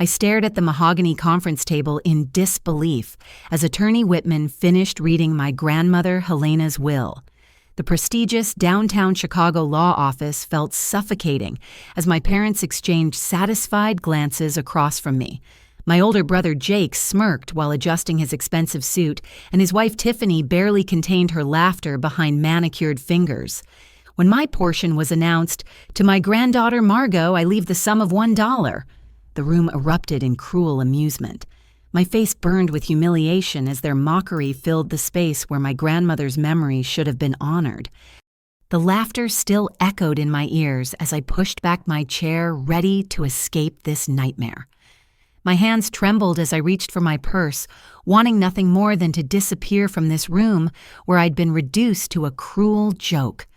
I stared at the mahogany conference table in disbelief as Attorney Whitman finished reading my grandmother Helena's will. The prestigious downtown Chicago law office felt suffocating as my parents exchanged satisfied glances across from me. My older brother Jake smirked while adjusting his expensive suit, and his wife Tiffany barely contained her laughter behind manicured fingers. When my portion was announced, "To my granddaughter Margot, I leave the sum of $1. The room erupted in cruel amusement. My face burned with humiliation as their mockery filled the space where my grandmother's memory should have been honored. The laughter still echoed in my ears as I pushed back my chair, ready to escape this nightmare. My hands trembled as I reached for my purse, wanting nothing more than to disappear from this room where I'd been reduced to a cruel joke.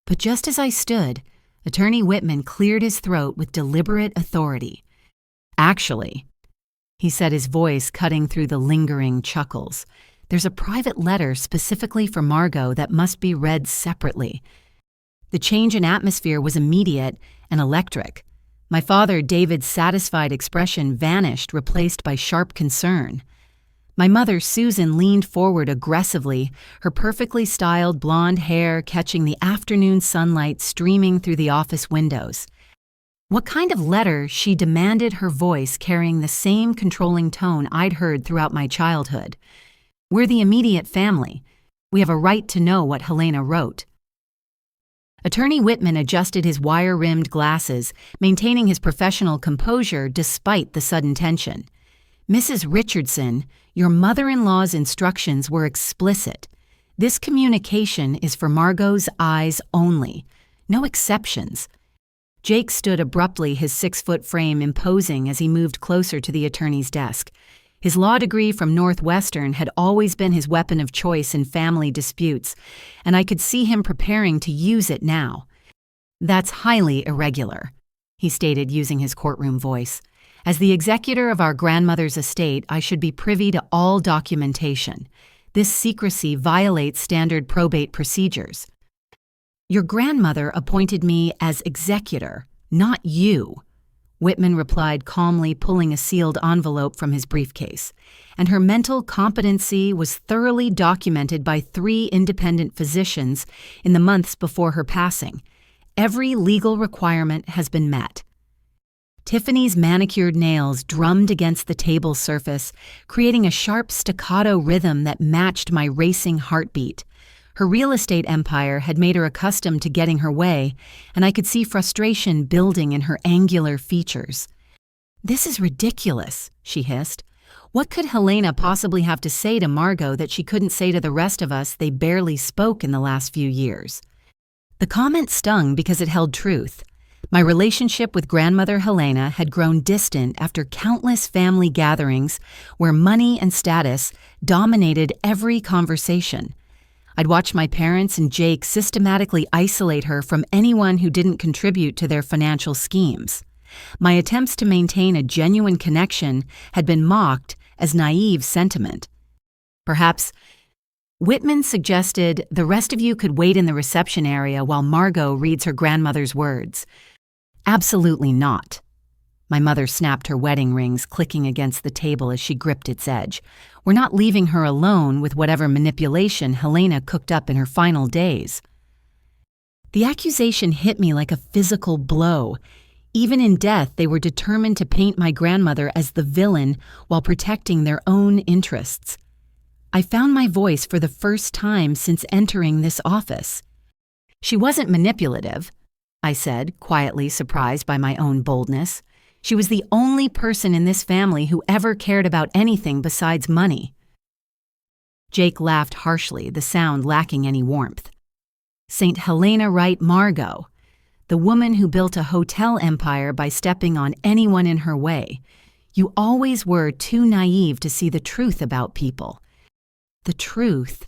But just as I stood, Attorney Whitman cleared his throat with deliberate authority. "Actually," he said, his voice cutting through the lingering chuckles, "there's a private letter specifically for Margot that must be read separately." The change in atmosphere was immediate and electric. My father David's satisfied expression vanished, replaced by sharp concern. My mother Susan leaned forward aggressively, her perfectly styled blonde hair catching the afternoon sunlight streaming through the office windows. "What kind of letter?" she demanded, her voice carrying the same controlling tone I'd heard throughout my childhood. "We're the immediate family. We have a right to know what Helena wrote." Attorney Whitman adjusted his wire-rimmed glasses, maintaining his professional composure despite the sudden tension. "Mrs. Richardson, your mother-in-law's instructions were explicit. This communication is for Margot's eyes only. No exceptions." Jake stood abruptly, his 6-foot frame imposing as he moved closer to the attorney's desk. His law degree from Northwestern had always been his weapon of choice in family disputes, and I could see him preparing to use it now. "That's highly irregular," he stated using his courtroom voice. "As the executor of our grandmother's estate, I should be privy to all documentation. This secrecy violates standard probate procedures." "Your grandmother appointed me as executor, not you," Whitman replied calmly, pulling a sealed envelope from his briefcase. "And her mental competency was thoroughly documented by 3 independent physicians in the months before her passing. Every legal requirement has been met." Tiffany's manicured nails drummed against the table surface, creating a sharp staccato rhythm that matched my racing heartbeat. Her real estate empire had made her accustomed to getting her way, and I could see frustration building in her angular features. "This is ridiculous," she hissed. "What could Helena possibly have to say to Margot that she couldn't say to the rest of us they barely spoke in the last few years?" The comment stung because it held truth. My relationship with grandmother Helena had grown distant after countless family gatherings where money and status dominated every conversation. I'd watch my parents and Jake systematically isolate her from anyone who didn't contribute to their financial schemes. My attempts to maintain a genuine connection had been mocked as naive sentiment. Perhaps Whitman suggested the rest of you could wait in the reception area while Margot reads her grandmother's words. "Absolutely not." My mother snapped her wedding rings, clicking against the table as she gripped its edge. "We're not leaving her alone with whatever manipulation Helena cooked up in her final days." The accusation hit me like a physical blow. Even in death, they were determined to paint my grandmother as the villain while protecting their own interests. I found my voice for the first time since entering this office. "She wasn't manipulative," I said, quietly surprised by my own boldness. "She was the only person in this family who ever cared about anything besides money." Jake laughed harshly, the sound lacking any warmth. "Saint Helena Wright Margot, the woman who built a hotel empire by stepping on anyone in her way. You always were too naive to see the truth about people." "The truth?"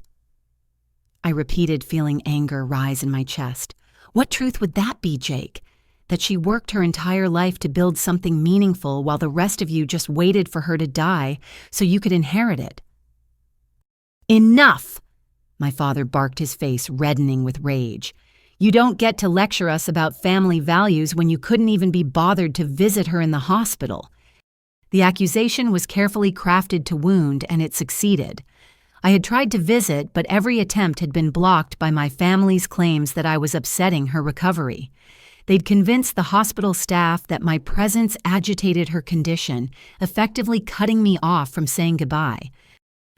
I repeated, feeling anger rise in my chest. "What truth would that be, Jake? That she worked her entire life to build something meaningful while the rest of you just waited for her to die so you could inherit it?" "Enough!" My father barked, his face reddening with rage. "You don't get to lecture us about family values when you couldn't even be bothered to visit her in the hospital." The accusation was carefully crafted to wound, and it succeeded. I had tried to visit, but every attempt had been blocked by my family's claims that I was upsetting her recovery. They'd convinced the hospital staff that my presence agitated her condition, effectively cutting me off from saying goodbye.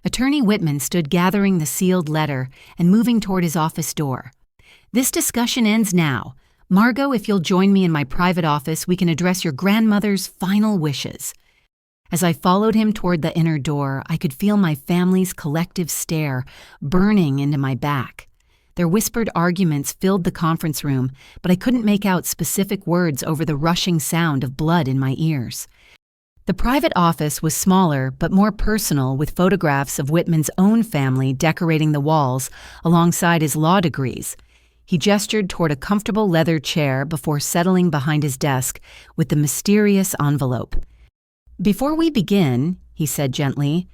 Attorney Whitman stood gathering the sealed letter and moving toward his office door. "This discussion ends now. Margot, if you'll join me in my private office, we can address your grandmother's final wishes." As I followed him toward the inner door, I could feel my family's collective stare burning into my back. Their whispered arguments filled the conference room, but I couldn't make out specific words over the rushing sound of blood in my ears. The private office was smaller but more personal, with photographs of Whitman's own family decorating the walls alongside his law degrees. He gestured toward a comfortable leather chair before settling behind his desk with the mysterious envelope. "Before we begin," he said gently,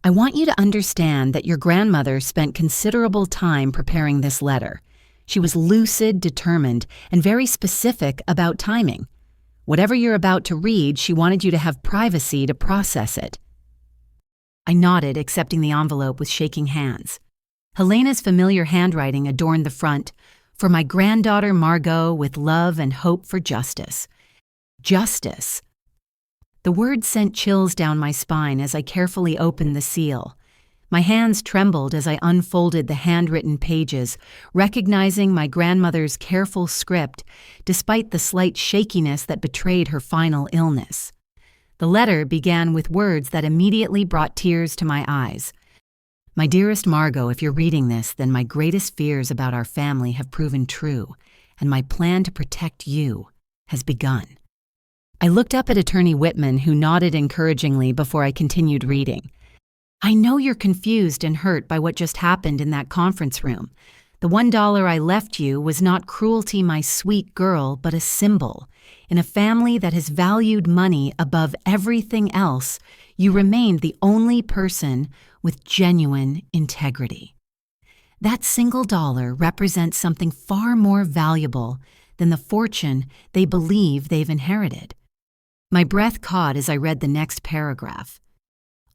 "I want you to understand that your grandmother spent considerable time preparing this letter. She was lucid, determined, and very specific about timing. Whatever you're about to read, she wanted you to have privacy to process it." I nodded, accepting the envelope with shaking hands. Helena's familiar handwriting adorned the front, "For my granddaughter Margot, with love and hope for justice." Justice. The word sent chills down my spine as I carefully opened the seal. My hands trembled as I unfolded the handwritten pages, recognizing my grandmother's careful script, despite the slight shakiness that betrayed her final illness. The letter began with words that immediately brought tears to my eyes. "My dearest Margot, if you're reading this, then my greatest fears about our family have proven true, and my plan to protect you has begun." I looked up at Attorney Whitman, who nodded encouragingly before I continued reading. "I know you're confused and hurt by what just happened in that conference room. The $1 I left you was not cruelty, my sweet girl, but a symbol. In a family that has valued money above everything else, you remained the only person with genuine integrity. That single dollar represents something far more valuable than the fortune they believe they've inherited." My breath caught as I read the next paragraph.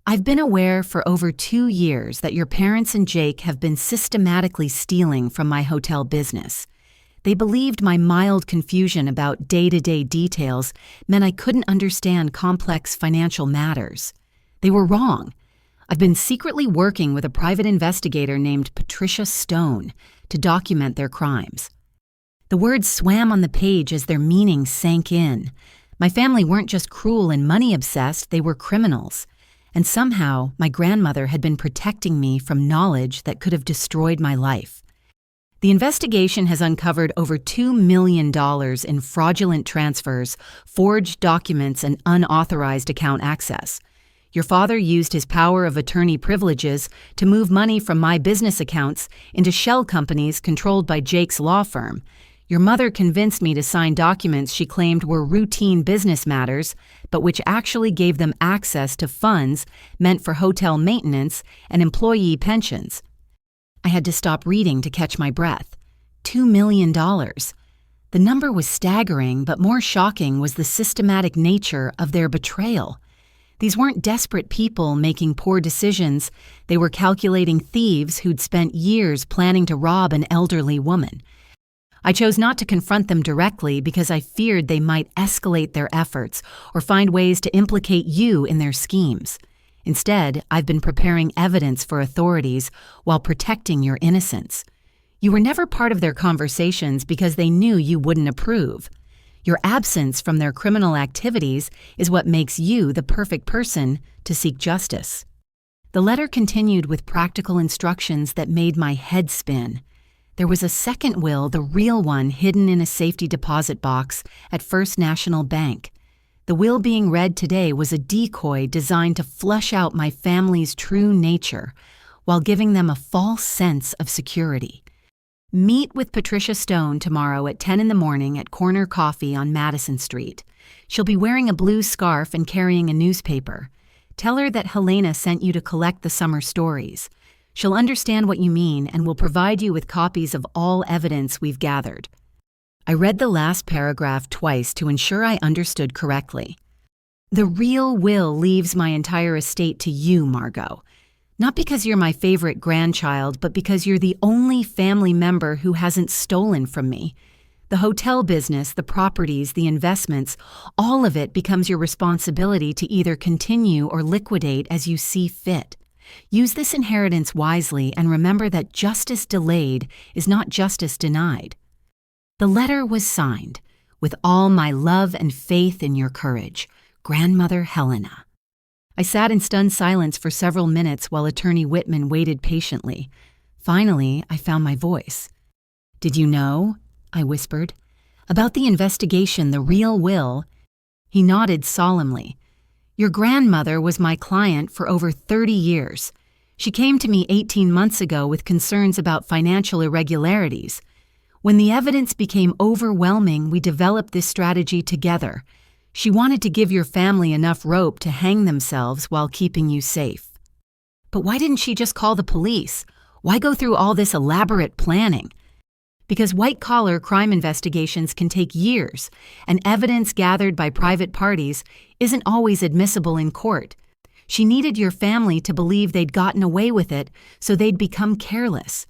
"I've been aware for over 2 years that your parents and Jake have been systematically stealing from my hotel business. They believed my mild confusion about day-to-day details meant I couldn't understand complex financial matters. They were wrong. I've been secretly working with a private investigator named Patricia Stone to document their crimes." The words swam on the page as their meaning sank in. My family weren't just cruel and money-obsessed, they were criminals. And somehow, my grandmother had been protecting me from knowledge that could have destroyed my life. The investigation has uncovered over $2 million in fraudulent transfers, forged documents, and unauthorized account access. Your father used his power of attorney privileges to move money from my business accounts into shell companies controlled by Jake's law firm. Your mother convinced me to sign documents she claimed were routine business matters, but which actually gave them access to funds meant for hotel maintenance and employee pensions. I had to stop reading to catch my breath. $2 million. The number was staggering, but more shocking was the systematic nature of their betrayal. These weren't desperate people making poor decisions. They were calculating thieves who'd spent years planning to rob an elderly woman. I chose not to confront them directly because I feared they might escalate their efforts or find ways to implicate you in their schemes. Instead, I've been preparing evidence for authorities while protecting your innocence. You were never part of their conversations because they knew you wouldn't approve. Your absence from their criminal activities is what makes you the perfect person to seek justice." The letter continued with practical instructions that made my head spin. There was a second will, the real one, hidden in a safety deposit box at First National Bank. The will being read today was a decoy designed to flush out my family's true nature while giving them a false sense of security. Meet with Patricia Stone tomorrow at 10 in the morning at Corner Coffee on Madison Street. She'll be wearing a blue scarf and carrying a newspaper. Tell her that Helena sent you to collect the summer stories. She'll understand what you mean and will provide you with copies of all evidence we've gathered." I read the last paragraph twice to ensure I understood correctly. The real will leaves my entire estate to you, Margot. Not because you're my favorite grandchild, but because you're the only family member who hasn't stolen from me. The hotel business, the properties, the investments, all of it becomes your responsibility to either continue or liquidate as you see fit. Use this inheritance wisely and remember that justice delayed is not justice denied. The letter was signed, "With all my love and faith in your courage, Grandmother Helena." I sat in stunned silence for several minutes while Attorney Whitman waited patiently. Finally, I found my voice. "Did you know?" I whispered. "About the investigation, the real will?" He nodded solemnly. "Your grandmother was my client for over 30 years. She came to me 18 months ago with concerns about financial irregularities. When the evidence became overwhelming, we developed this strategy together. She wanted to give your family enough rope to hang themselves while keeping you safe." "But why didn't she just call the police? Why go through all this elaborate planning?" "Because white-collar crime investigations can take years, and evidence gathered by private parties isn't always admissible in court. She needed your family to believe they'd gotten away with it, so they'd become careless.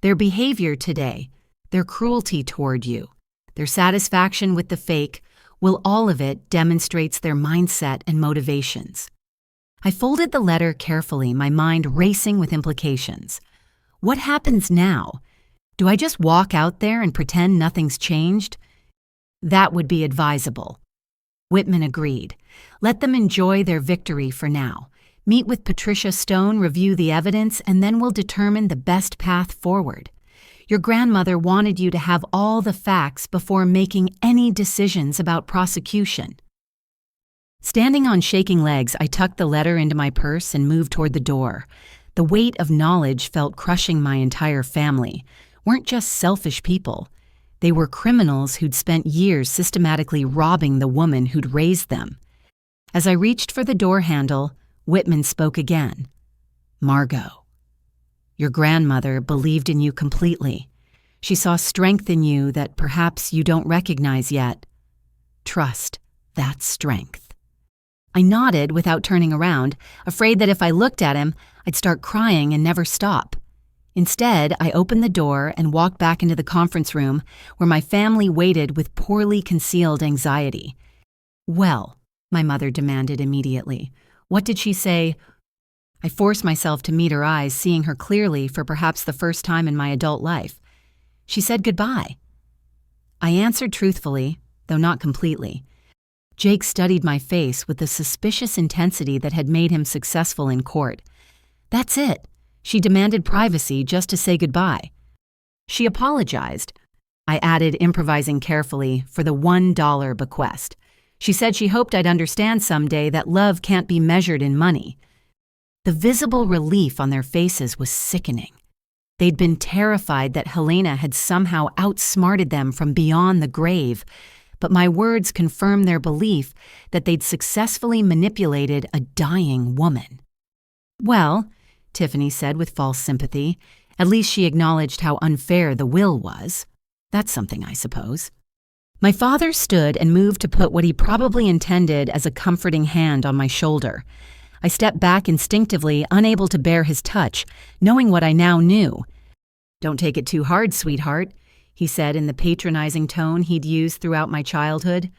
Their behavior today, their cruelty toward you, their satisfaction with the fake, well, all of it demonstrates their mindset and motivations." I folded the letter carefully, my mind racing with implications. What happens now? Do I just walk out there and pretend nothing's changed? That would be advisable. Whitman agreed. Let them enjoy their victory for now. Meet with Patricia Stone, review the evidence, and then we'll determine the best path forward. Your grandmother wanted you to have all the facts before making any decisions about prosecution. Standing on shaking legs, I tucked the letter into my purse and moved toward the door. The weight of knowledge felt crushing my entire family. Weren't just selfish people. They were criminals who'd spent years systematically robbing the woman who'd raised them. As I reached for the door handle, Whitman spoke again. "Margot, your grandmother believed in you completely. She saw strength in you that perhaps you don't recognize yet. Trust that strength." I nodded without turning around, afraid that if I looked at him, I'd start crying and never stop. Instead, I opened the door and walked back into the conference room where my family waited with poorly concealed anxiety. "Well," my mother demanded immediately. "What did she say?" I forced myself to meet her eyes, seeing her clearly for perhaps the first time in my adult life. "She said goodbye." I answered truthfully, though not completely. Jake studied my face with the suspicious intensity that had made him successful in court. "That's it. She demanded privacy just to say goodbye." "She apologized," I added, improvising carefully, "for the $1 bequest. She said she hoped I'd understand someday that love can't be measured in money." The visible relief on their faces was sickening. They'd been terrified that Helena had somehow outsmarted them from beyond the grave, but my words confirmed their belief that they'd successfully manipulated a dying woman. "Well," Tiffany said with false sympathy, "at least she acknowledged how unfair the will was. That's something, I suppose." My father stood and moved to put what he probably intended as a comforting hand on my shoulder. I stepped back instinctively, unable to bear his touch, knowing what I now knew. "Don't take it too hard, sweetheart," he said in the patronizing tone he'd used throughout my childhood.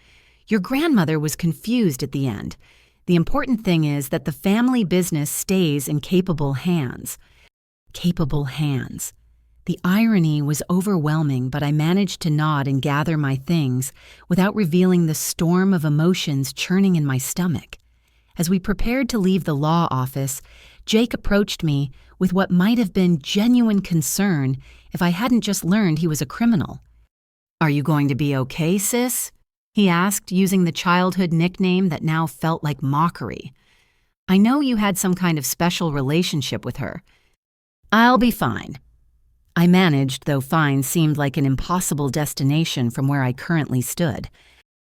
"Your grandmother was confused at the end. The important thing is that the family business stays in capable hands." Capable hands. The irony was overwhelming, but I managed to nod and gather my things without revealing the storm of emotions churning in my stomach. As we prepared to leave the law office, Jake approached me with what might have been genuine concern if I hadn't just learned he was a criminal. "Are you going to be okay, sis?" he asked, using the childhood nickname that now felt like mockery. "I know you had some kind of special relationship with her." "I'll be fine." I managed, though fine seemed like an impossible destination from where I currently stood.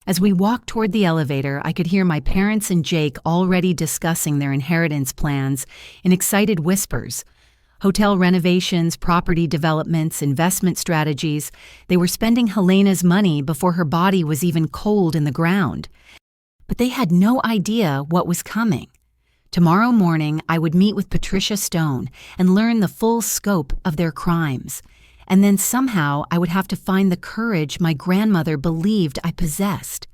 As we walked toward the elevator, I could hear my parents and Jake already discussing their inheritance plans in excited whispers. Hotel renovations, property developments, investment strategies. They were spending Helena's money before her body was even cold in the ground. but they had no idea what was coming. Tomorrow morning, I would meet with Patricia Stone and learn the full scope of their crimes. And then somehow I would have to find the courage my grandmother believed I possessed.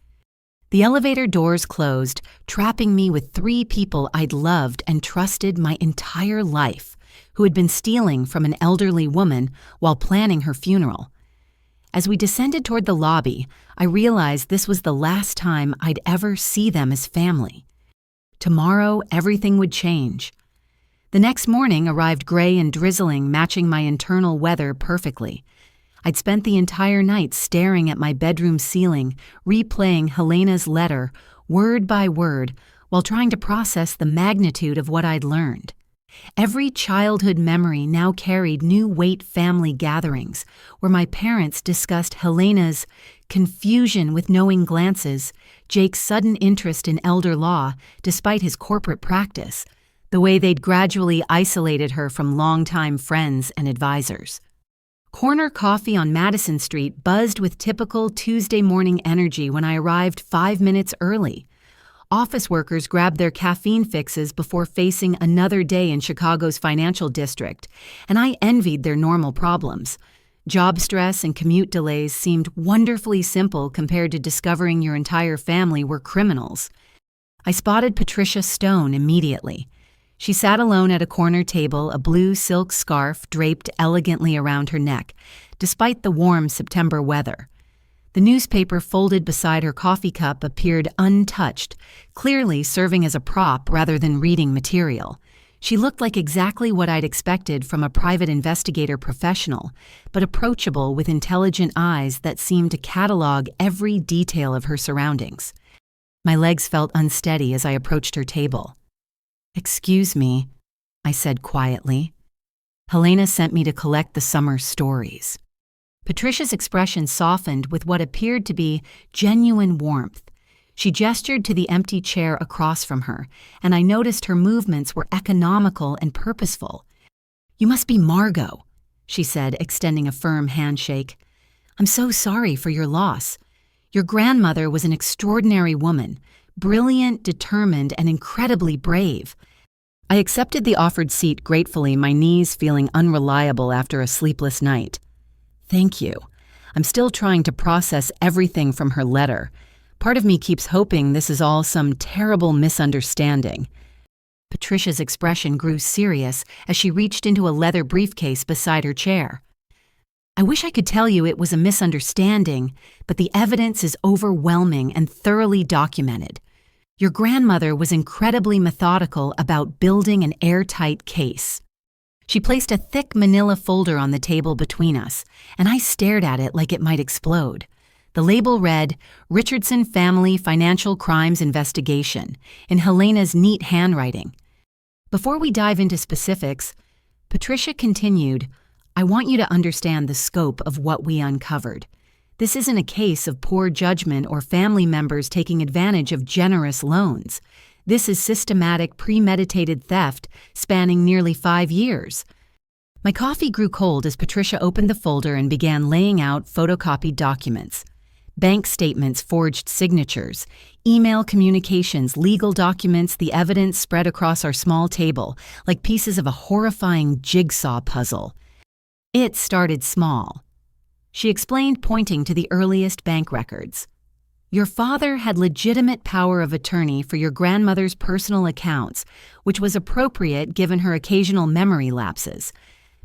The elevator doors closed, trapping me with 3 people I'd loved and trusted my entire life, who had been stealing from an elderly woman while planning her funeral. As we descended toward the lobby, I realized this was the last time I'd ever see them as family. Tomorrow, everything would change. The next morning arrived gray and drizzling, matching my internal weather perfectly. I'd spent the entire night staring at my bedroom ceiling, replaying Helena's letter, word by word, while trying to process the magnitude of what I'd learned. Every childhood memory now carried new weight family gatherings, where my parents discussed Helena's confusion with knowing glances, Jake's sudden interest in elder law despite his corporate practice, the way they'd gradually isolated her from longtime friends and advisors. Corner Coffee on Madison Street buzzed with typical Tuesday morning energy when I arrived 5 minutes early. Office workers grabbed their caffeine fixes before facing another day in Chicago's financial district, and I envied their normal problems. Job stress and commute delays seemed wonderfully simple compared to discovering your entire family were criminals. I spotted Patricia Stone immediately. She sat alone at a corner table, a blue silk scarf draped elegantly around her neck, despite the warm September weather. The newspaper folded beside her coffee cup appeared untouched, clearly serving as a prop rather than reading material. She looked like exactly what I'd expected from a private investigator professional, but approachable with intelligent eyes that seemed to catalog every detail of her surroundings. My legs felt unsteady as I approached her table. "Excuse me," I said quietly. "Helena sent me to collect the summer stories." Patricia's expression softened with what appeared to be genuine warmth. She gestured to the empty chair across from her, and I noticed her movements were economical and purposeful. "You must be Margot," she said, extending a firm handshake. "I'm so sorry for your loss. Your grandmother was an extraordinary woman, brilliant, determined, and incredibly brave." I accepted the offered seat gratefully, my knees feeling unreliable after a sleepless night. "Thank you. I'm still trying to process everything from her letter. Part of me keeps hoping this is all some terrible misunderstanding." Patricia's expression grew serious as she reached into a leather briefcase beside her chair. "I wish I could tell you it was a misunderstanding, but the evidence is overwhelming and thoroughly documented. Your grandmother was incredibly methodical about building an airtight case." She placed a thick manila folder on the table between us, and I stared at it like it might explode. The label read, "Richardson Family Financial Crimes Investigation," in Helena's neat handwriting. Before we dive into specifics, Patricia continued, "I want you to understand the scope of what we uncovered. This isn't a case of poor judgment or family members taking advantage of generous loans. This is systematic, premeditated theft spanning nearly 5 years." My coffee grew cold as Patricia opened the folder and began laying out photocopied documents. Bank statements, forged signatures, email communications, legal documents, the evidence spread across our small table like pieces of a horrifying jigsaw puzzle. "It started small," she explained, pointing to the earliest bank records. "Your father had legitimate power of attorney for your grandmother's personal accounts, which was appropriate given her occasional memory lapses.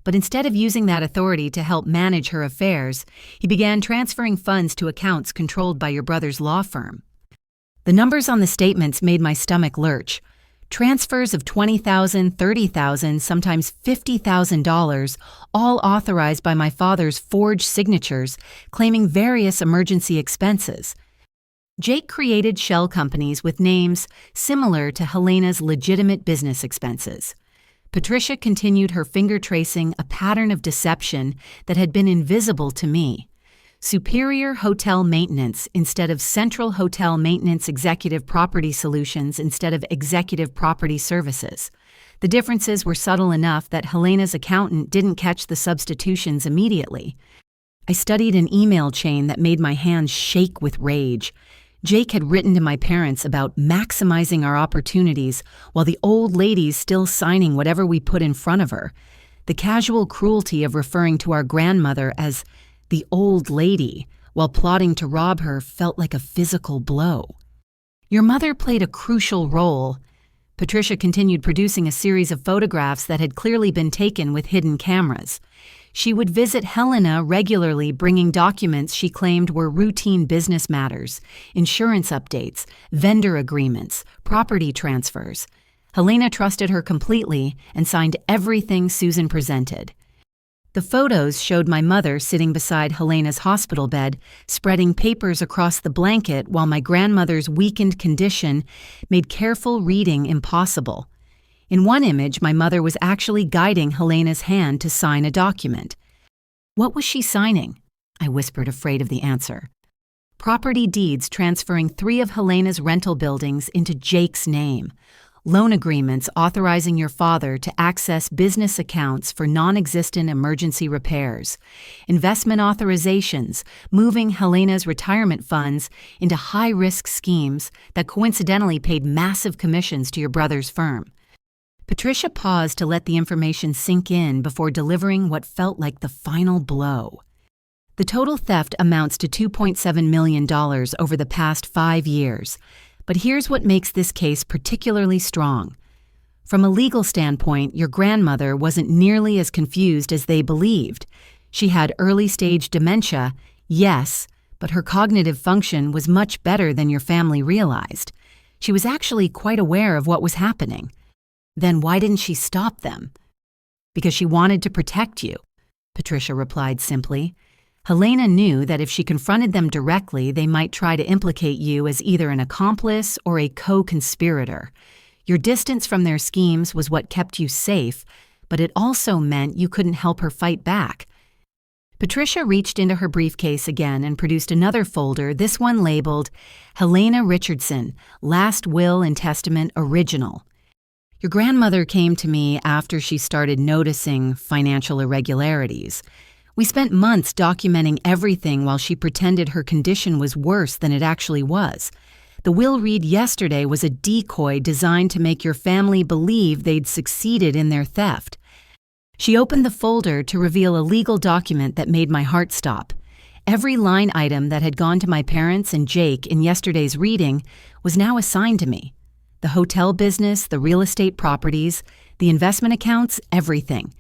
But instead of using that authority to help manage her affairs, he began transferring funds to accounts controlled by your brother's law firm." The numbers on the statements made my stomach lurch. Transfers of $20,000, $30,000, sometimes $50,000, all authorized by my father's forged signatures, claiming various emergency expenses. Jake created shell companies with names similar to Helena's legitimate business expenses. Patricia continued her finger tracing a pattern of deception that had been invisible to me. Superior Hotel Maintenance instead of Central Hotel Maintenance, Executive Property Solutions instead of Executive Property Services. The differences were subtle enough that Helena's accountant didn't catch the substitutions immediately. I studied an email chain that made my hands shake with rage. Jake had written to my parents about maximizing our opportunities while the old lady's still signing whatever we put in front of her. The casual cruelty of referring to our grandmother as the old lady while plotting to rob her felt like a physical blow. Your mother played a crucial role. Patricia continued producing a series of photographs that had clearly been taken with hidden cameras. She would visit Helena regularly, bringing documents she claimed were routine business matters, insurance updates, vendor agreements, property transfers. Helena trusted her completely and signed everything Susan presented. The photos showed my mother sitting beside Helena's hospital bed, spreading papers across the blanket while my grandmother's weakened condition made careful reading impossible. In one image, my mother was actually guiding Helena's hand to sign a document. What was she signing? I whispered, afraid of the answer. Property deeds transferring 3 of Helena's rental buildings into Jake's name. Loan agreements authorizing your father to access business accounts for non-existent emergency repairs. Investment authorizations, moving Helena's retirement funds into high-risk schemes that coincidentally paid massive commissions to your brother's firm. Patricia paused to let the information sink in before delivering what felt like the final blow. The total theft amounts to $2.7 million over the past 5 years. But here's what makes this case particularly strong. From a legal standpoint, your grandmother wasn't nearly as confused as they believed. She had early-stage dementia, yes, but her cognitive function was much better than your family realized. She was actually quite aware of what was happening. Then why didn't she stop them? Because she wanted to protect you, Patricia replied simply. Helena knew that if she confronted them directly, they might try to implicate you as either an accomplice or a co-conspirator. Your distance from their schemes was what kept you safe, but it also meant you couldn't help her fight back. Patricia reached into her briefcase again and produced another folder, this one labeled Helena Richardson, Last Will and Testament Original. Your grandmother came to me after she started noticing financial irregularities. We spent months documenting everything while she pretended her condition was worse than it actually was. The will read yesterday was a decoy designed to make your family believe they'd succeeded in their theft. She opened the folder to reveal a legal document that made my heart stop. Every line item that had gone to my parents and Jake in yesterday's reading was now assigned to me. The hotel business, the real estate properties, the investment accounts, everything.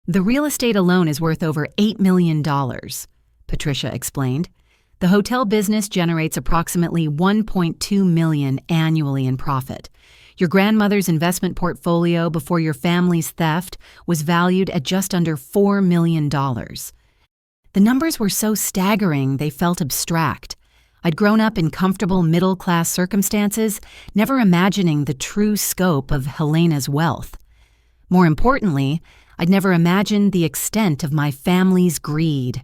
The real estate alone is worth over $8 million, Patricia explained. The hotel business generates approximately $1.2 million annually in profit. Your grandmother's investment portfolio before your family's theft was valued at just under $4 million. The numbers were so staggering they felt abstract. I'd grown up in comfortable middle-class circumstances, never imagining the true scope of Helena's wealth. More importantly, I'd never imagined the extent of my family's greed.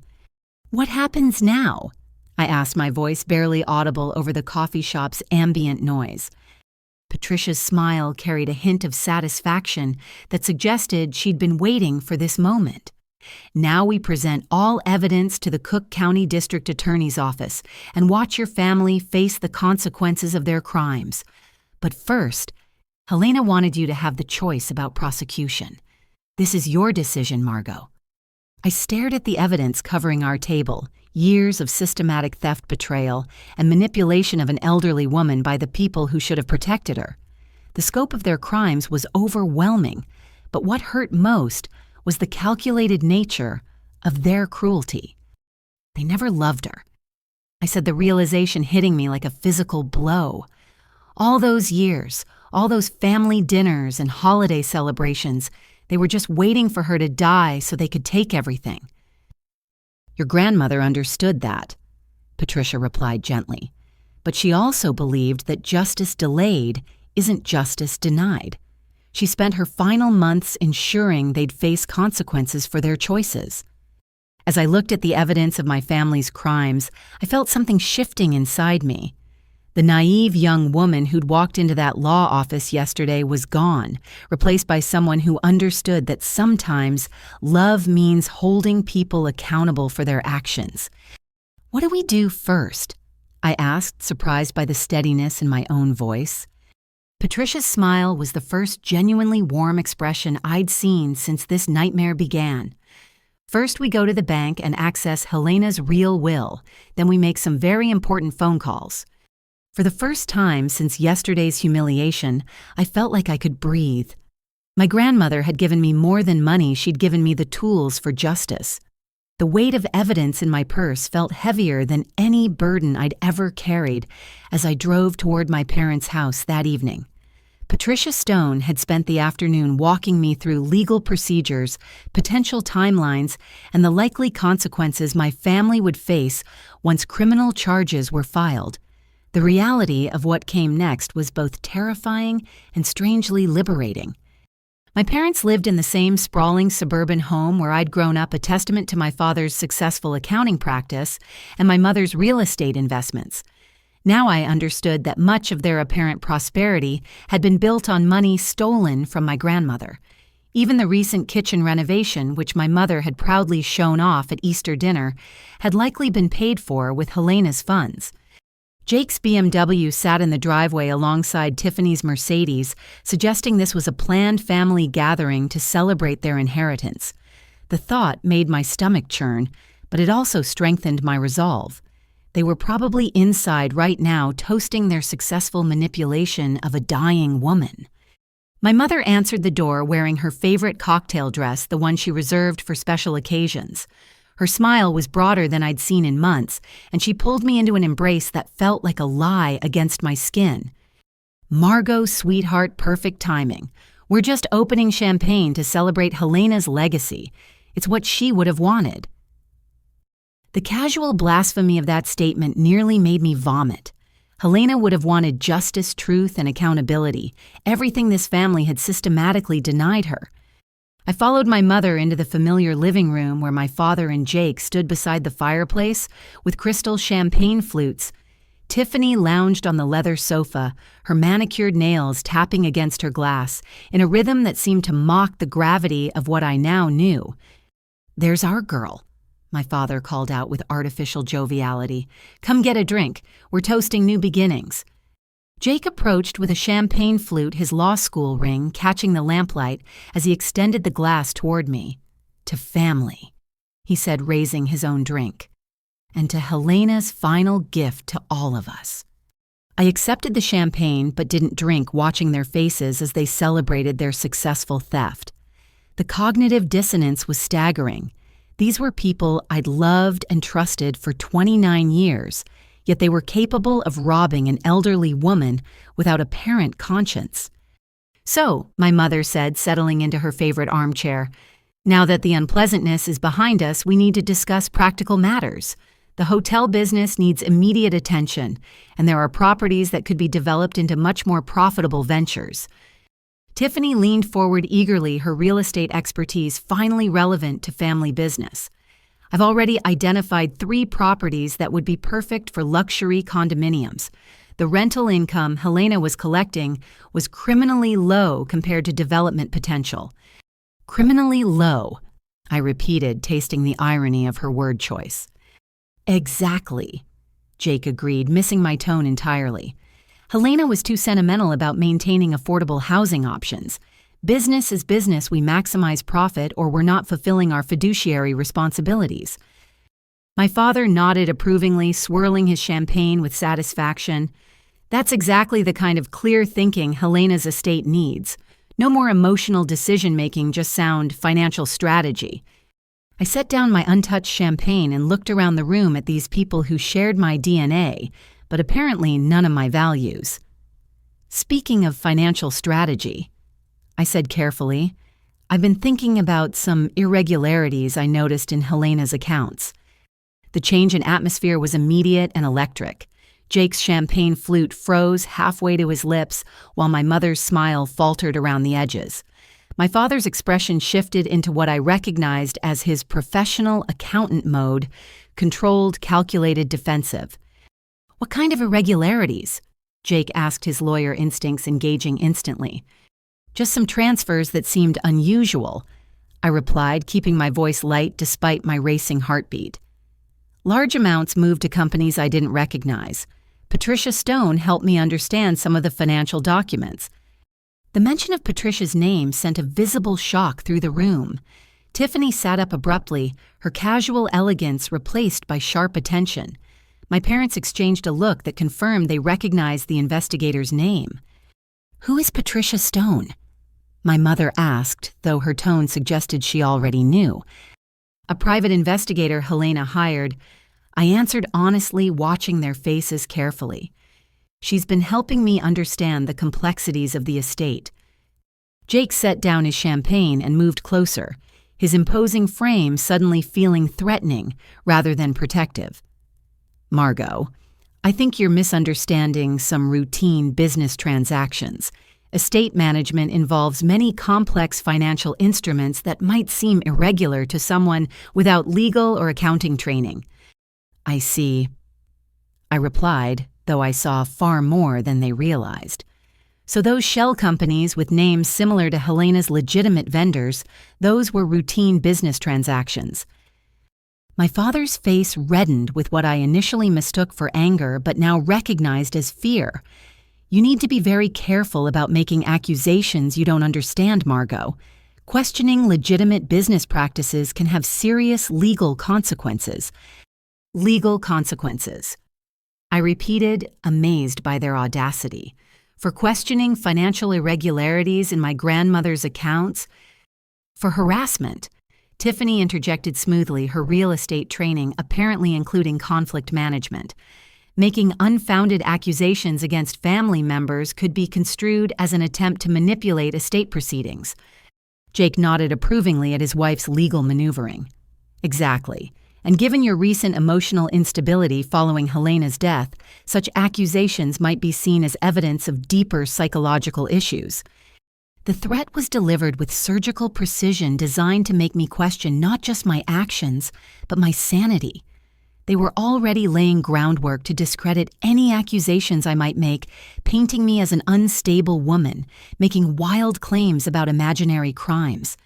What happens now? I asked, my voice barely audible over the coffee shop's ambient noise. Patricia's smile carried a hint of satisfaction that suggested she'd been waiting for this moment. Now we present all evidence to the Cook County District Attorney's Office and watch your family face the consequences of their crimes. But first, Helena wanted you to have the choice about prosecution. This is your decision, Margot. I stared at the evidence covering our table, years of systematic theft, betrayal, and manipulation of an elderly woman by the people who should have protected her. The scope of their crimes was overwhelming, but what hurt most was the calculated nature of their cruelty. They never loved her. I said, the realization hitting me like a physical blow. All those years, all those family dinners and holiday celebrations, they were just waiting for her to die so they could take everything. Your grandmother understood that, Patricia replied gently. But she also believed that justice delayed isn't justice denied. She spent her final months ensuring they'd face consequences for their choices. As I looked at the evidence of my family's crimes, I felt something shifting inside me. The naive young woman who'd walked into that law office yesterday was gone, replaced by someone who understood that sometimes love means holding people accountable for their actions. What do we do first? I asked, surprised by the steadiness in my own voice. Patricia's smile was the first genuinely warm expression I'd seen since this nightmare began. First, we go to the bank and access Helena's real will. Then we make some very important phone calls. For the first time since yesterday's humiliation, I felt like I could breathe. My grandmother had given me more than money, she'd given me the tools for justice. The weight of evidence in my purse felt heavier than any burden I'd ever carried as I drove toward my parents' house that evening. Patricia Stone had spent the afternoon walking me through legal procedures, potential timelines, and the likely consequences my family would face once criminal charges were filed. The reality of what came next was both terrifying and strangely liberating. My parents lived in the same sprawling suburban home where I'd grown up, a testament to my father's successful accounting practice and my mother's real estate investments. Now I understood that much of their apparent prosperity had been built on money stolen from my grandmother. Even the recent kitchen renovation, which my mother had proudly shown off at Easter dinner, had likely been paid for with Helena's funds. Jake's BMW sat in the driveway alongside Tiffany's Mercedes, suggesting this was a planned family gathering to celebrate their inheritance. The thought made my stomach churn, but it also strengthened my resolve. They were probably inside right now, toasting their successful manipulation of a dying woman. My mother answered the door wearing her favorite cocktail dress, the one she reserved for special occasions. Her smile was broader than I'd seen in months, and she pulled me into an embrace that felt like a lie against my skin. "Margot, sweetheart, perfect timing. We're just opening champagne to celebrate Helena's legacy. It's what she would have wanted." The casual blasphemy of that statement nearly made me vomit. Helena would have wanted justice, truth, and accountability, everything this family had systematically denied her. I followed my mother into the familiar living room where my father and Jake stood beside the fireplace with crystal champagne flutes. Tiffany lounged on the leather sofa, her manicured nails tapping against her glass, in a rhythm that seemed to mock the gravity of what I now knew. "There's our girl," my father called out with artificial joviality. "Come get a drink. We're toasting new beginnings." Jake approached with a champagne flute, his law school ring catching the lamplight as he extended the glass toward me. "To family," he said, raising his own drink. "And to Helena's final gift to all of us." I accepted the champagne but didn't drink, watching their faces as they celebrated their successful theft. The cognitive dissonance was staggering. These were people I'd loved and trusted for 29 years, yet they were capable of robbing an elderly woman without apparent conscience. "So," my mother said, settling into her favorite armchair, "now that the unpleasantness is behind us, we need to discuss practical matters. The hotel business needs immediate attention, and there are properties that could be developed into much more profitable ventures." Tiffany leaned forward eagerly, her real estate expertise finally relevant to family business. "I've already identified 3 properties that would be perfect for luxury condominiums. The rental income Helena was collecting was criminally low compared to development potential." "Criminally low," I repeated, tasting the irony of her word choice. "Exactly," Jake agreed, missing my tone entirely. "Helena was too sentimental about maintaining affordable housing options. Business is business. We maximize profit or we're not fulfilling our fiduciary responsibilities." My father nodded approvingly, swirling his champagne with satisfaction. "That's exactly the kind of clear thinking Helena's estate needs. No more emotional decision-making, just sound financial strategy." I set down my untouched champagne and looked around the room at these people who shared my DNA, but apparently none of my values. "Speaking of financial strategy," I said carefully, "I've been thinking about some irregularities I noticed in Helena's accounts." The change in atmosphere was immediate and electric. Jake's champagne flute froze halfway to his lips, while my mother's smile faltered around the edges. My father's expression shifted into what I recognized as his professional accountant mode, controlled, calculated, defensive. "What kind of irregularities?" Jake asked, his lawyer instincts engaging instantly. "Just some transfers that seemed unusual," I replied, keeping my voice light despite my racing heartbeat. Large amounts moved to companies I didn't recognize. Patricia Stone helped me understand some of the financial documents. The mention of Patricia's name sent a visible shock through the room. Tiffany sat up abruptly, her casual elegance replaced by sharp attention. My parents exchanged a look that confirmed they recognized the investigator's name. "Who is Patricia Stone?" my mother asked, though her tone suggested she already knew. "A private investigator Helena hired." I answered honestly, watching their faces carefully. "She's been helping me understand the complexities of the estate." Jake set down his champagne and moved closer, his imposing frame suddenly feeling threatening rather than protective. "Margot, I think you're misunderstanding some routine business transactions. Estate management involves many complex financial instruments that might seem irregular to someone without legal or accounting training." "I see," I replied, though I saw far more than they realized. So those shell companies with names similar to Helena's legitimate vendors, those were routine business transactions. My father's face reddened with what I initially mistook for anger but now recognized as fear. "You need to be very careful about making accusations you don't understand, Margot. Questioning legitimate business practices can have serious legal consequences." "Legal consequences," I repeated, amazed by their audacity. "For questioning financial irregularities in my grandmother's accounts? For harassment?" Tiffany interjected smoothly, her real estate training apparently including conflict management. "Making unfounded accusations against family members could be construed as an attempt to manipulate estate proceedings." Jake nodded approvingly at his wife's legal maneuvering. "Exactly. And given your recent emotional instability following Helena's death, such accusations might be seen as evidence of deeper psychological issues." The threat was delivered with surgical precision designed to make me question not just my actions, but my sanity. They were already laying groundwork to discredit any accusations I might make, painting me as an unstable woman, making wild claims about imaginary crimes.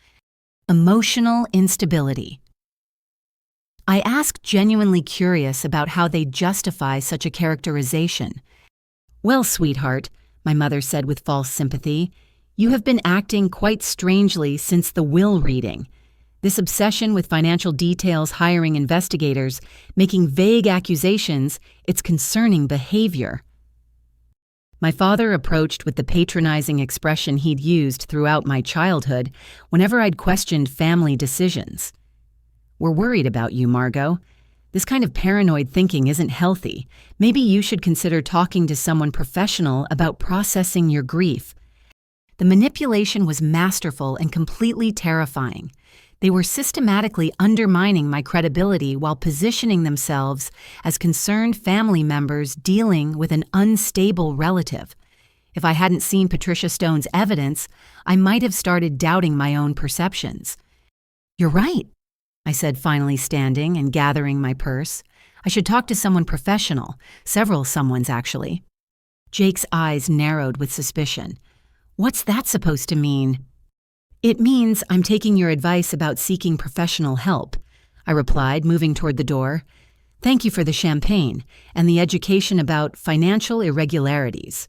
Emotional instability. I asked, genuinely curious about how they'd justify such a characterization. "Well, sweetheart," my mother said with false sympathy, "you have been acting quite strangely since the will reading. This obsession with financial details, hiring investigators, making vague accusations, it's concerning behavior." My father approached with the patronizing expression he'd used throughout my childhood whenever I'd questioned family decisions. "We're worried about you, Margot. This kind of paranoid thinking isn't healthy. Maybe you should consider talking to someone professional about processing your grief." The manipulation was masterful and completely terrifying. They were systematically undermining my credibility while positioning themselves as concerned family members dealing with an unstable relative. If I hadn't seen Patricia Stone's evidence, I might have started doubting my own perceptions. "You're right," I said, finally standing and gathering my purse. "I should talk to someone professional, several someones actually." Jake's eyes narrowed with suspicion. "What's that supposed to mean?" "It means I'm taking your advice about seeking professional help," I replied, moving toward the door. "Thank you for the champagne and the education about financial irregularities."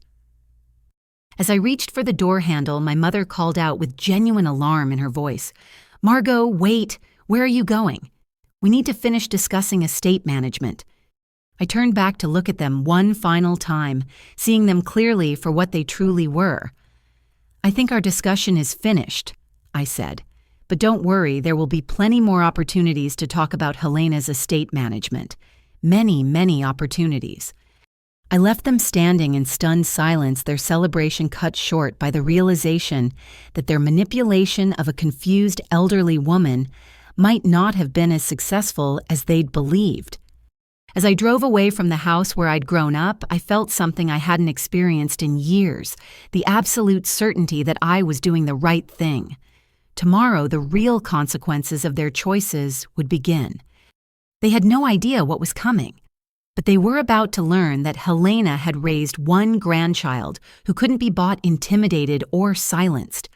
As I reached for the door handle, my mother called out with genuine alarm in her voice. "Margot, wait! Where are you going? We need to finish discussing estate management." I turned back to look at them one final time, seeing them clearly for what they truly were. "I think our discussion is finished," I said. "But don't worry, there will be plenty more opportunities to talk about Helena's estate management. Many, many opportunities." I left them standing in stunned silence, their celebration cut short by the realization that their manipulation of a confused elderly woman might not have been as successful as they'd believed. As I drove away from the house where I'd grown up, I felt something I hadn't experienced in years, the absolute certainty that I was doing the right thing. Tomorrow, the real consequences of their choices would begin. They had no idea what was coming, but they were about to learn that Helena had raised one grandchild who couldn't be bought intimidated or silenced.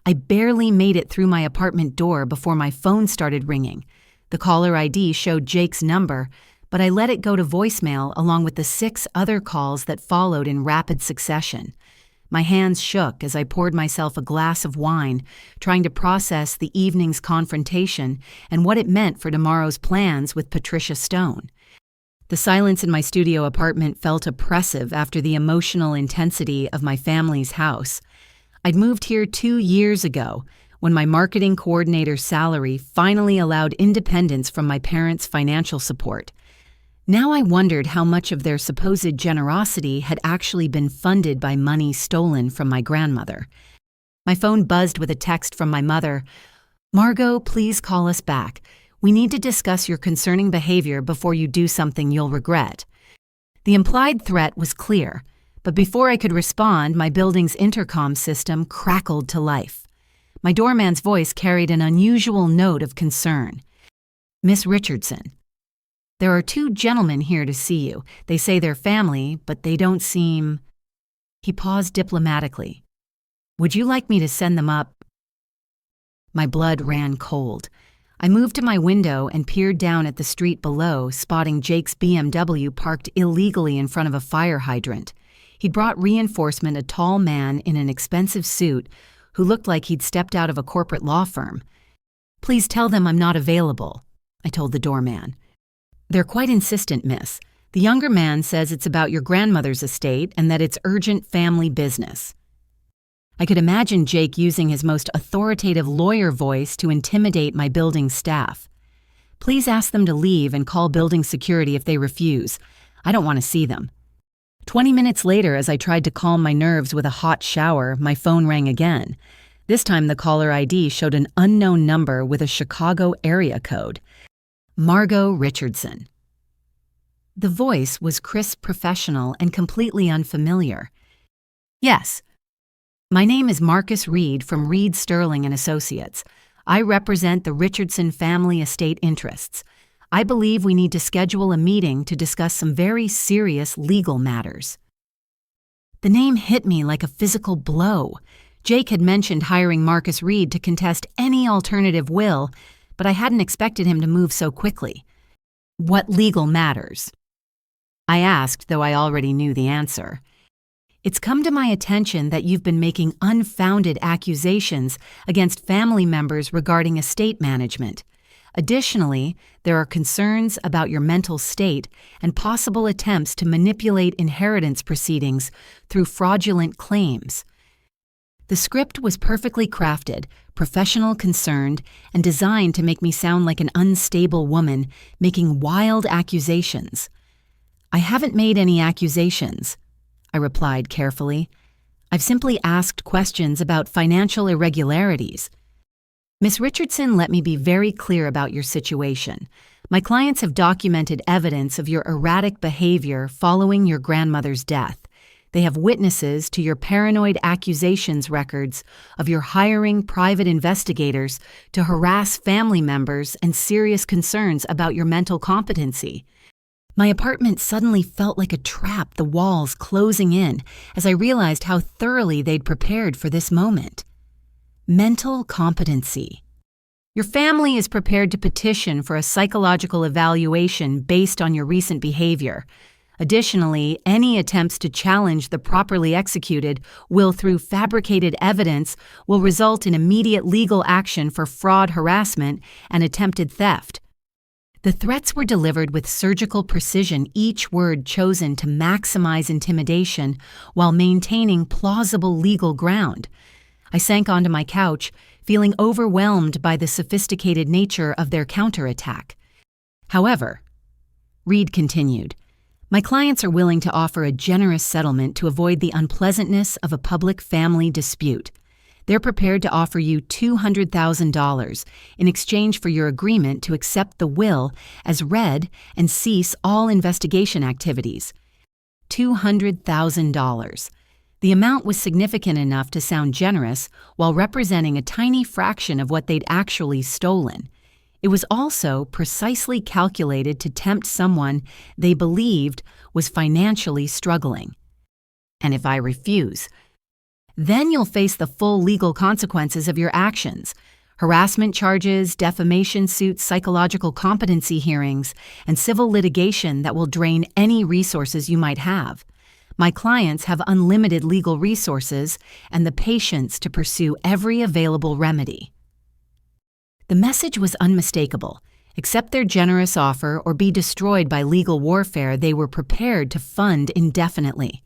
I barely made it through my apartment door before my phone started ringing. The caller ID showed Jake's number, but I let it go to voicemail along with the 6 other calls that followed in rapid succession. My hands shook as I poured myself a glass of wine, trying to process the evening's confrontation and what it meant for tomorrow's plans with Patricia Stone. The silence in my studio apartment felt oppressive after the emotional intensity of my family's house. I'd moved here 2 years ago, when my marketing coordinator's salary finally allowed independence from my parents' financial support. Now I wondered how much of their supposed generosity had actually been funded by money stolen from my grandmother. My phone buzzed with a text from my mother. "Margot, please call us back. We need to discuss your concerning behavior before you do something you'll regret." The implied threat was clear, but before I could respond, my building's intercom system crackled to life. My doorman's voice carried an unusual note of concern. "Miss Richardson, there are 2 gentlemen here to see you. They say they're family, but they don't seem—" He paused diplomatically. "Would you like me to send them up?" My blood ran cold. I moved to my window and peered down at the street below, spotting Jake's BMW parked illegally in front of a fire hydrant. He'd brought reinforcement, a tall man in an expensive suit who looked like he'd stepped out of a corporate law firm. "Please tell them I'm not available," I told the doorman. "They're quite insistent, miss. The younger man says it's about your grandmother's estate and that it's urgent family business." I could imagine Jake using his most authoritative lawyer voice to intimidate my building staff. "Please ask them to leave and call building security if they refuse. I don't want to see them." 20 minutes later, as I tried to calm my nerves with a hot shower, my phone rang again. This time the caller ID showed an unknown number with a Chicago area code. Margot Richardson. The voice was crisp, professional, and completely unfamiliar. "Yes. My name is Marcus Reed from Reed Sterling and Associates. I represent the Richardson family estate interests. I believe we need to schedule a meeting to discuss some very serious legal matters." The name hit me like a physical blow. Jake had mentioned hiring Marcus Reed to contest any alternative will, but I hadn't expected him to move so quickly. "What legal matters?" I asked, though I already knew the answer. "It's come to my attention that you've been making unfounded accusations against family members regarding estate management. Additionally, there are concerns about your mental state and possible attempts to manipulate inheritance proceedings through fraudulent claims." The script was perfectly crafted, professional, concerned, and designed to make me sound like an unstable woman making wild accusations. "I haven't made any accusations," I replied carefully. "I've simply asked questions about financial irregularities." "Miss Richardson, let me be very clear about your situation. My clients have documented evidence of your erratic behavior following your grandmother's death. They have witnesses to your paranoid accusations records of your hiring private investigators to harass family members and serious concerns about your mental competency." My apartment suddenly felt like a trap, the walls closing in, as I realized how thoroughly they'd prepared for this moment. Mental competency. Your family is prepared to petition for a psychological evaluation based on your recent behavior. Additionally, any attempts to challenge the properly executed will, through fabricated evidence, will result in immediate legal action for fraud, harassment, and attempted theft. The threats were delivered with surgical precision, each word chosen to maximize intimidation while maintaining plausible legal ground. I sank onto my couch, feeling overwhelmed by the sophisticated nature of their counterattack. "However," Reed continued, "my clients are willing to offer a generous settlement to avoid the unpleasantness of a public family dispute. They're prepared to offer you $200,000 in exchange for your agreement to accept the will as read and cease all investigation activities." $200,000. The amount was significant enough to sound generous while representing a tiny fraction of what they'd actually stolen. It was also precisely calculated to tempt someone they believed was financially struggling. "And if I refuse, then you'll face the full legal consequences of your actions. harassment charges, defamation suits, psychological competency hearings, and civil litigation that will drain any resources you might have. My clients have unlimited legal resources and the patience to pursue every available remedy. The message was unmistakable. Accept their generous offer or be destroyed by legal warfare they were prepared to fund indefinitely.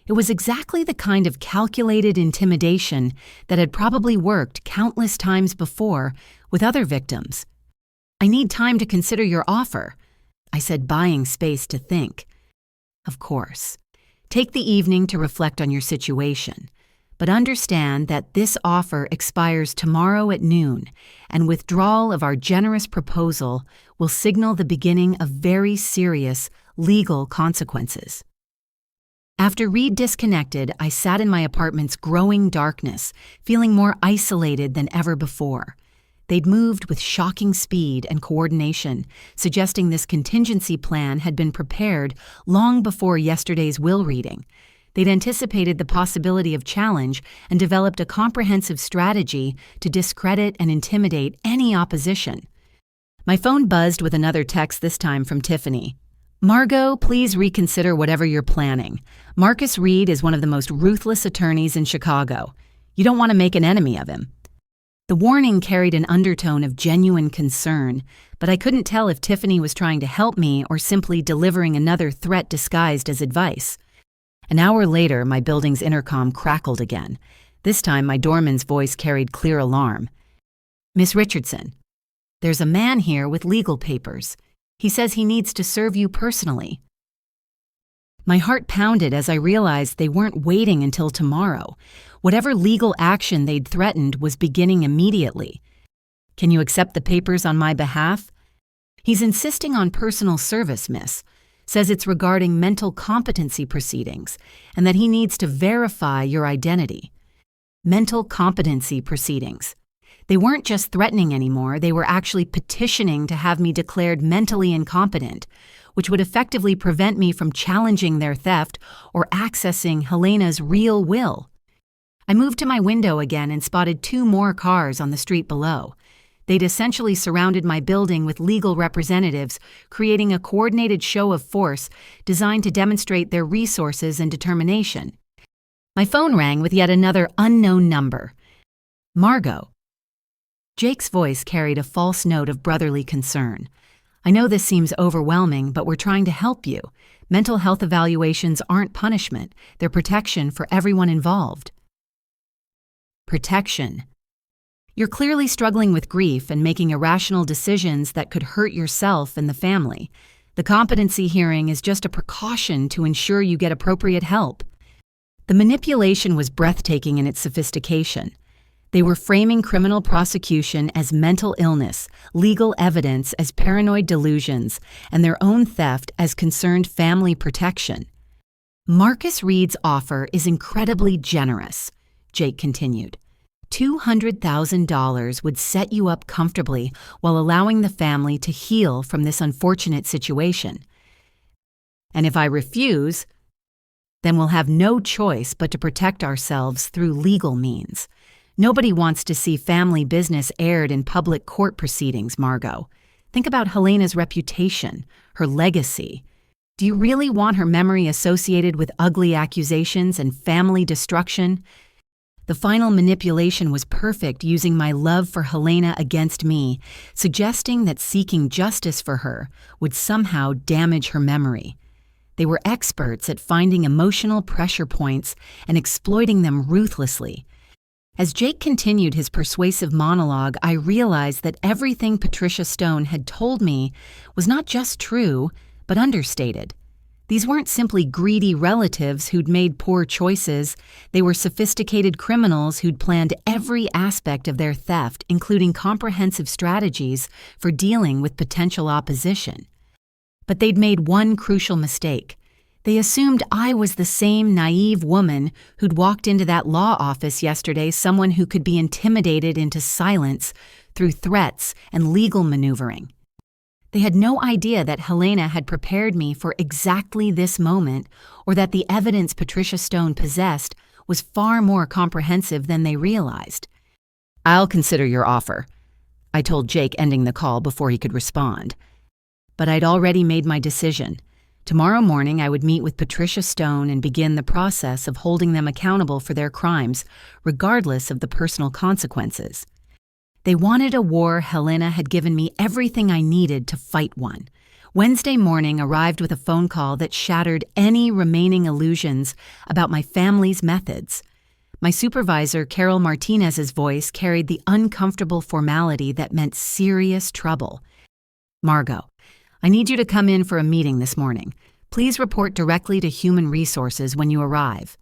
It was exactly the kind of calculated intimidation that had probably worked countless times before with other victims. "I need time to consider your offer," I said, buying space to think. "Of course. Take the evening to reflect on your situation, but understand that this offer expires tomorrow at noon, and withdrawal of our generous proposal will signal the beginning of very serious legal consequences." After Reed disconnected, I sat in my apartment's growing darkness, feeling more isolated than ever before. They'd moved with shocking speed and coordination, suggesting this contingency plan had been prepared long before yesterday's will reading. They'd anticipated the possibility of challenge and developed a comprehensive strategy to discredit and intimidate any opposition. My phone buzzed with another text, this time from Tiffany. "Margot, please reconsider whatever you're planning. Marcus Reed is one of the most ruthless attorneys in Chicago. You don't want to make an enemy of him." The warning carried an undertone of genuine concern, but I couldn't tell if Tiffany was trying to help me or simply delivering another threat disguised as advice. An hour later, my building's intercom crackled again. This time, my doorman's voice carried clear alarm. "Miss Richardson, there's a man here with legal papers. He says he needs to serve you personally." My heart pounded as I realized they weren't waiting until tomorrow. Whatever legal action they'd threatened was beginning immediately. "Can you accept the papers on my behalf?" "He's insisting on personal service, miss. Says it's regarding mental competency proceedings and that he needs to verify your identity." Mental competency proceedings. They weren't just threatening anymore, they were actually petitioning to have me declared mentally incompetent, which would effectively prevent me from challenging their theft or accessing Helena's real will. I moved to my window again and spotted 2 more cars on the street below. They'd essentially surrounded my building with legal representatives, creating a coordinated show of force designed to demonstrate their resources and determination. My phone rang with yet another unknown number. "Margot." Jake's voice carried a false note of brotherly concern. "I know this seems overwhelming, but we're trying to help you. Mental health evaluations aren't punishment, they're protection for everyone involved." Protection. You're clearly struggling with grief and making irrational decisions that could hurt yourself and the family. The competency hearing is just a precaution to ensure you get appropriate help. The manipulation was breathtaking in its sophistication. They were framing criminal prosecution as mental illness, legal evidence as paranoid delusions, and their own theft as concerned family protection. "Marcus Reed's offer is incredibly generous," Jake continued. $200,000 would set you up comfortably while allowing the family to heal from this unfortunate situation. And if I refuse, then we'll have no choice but to protect ourselves through legal means. Nobody wants to see family business aired in public court proceedings, Margot. Think about Helena's reputation, her legacy. Do you really want her memory associated with ugly accusations and family destruction? The final manipulation was perfect, using my love for Helena against me, suggesting that seeking justice for her would somehow damage her memory. They were experts at finding emotional pressure points and exploiting them ruthlessly. As Jake continued his persuasive monologue, I realized that everything Patricia Stone had told me was not just true, but understated. These weren't simply greedy relatives who'd made poor choices. They were sophisticated criminals who'd planned every aspect of their theft, including comprehensive strategies for dealing with potential opposition. But they'd made one crucial mistake. They assumed I was the same naive woman who'd walked into that law office yesterday, someone who could be intimidated into silence through threats and legal maneuvering. They had no idea that Helena had prepared me for exactly this moment, or that the evidence Patricia Stone possessed was far more comprehensive than they realized. "I'll consider your offer," I told Jake, ending the call before he could respond. But I'd already made my decision. Tomorrow morning, I would meet with Patricia Stone and begin the process of holding them accountable for their crimes, regardless of the personal consequences. They wanted a war. Helena had given me everything I needed to fight one. Wednesday morning arrived with a phone call that shattered any remaining illusions about my family's methods. My supervisor, Carol Martinez's voice carried the uncomfortable formality that meant serious trouble. "Margot, I need you to come in for a meeting this morning. Please report directly to Human Resources when you arrive."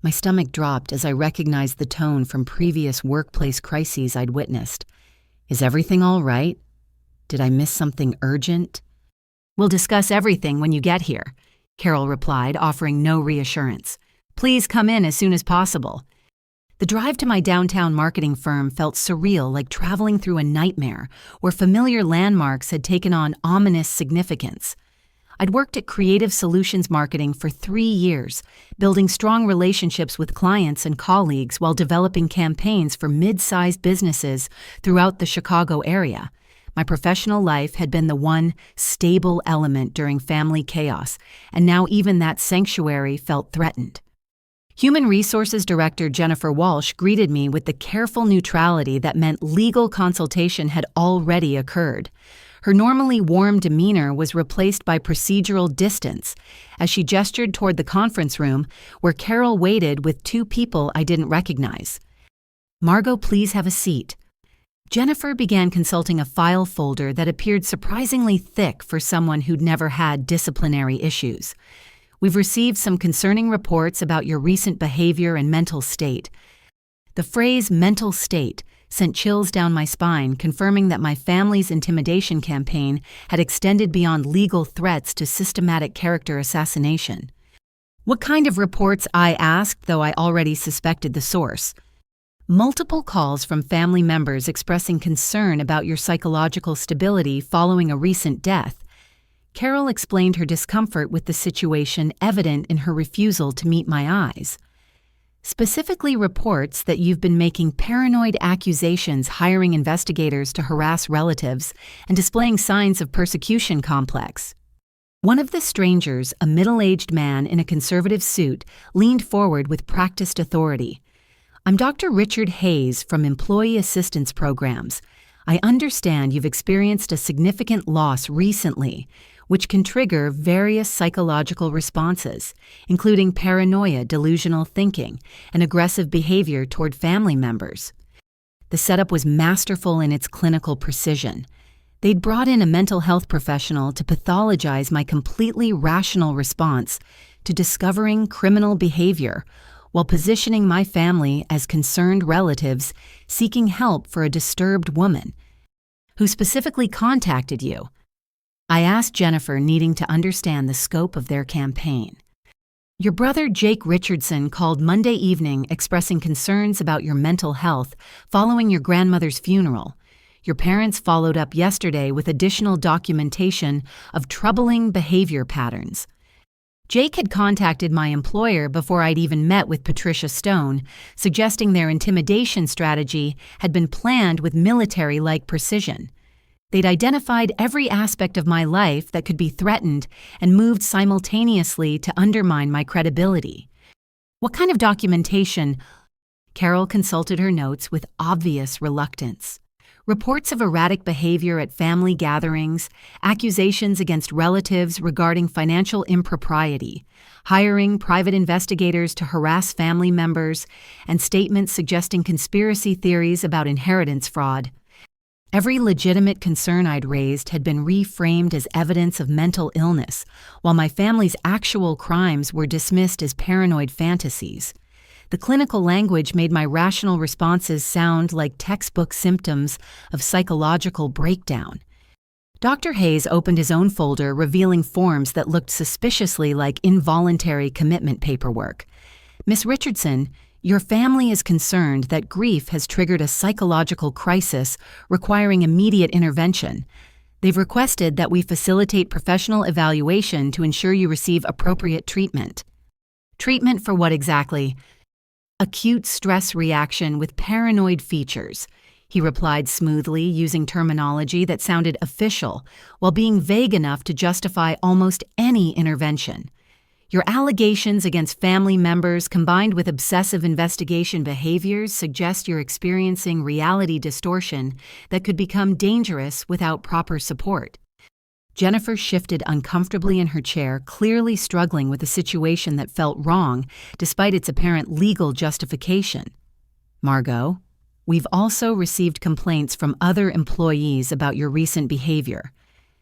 My stomach dropped as I recognized the tone from previous workplace crises I'd witnessed. "Is everything all right? Did I miss something urgent?" "We'll discuss everything when you get here," Carol replied, offering no reassurance. "Please come in as soon as possible." The drive to my downtown marketing firm felt surreal, like traveling through a nightmare where familiar landmarks had taken on ominous significance. I'd worked at Creative Solutions Marketing for 3 years, building strong relationships with clients and colleagues while developing campaigns for mid-sized businesses throughout the Chicago area. My professional life had been the one stable element during family chaos, and now even that sanctuary felt threatened. Human Resources Director Jennifer Walsh greeted me with the careful neutrality that meant legal consultation had already occurred. Her normally warm demeanor was replaced by procedural distance as she gestured toward the conference room where Carol waited with 2 people I didn't recognize. "Margot, please have a seat." Jennifer began consulting a file folder that appeared surprisingly thick for someone who'd never had disciplinary issues. "We've received some concerning reports about your recent behavior and mental state." The phrase "mental state" sent chills down my spine, confirming that my family's intimidation campaign had extended beyond legal threats to systematic character assassination. "What kind of reports?" I asked, though I already suspected the source. "Multiple calls from family members expressing concern about your psychological stability following a recent death." Carol explained her discomfort with the situation, evident in her refusal to meet my eyes. "Specifically reports that you've been making paranoid accusations, hiring investigators to harass relatives, and displaying signs of persecution complex." One of the strangers, a middle-aged man in a conservative suit, leaned forward with practiced authority. "I'm Dr. Richard Hayes from Employee Assistance Programs. I understand you've experienced a significant loss recently, which can trigger various psychological responses, including paranoia, delusional thinking, and aggressive behavior toward family members." The setup was masterful in its clinical precision. They'd brought in a mental health professional to pathologize my completely rational response to discovering criminal behavior, while positioning my family as concerned relatives seeking help for a disturbed woman. "Who specifically contacted you?" I asked Jennifer, needing to understand the scope of their campaign. "Your brother Jake Richardson called Monday evening expressing concerns about your mental health following your grandmother's funeral. Your parents followed up yesterday with additional documentation of troubling behavior patterns." Jake had contacted my employer before I'd even met with Patricia Stone, suggesting their intimidation strategy had been planned with military-like precision. They'd identified every aspect of my life that could be threatened and moved simultaneously to undermine my credibility. "What kind of documentation?" Carol consulted her notes with obvious reluctance. "Reports of erratic behavior at family gatherings, accusations against relatives regarding financial impropriety, hiring private investigators to harass family members, and statements suggesting conspiracy theories about inheritance fraud." Every legitimate concern I'd raised had been reframed as evidence of mental illness, while my family's actual crimes were dismissed as paranoid fantasies. The clinical language made my rational responses sound like textbook symptoms of psychological breakdown. Dr. Hayes opened his own folder, revealing forms that looked suspiciously like involuntary commitment paperwork. "Miss Richardson, your family is concerned that grief has triggered a psychological crisis requiring immediate intervention. They've requested that we facilitate professional evaluation to ensure you receive appropriate treatment." "Treatment for what exactly?" "Acute stress reaction with paranoid features. he replied smoothly, using terminology that sounded official while being vague enough to justify almost any intervention. Your allegations against family members combined with obsessive investigation behaviors suggest you're experiencing reality distortion that could become dangerous without proper support. Jennifer shifted uncomfortably in her chair, clearly struggling with a situation that felt wrong despite its apparent legal justification. Margot, we've also received complaints from other employees about your recent behavior.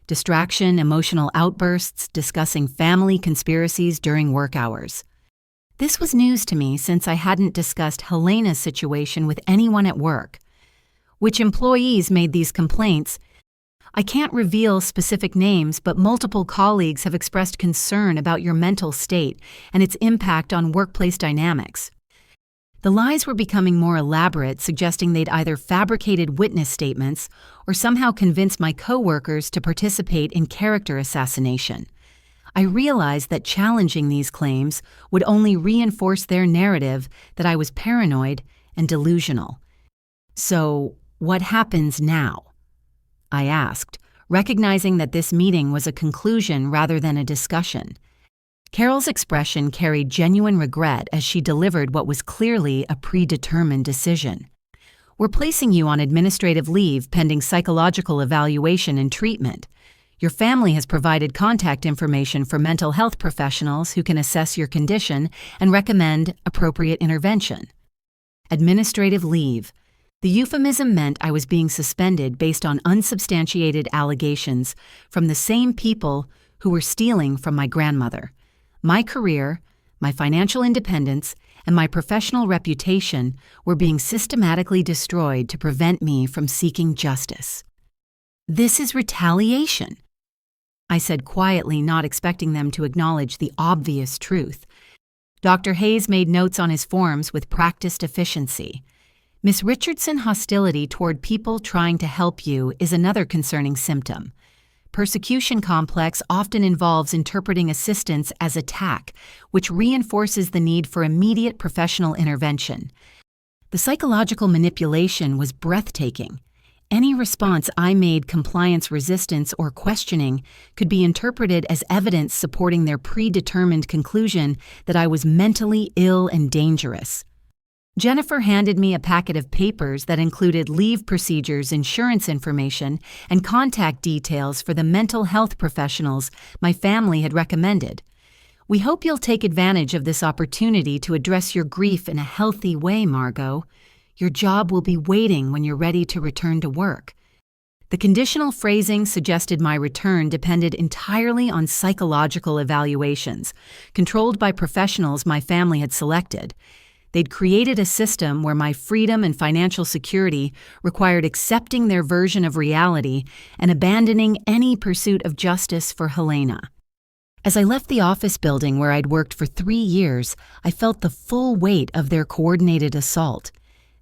Distraction, emotional outbursts, discussing family conspiracies during work hours. This was news to me since I hadn't discussed Helena's situation with anyone at work. Which employees made these complaints? I can't reveal specific names, but multiple colleagues have expressed concern about your mental state and its impact on workplace dynamics. The lies were becoming more elaborate, suggesting they'd either fabricated witness statements or somehow convinced my coworkers to participate in character assassination. I realized that challenging these claims would only reinforce their narrative that I was paranoid and delusional. So, what happens now? I asked, recognizing that this meeting was a conclusion rather than a discussion. Carol's expression carried genuine regret as she delivered what was clearly a predetermined decision. We're placing you on administrative leave pending psychological evaluation and treatment. Your family has provided contact information for mental health professionals who can assess your condition and recommend appropriate intervention. Administrative leave. The euphemism meant I was being suspended based on unsubstantiated allegations from the same people who were stealing from my grandmother. My career, my financial independence, and my professional reputation were being systematically destroyed to prevent me from seeking justice. This is retaliation, I said quietly, not expecting them to acknowledge the obvious truth. Dr. Hayes made notes on his forms with practiced efficiency. Miss Richardson, hostility toward people trying to help you is another concerning symptom. Persecution complex often involves interpreting assistance as attack, which reinforces the need for immediate professional intervention. The psychological manipulation was breathtaking. Any response I made compliance resistance or questioning could be interpreted as evidence supporting their predetermined conclusion that I was mentally ill and dangerous. Jennifer handed me a packet of papers that included leave procedures, insurance information, and contact details for the mental health professionals my family had recommended. We hope you'll take advantage of this opportunity to address your grief in a healthy way, Margot. Your job will be waiting when you're ready to return to work. The conditional phrasing suggested my return depended entirely on psychological evaluations, controlled by professionals my family had selected. They'd created a system where my freedom and financial security required accepting their version of reality and abandoning any pursuit of justice for Helena. As I left the office building where I'd worked for 3 years, I felt the full weight of their coordinated assault.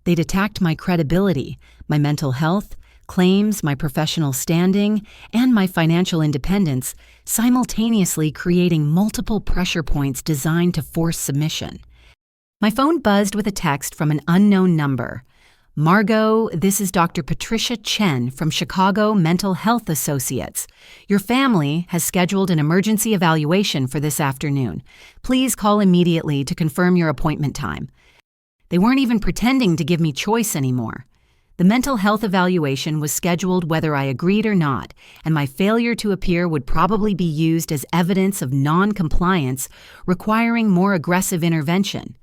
They'd attacked my credibility, my mental health, claims, my professional standing, and my financial independence, simultaneously creating multiple pressure points designed to force submission. My phone buzzed with a text from an unknown number. Margot, this is Dr. Patricia Chen from Chicago Mental Health Associates. Your family has scheduled an emergency evaluation for this afternoon. Please call immediately to confirm your appointment time. They weren't even pretending to give me choice anymore. The mental health evaluation was scheduled whether I agreed or not, and my failure to appear would probably be used as evidence of non-compliance, requiring more aggressive intervention.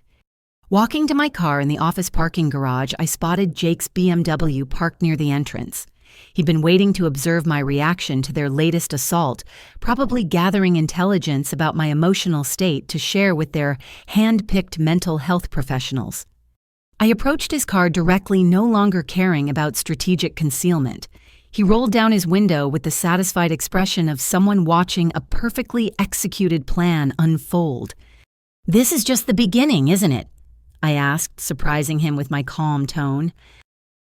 Walking to my car in the office parking garage, I spotted Jake's BMW parked near the entrance. He'd been waiting to observe my reaction to their latest assault, probably gathering intelligence about my emotional state to share with their hand-picked mental health professionals. I approached his car directly, no longer caring about strategic concealment. He rolled down his window with the satisfied expression of someone watching a perfectly executed plan unfold. "This is just the beginning, isn't it?" I asked, surprising him with my calm tone.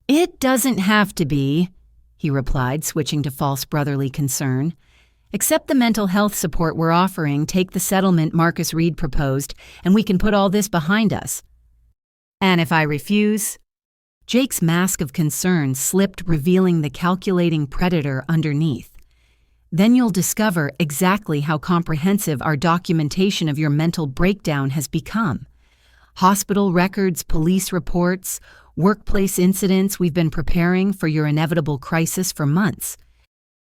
"It doesn't have to be," he replied, switching to false brotherly concern. "Accept the mental health support we're offering, take the settlement Marcus Reed proposed, and we can put all this behind us." "And if I refuse?" Jake's mask of concern slipped, revealing the calculating predator underneath. Then you'll discover exactly how comprehensive our documentation of your mental breakdown has become. Hospital records, police reports, workplace incidents. We've been preparing for your inevitable crisis for months.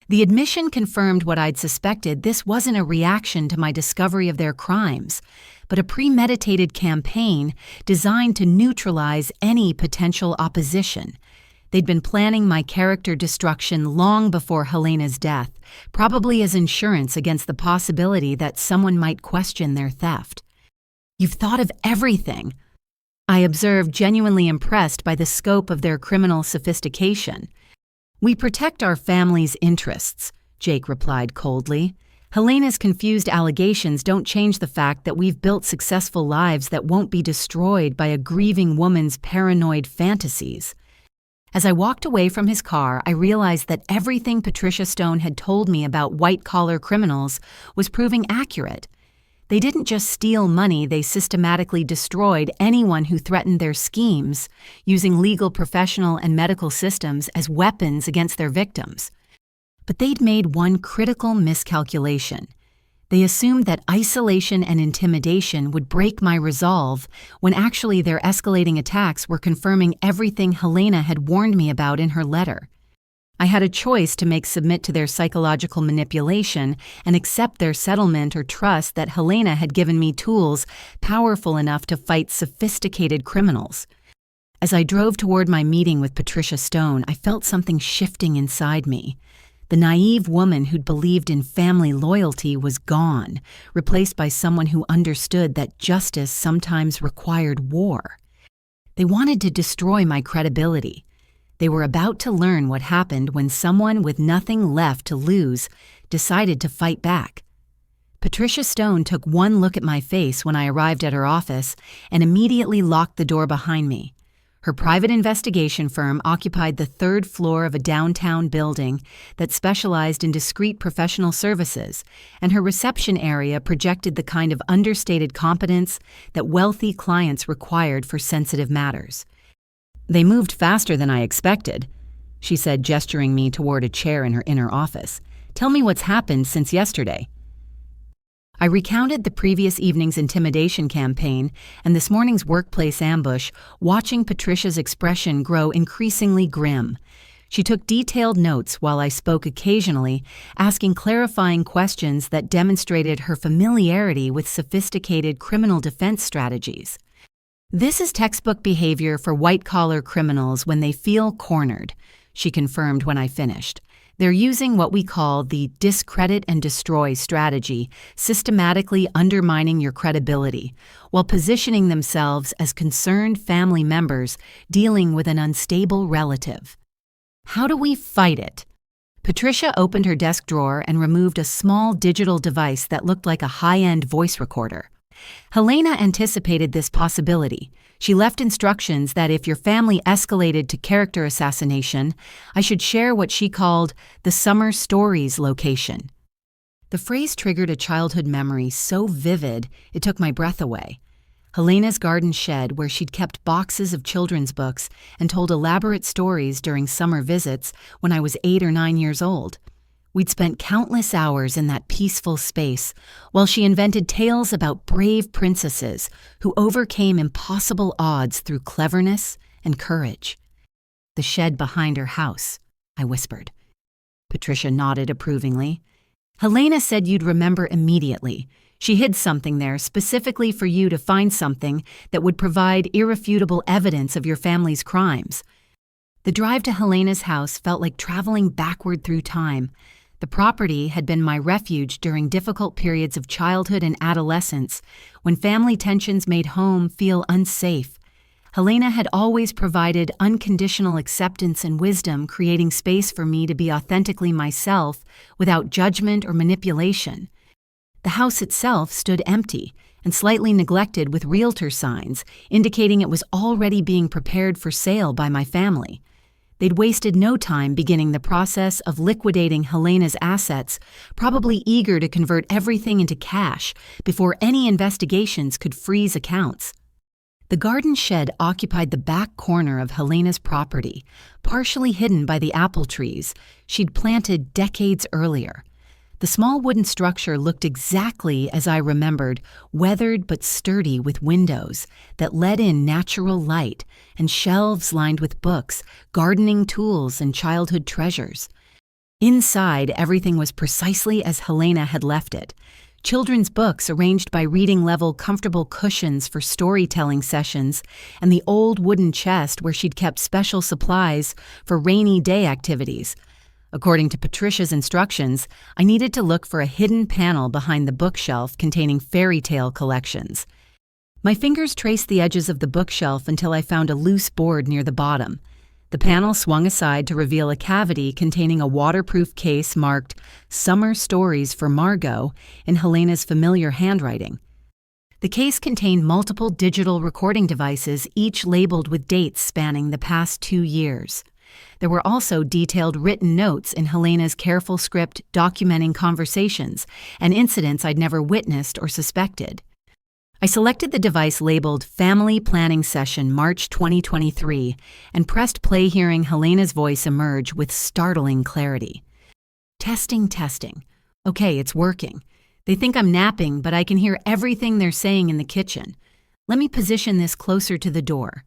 The admission confirmed what I'd suspected. This wasn't a reaction to my discovery of their crimes, but a premeditated campaign designed to neutralize any potential opposition. They'd been planning my character destruction long before Helena's death, probably as insurance against the possibility that someone might question their theft. "You've thought of everything," I observed, genuinely impressed by the scope of their criminal sophistication. "We protect our family's interests," Jake replied coldly. "Helena's confused allegations don't change the fact that we've built successful lives that won't be destroyed by a grieving woman's paranoid fantasies." As I walked away from his car, I realized that everything Patricia Stone had told me about white-collar criminals was proving accurate. They didn't just steal money, they systematically destroyed anyone who threatened their schemes, using legal, professional, and medical systems as weapons against their victims. But they'd made one critical miscalculation. They assumed that isolation and intimidation would break my resolve, when actually their escalating attacks were confirming everything Helena had warned me about in her letter. I had a choice to make: submit to their psychological manipulation and accept their settlement, or trust that Helena had given me tools powerful enough to fight sophisticated criminals. As I drove toward my meeting with Patricia Stone, I felt something shifting inside me. The naive woman who'd believed in family loyalty was gone, replaced by someone who understood that justice sometimes required war. They wanted to destroy my credibility. They were about to learn what happened when someone with nothing left to lose decided to fight back. Patricia Stone took one look at my face when I arrived at her office and immediately locked the door behind me. Her private investigation firm occupied the third floor of a downtown building that specialized in discreet professional services, and her reception area projected the kind of understated competence that wealthy clients required for sensitive matters. "They moved faster than I expected," she said, gesturing me toward a chair in her inner office. "Tell me what's happened since yesterday." I recounted the previous evening's intimidation campaign and this morning's workplace ambush, watching Patricia's expression grow increasingly grim. She took detailed notes while I spoke occasionally, asking clarifying questions that demonstrated her familiarity with sophisticated criminal defense strategies. "This is textbook behavior for white-collar criminals when they feel cornered," she confirmed when I finished. "They're using what we call the discredit and destroy strategy, systematically undermining your credibility, while positioning themselves as concerned family members dealing with an unstable relative." "How do we fight it?" Patricia opened her desk drawer and removed a small digital device that looked like a high-end voice recorder. "Helena anticipated this possibility. She left instructions that if your family escalated to character assassination, I should share what she called the Summer Stories location." The phrase triggered a childhood memory so vivid it took my breath away. Helena's garden shed, where she'd kept boxes of children's books and told elaborate stories during summer visits when I was 8 or 9 years old. We'd spent countless hours in that peaceful space while she invented tales about brave princesses who overcame impossible odds through cleverness and courage. "The shed behind her house," I whispered. Patricia nodded approvingly. "Helena said you'd remember immediately. She hid something there specifically for you to find something that would provide irrefutable evidence of your family's crimes." The drive to Helena's house felt like traveling backward through time. The property had been my refuge during difficult periods of childhood and adolescence, when family tensions made home feel unsafe. Helena had always provided unconditional acceptance and wisdom, creating space for me to be authentically myself without judgment or manipulation. The house itself stood empty and slightly neglected, with realtor signs indicating it was already being prepared for sale by my family. They'd wasted no time beginning the process of liquidating Helena's assets, probably eager to convert everything into cash before any investigations could freeze accounts. The garden shed occupied the back corner of Helena's property, partially hidden by the apple trees she'd planted decades earlier. The small wooden structure looked exactly as I remembered, weathered but sturdy with windows that let in natural light and shelves lined with books, gardening tools, and childhood treasures. Inside, everything was precisely as Helena had left it. Children's books arranged by reading level, comfortable cushions for storytelling sessions, and the old wooden chest where she'd kept special supplies for rainy day activities. According to Patricia's instructions, I needed to look for a hidden panel behind the bookshelf containing fairy tale collections. My fingers traced the edges of the bookshelf until I found a loose board near the bottom. The panel swung aside to reveal a cavity containing a waterproof case marked "Summer Stories for Margot" in Helena's familiar handwriting. The case contained multiple digital recording devices, each labeled with dates spanning the past 2 years. There were also detailed written notes in Helena's careful script documenting conversations and incidents I'd never witnessed or suspected. I selected the device labeled Family Planning Session March 2023 and pressed play, hearing Helena's voice emerge with startling clarity. Testing. Okay, it's working. They think I'm napping, but I can hear everything they're saying in the kitchen. Let me position this closer to the door.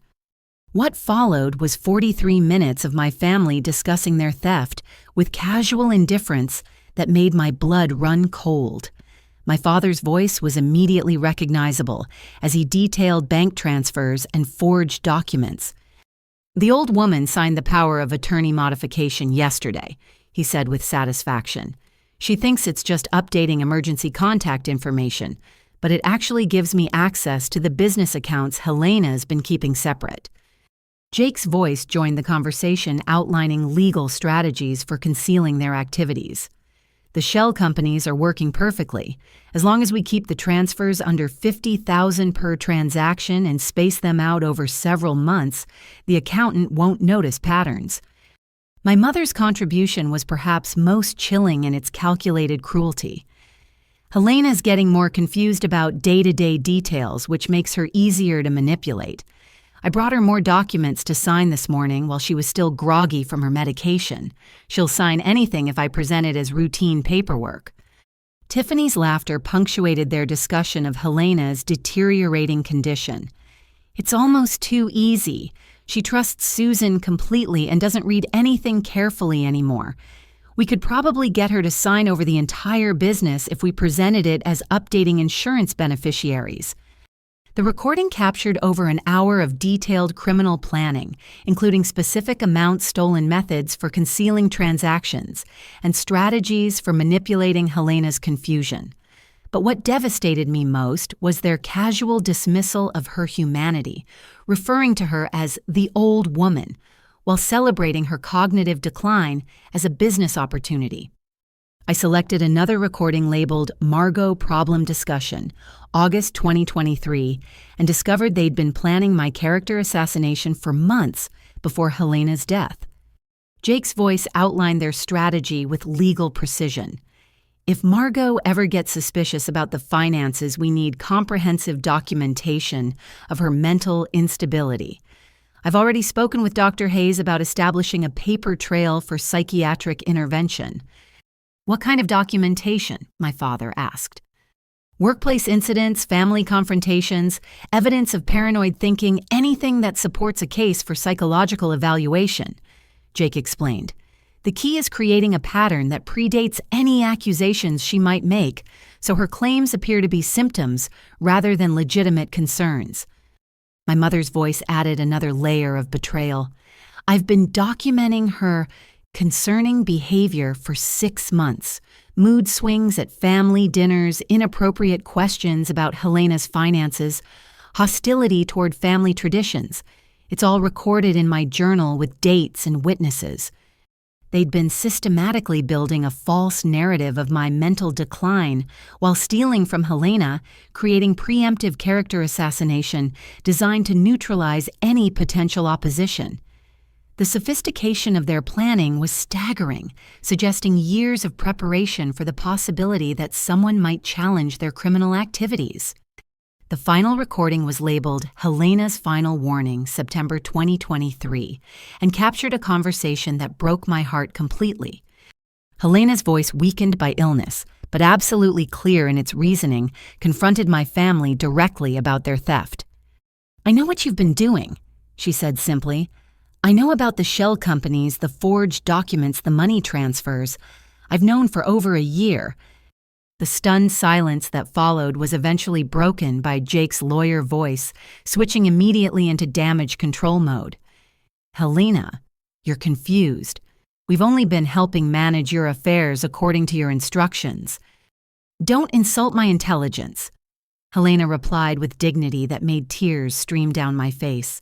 What followed was 43 minutes of my family discussing their theft with casual indifference that made my blood run cold. My father's voice was immediately recognizable as he detailed bank transfers and forged documents. "The old woman signed the power of attorney modification yesterday," he said with satisfaction. "She thinks it's just updating emergency contact information, but it actually gives me access to the business accounts Helena's been keeping separate." Jake's voice joined the conversation, outlining legal strategies for concealing their activities. "The shell companies are working perfectly. As long as we keep the transfers under $50,000 per transaction and space them out over several months, the accountant won't notice patterns." My mother's contribution was perhaps most chilling in its calculated cruelty. "Helena's getting more confused about day-to-day details, which makes her easier to manipulate. I brought her more documents to sign this morning while she was still groggy from her medication. She'll sign anything if I present it as routine paperwork." Tiffany's laughter punctuated their discussion of Helena's deteriorating condition. "It's almost too easy. She trusts Susan completely and doesn't read anything carefully anymore. We could probably get her to sign over the entire business if we presented it as updating insurance beneficiaries." The recording captured over an hour of detailed criminal planning, including specific amount-stolen methods for concealing transactions and strategies for manipulating Helena's confusion. But what devastated me most was their casual dismissal of her humanity, referring to her as the old woman, while celebrating her cognitive decline as a business opportunity. I selected another recording labeled Margot Problem Discussion, August 2023, and discovered they'd been planning my character assassination for months before Helena's death. Jake's voice outlined their strategy with legal precision. "If Margot ever gets suspicious about the finances, we need comprehensive documentation of her mental instability. I've already spoken with Dr. Hayes about establishing a paper trail for psychiatric intervention." "What kind of documentation?" my father asked. "Workplace incidents, family confrontations, evidence of paranoid thinking, anything that supports a case for psychological evaluation," Jake explained. "The key is creating a pattern that predates any accusations she might make, so her claims appear to be symptoms rather than legitimate concerns." My mother's voice added another layer of betrayal. "I've been documenting her concerning behavior for 6 months. Mood swings at family dinners, inappropriate questions about Helena's finances, hostility toward family traditions. It's all recorded in my journal with dates and witnesses." They'd been systematically building a false narrative of my mental decline while stealing from Helena, creating preemptive character assassination designed to neutralize any potential opposition. The sophistication of their planning was staggering, suggesting years of preparation for the possibility that someone might challenge their criminal activities. The final recording was labeled Helena's Final Warning, September 2023, and captured a conversation that broke my heart completely. Helena's voice, weakened by illness, but absolutely clear in its reasoning, confronted my family directly about their theft. "I know what you've been doing," she said simply. "I know about the shell companies, the forged documents, the money transfers. I've known for over a year." The stunned silence that followed was eventually broken by Jake's lawyer voice, switching immediately into damage control mode. "Helena, you're confused. We've only been helping manage your affairs according to your instructions. Don't insult my intelligence," Helena replied with dignity that made tears stream down my face.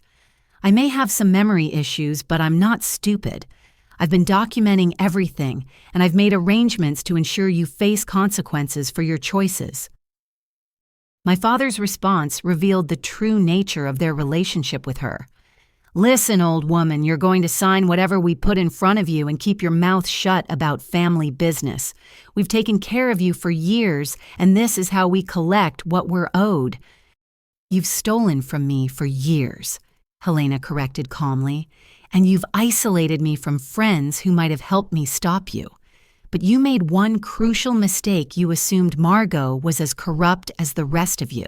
"I may have some memory issues, but I'm not stupid. I've been documenting everything, and I've made arrangements to ensure you face consequences for your choices." My father's response revealed the true nature of their relationship with her. "Listen, old woman, you're going to sign whatever we put in front of you and keep your mouth shut about family business. We've taken care of you for years, and this is how we collect what we're owed." "You've stolen from me for years," Helena corrected calmly, "and you've isolated me from friends who might have helped me stop you. But you made one crucial mistake. You assumed Margot was as corrupt as the rest of you."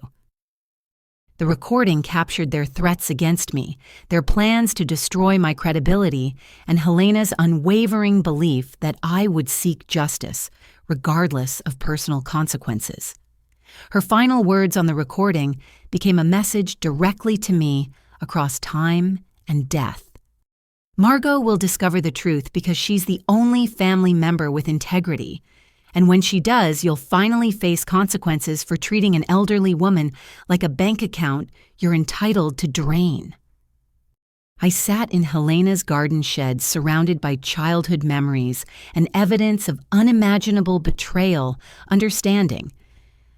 The recording captured their threats against me, their plans to destroy my credibility, and Helena's unwavering belief that I would seek justice, regardless of personal consequences. Her final words on the recording became a message directly to me across time and death. "Margot will discover the truth because she's the only family member with integrity. And when she does, you'll finally face consequences for treating an elderly woman like a bank account you're entitled to drain." I sat in Helena's garden shed, surrounded by childhood memories and evidence of unimaginable betrayal, understanding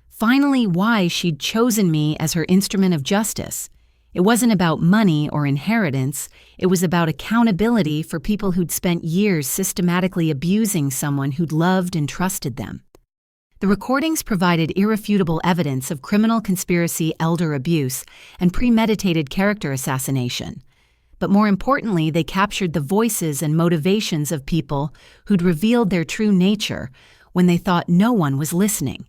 finally why she'd chosen me as her instrument of justice. It wasn't about money or inheritance. It was about accountability for people who'd spent years systematically abusing someone who'd loved and trusted them. The recordings provided irrefutable evidence of criminal conspiracy, elder abuse, and premeditated character assassination. But more importantly, they captured the voices and motivations of people who'd revealed their true nature when they thought no one was listening.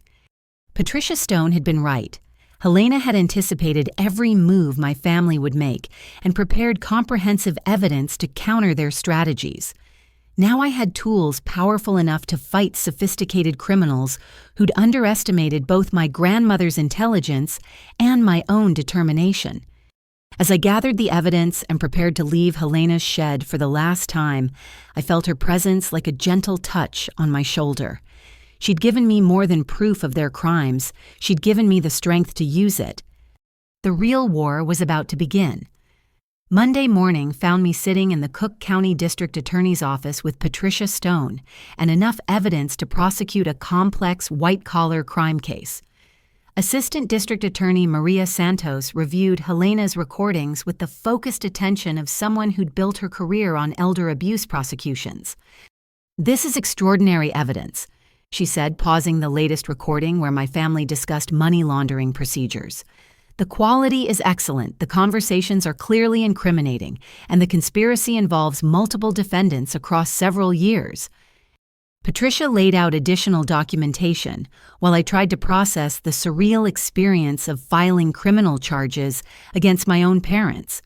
Patricia Stone had been right. Helena had anticipated every move my family would make and prepared comprehensive evidence to counter their strategies. Now I had tools powerful enough to fight sophisticated criminals who'd underestimated both my grandmother's intelligence and my own determination. As I gathered the evidence and prepared to leave Helena's shed for the last time, I felt her presence like a gentle touch on my shoulder. She'd given me more than proof of their crimes. She'd given me the strength to use it. The real war was about to begin. Monday morning found me sitting in the Cook County District Attorney's office with Patricia Stone and enough evidence to prosecute a complex white-collar crime case. Assistant District Attorney Maria Santos reviewed Helena's recordings with the focused attention of someone who'd built her career on elder abuse prosecutions. "This is extraordinary evidence," she said, pausing the latest recording where my family discussed money laundering procedures. "The quality is excellent, the conversations are clearly incriminating, and the conspiracy involves multiple defendants across several years." Patricia laid out additional documentation while I tried to process the surreal experience of filing criminal charges against my own parents.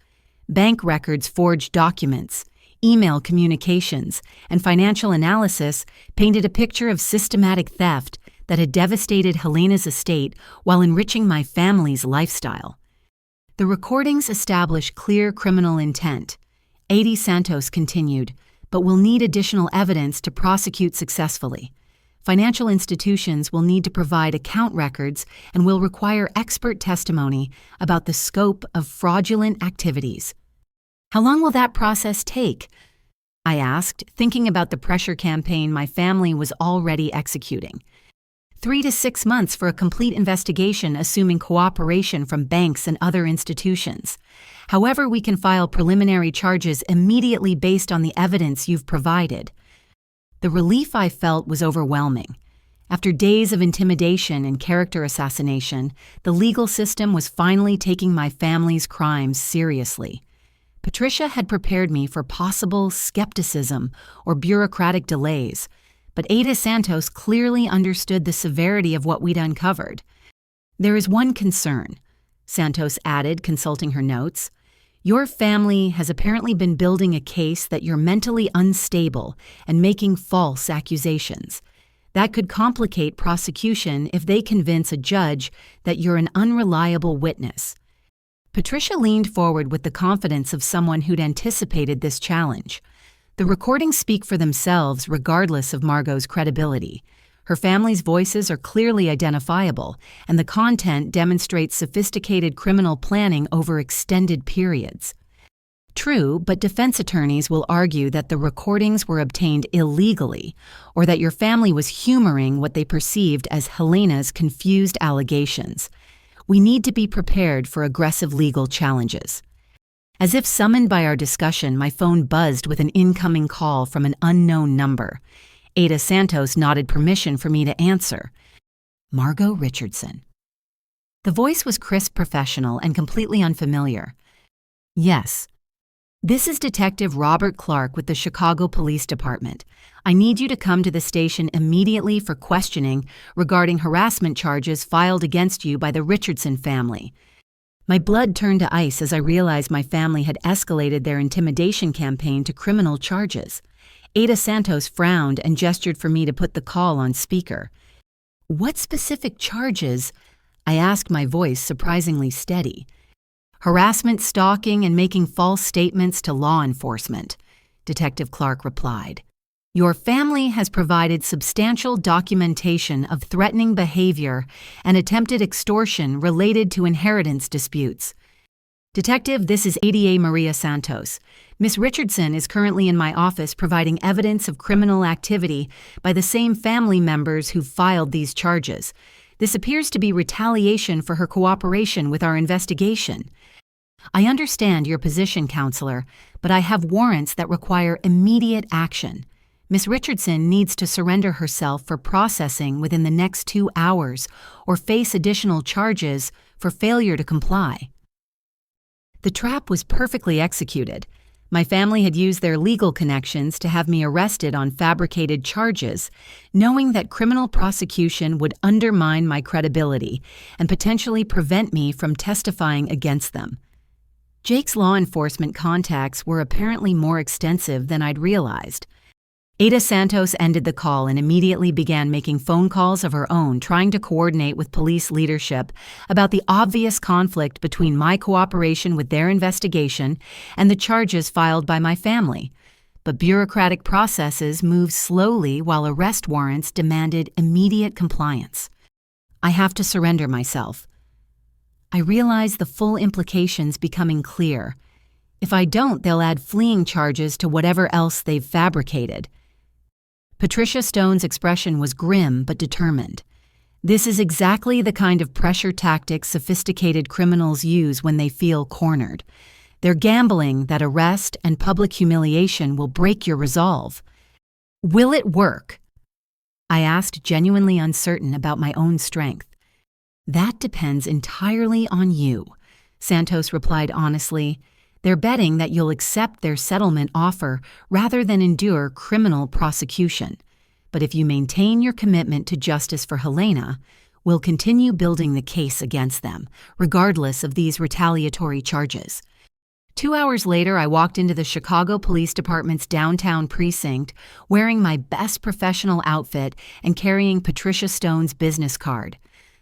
Bank records, forged documents, email communications, and financial analysis painted a picture of systematic theft that had devastated Helena's estate while enriching my family's lifestyle. The recordings establish clear criminal intent. A.D. Santos continued, "But we'll need additional evidence to prosecute successfully. Financial institutions will need to provide account records and will require expert testimony about the scope of fraudulent activities." "How long will that process take?" I asked, thinking about the pressure campaign my family was already executing. 3 to 6 months for a complete investigation, assuming cooperation from banks and other institutions. However, we can file preliminary charges immediately based on the evidence you've provided." The relief I felt was overwhelming. After days of intimidation and character assassination, the legal system was finally taking my family's crimes seriously. Patricia had prepared me for possible skepticism or bureaucratic delays, but Ada Santos clearly understood the severity of what we'd uncovered. "There is one concern," Santos added, consulting her notes. "Your family has apparently been building a case that you're mentally unstable and making false accusations. That could complicate prosecution if they convince a judge that you're an unreliable witness." Patricia leaned forward with the confidence of someone who'd anticipated this challenge. The recordings speak for themselves regardless of Margot's credibility. Her family's voices are clearly identifiable, and the content demonstrates sophisticated criminal planning over extended periods. True, but defense attorneys will argue that the recordings were obtained illegally, or that your family was humoring what they perceived as Helena's confused allegations. We need to be prepared for aggressive legal challenges. As if summoned by our discussion, my phone buzzed with an incoming call from an unknown number. Ada Santos nodded permission for me to answer. Margot Richardson. The voice was crisp, professional, and completely unfamiliar. "Yes. This is Detective Robert Clark with the Chicago Police Department. I need you to come to the station immediately for questioning regarding harassment charges filed against you by the Richardson family." My blood turned to ice as I realized my family had escalated their intimidation campaign to criminal charges. Ada Santos frowned and gestured for me to put the call on speaker. "What specific charges?" I asked, my voice surprisingly steady. "Harassment, stalking, and making false statements to law enforcement," Detective Clark replied. "Your family has provided substantial documentation of threatening behavior and attempted extortion related to inheritance disputes." "Detective, this is Ada Maria Santos. Miss Richardson is currently in my office providing evidence of criminal activity by the same family members who filed these charges. This appears to be retaliation for her cooperation with our investigation." "I understand your position, counselor, but I have warrants that require immediate action. Miss Richardson needs to surrender herself for processing within the next 2 hours or face additional charges for failure to comply." The trap was perfectly executed. My family had used their legal connections to have me arrested on fabricated charges, knowing that criminal prosecution would undermine my credibility and potentially prevent me from testifying against them. Jake's law enforcement contacts were apparently more extensive than I'd realized. Ada Santos ended the call and immediately began making phone calls of her own, trying to coordinate with police leadership about the obvious conflict between my cooperation with their investigation and the charges filed by my family. But bureaucratic processes moved slowly while arrest warrants demanded immediate compliance. "I have to surrender myself." I realize the full implications becoming clear. If I don't, they'll add fleeing charges to whatever else they've fabricated. Patricia Stone's expression was grim but determined. This is exactly the kind of pressure tactic sophisticated criminals use when they feel cornered. They're gambling that arrest and public humiliation will break your resolve. "Will it work?" I asked, genuinely uncertain about my own strength. "That depends entirely on you," Santos replied honestly. "They're betting that you'll accept their settlement offer rather than endure criminal prosecution. But if you maintain your commitment to justice for Helena, we'll continue building the case against them, regardless of these retaliatory charges." 2 hours later, I walked into the Chicago Police Department's downtown precinct, wearing my best professional outfit and carrying Patricia Stone's business card.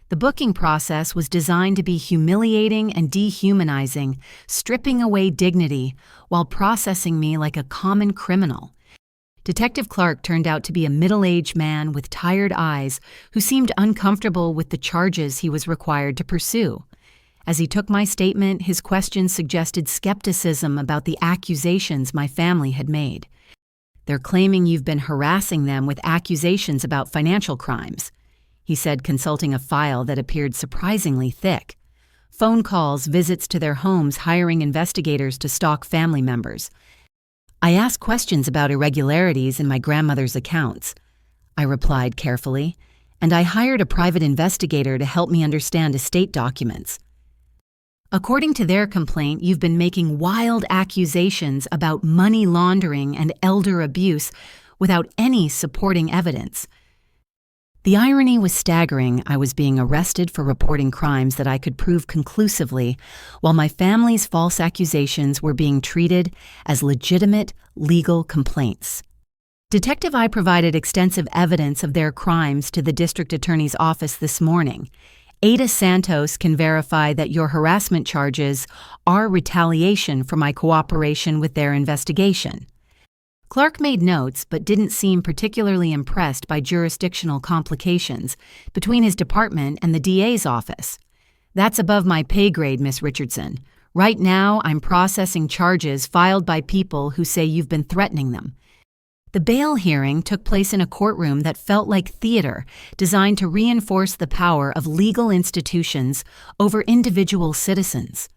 The booking process was designed to be humiliating and dehumanizing, stripping away dignity while processing me like a common criminal. Detective Clark turned out to be a middle-aged man with tired eyes who seemed uncomfortable with the charges he was required to pursue. As he took my statement, his questions suggested skepticism about the accusations my family had made. "They're claiming you've been harassing them with accusations about financial crimes," he said, consulting a file that appeared surprisingly thick. Phone calls, visits to their homes, hiring investigators to stalk family members. "I asked questions about irregularities in my grandmother's accounts," I replied carefully, and I hired a private investigator to help me understand estate documents. According to their complaint, you've been making wild accusations about money laundering and elder abuse without any supporting evidence. The irony was staggering. I was being arrested for reporting crimes that I could prove conclusively, while my family's false accusations were being treated as legitimate legal complaints. Detective I provided extensive evidence of their crimes to the district attorney's office this morning. Ada Santos can verify that your harassment charges are retaliation for my cooperation with their investigation. Clark made notes but didn't seem particularly impressed by jurisdictional complications between his department and the DA's office. That's above my pay grade, Miss Richardson. Right now, I'm processing charges filed by people who say you've been threatening them. The bail hearing took place in a courtroom that felt like theater, designed to reinforce the power of legal institutions over individual citizens.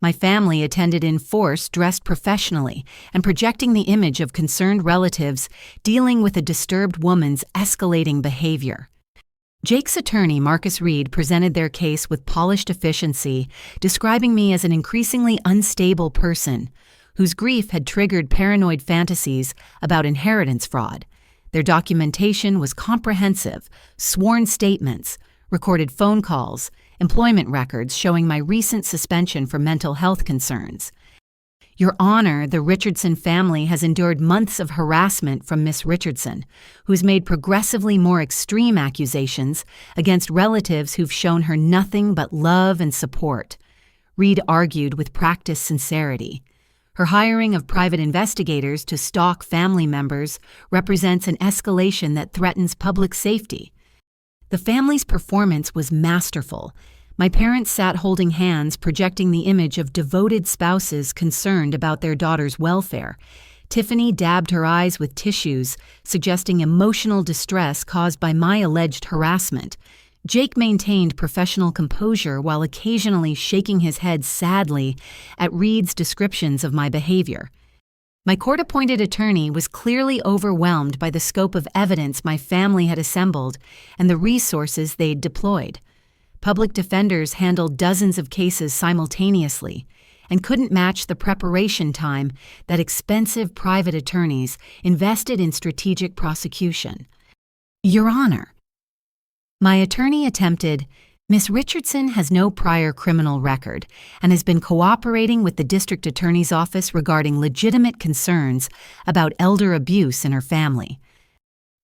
My family attended in force, dressed professionally, and projecting the image of concerned relatives dealing with a disturbed woman's escalating behavior. Jake's attorney, Marcus Reed, presented their case with polished efficiency, describing me as an increasingly unstable person whose grief had triggered paranoid fantasies about inheritance fraud. Their documentation was comprehensive: sworn statements, recorded phone calls, employment records showing my recent suspension for mental health concerns. Your Honor, the Richardson family has endured months of harassment from Miss Richardson, who's made progressively more extreme accusations against relatives who've shown her nothing but love and support. Reed argued with practiced sincerity. Her hiring of private investigators to stalk family members represents an escalation that threatens public safety. The family's performance was masterful. My parents sat holding hands, projecting the image of devoted spouses concerned about their daughter's welfare. Tiffany dabbed her eyes with tissues, suggesting emotional distress caused by my alleged harassment. Jake maintained professional composure while occasionally shaking his head sadly at Reed's descriptions of my behavior. My court-appointed attorney was clearly overwhelmed by the scope of evidence my family had assembled and the resources they'd deployed. Public defenders handled dozens of cases simultaneously and couldn't match the preparation time that expensive private attorneys invested in strategic prosecution. Your Honor, my attorney attempted. Miss Richardson has no prior criminal record and has been cooperating with the district attorney's office regarding legitimate concerns about elder abuse in her family.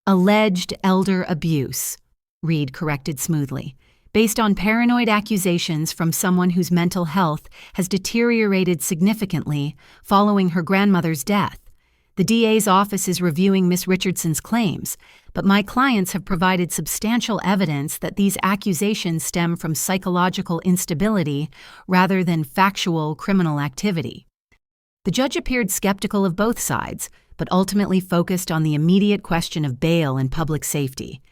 Alleged elder abuse, Reed corrected smoothly, based on paranoid accusations from someone whose mental health has deteriorated significantly following her grandmother's death. The DA's office is reviewing Miss Richardson's claims, but my clients have provided substantial evidence that these accusations stem from psychological instability rather than factual criminal activity. The judge appeared skeptical of both sides, but ultimately focused on the immediate question of bail and public safety.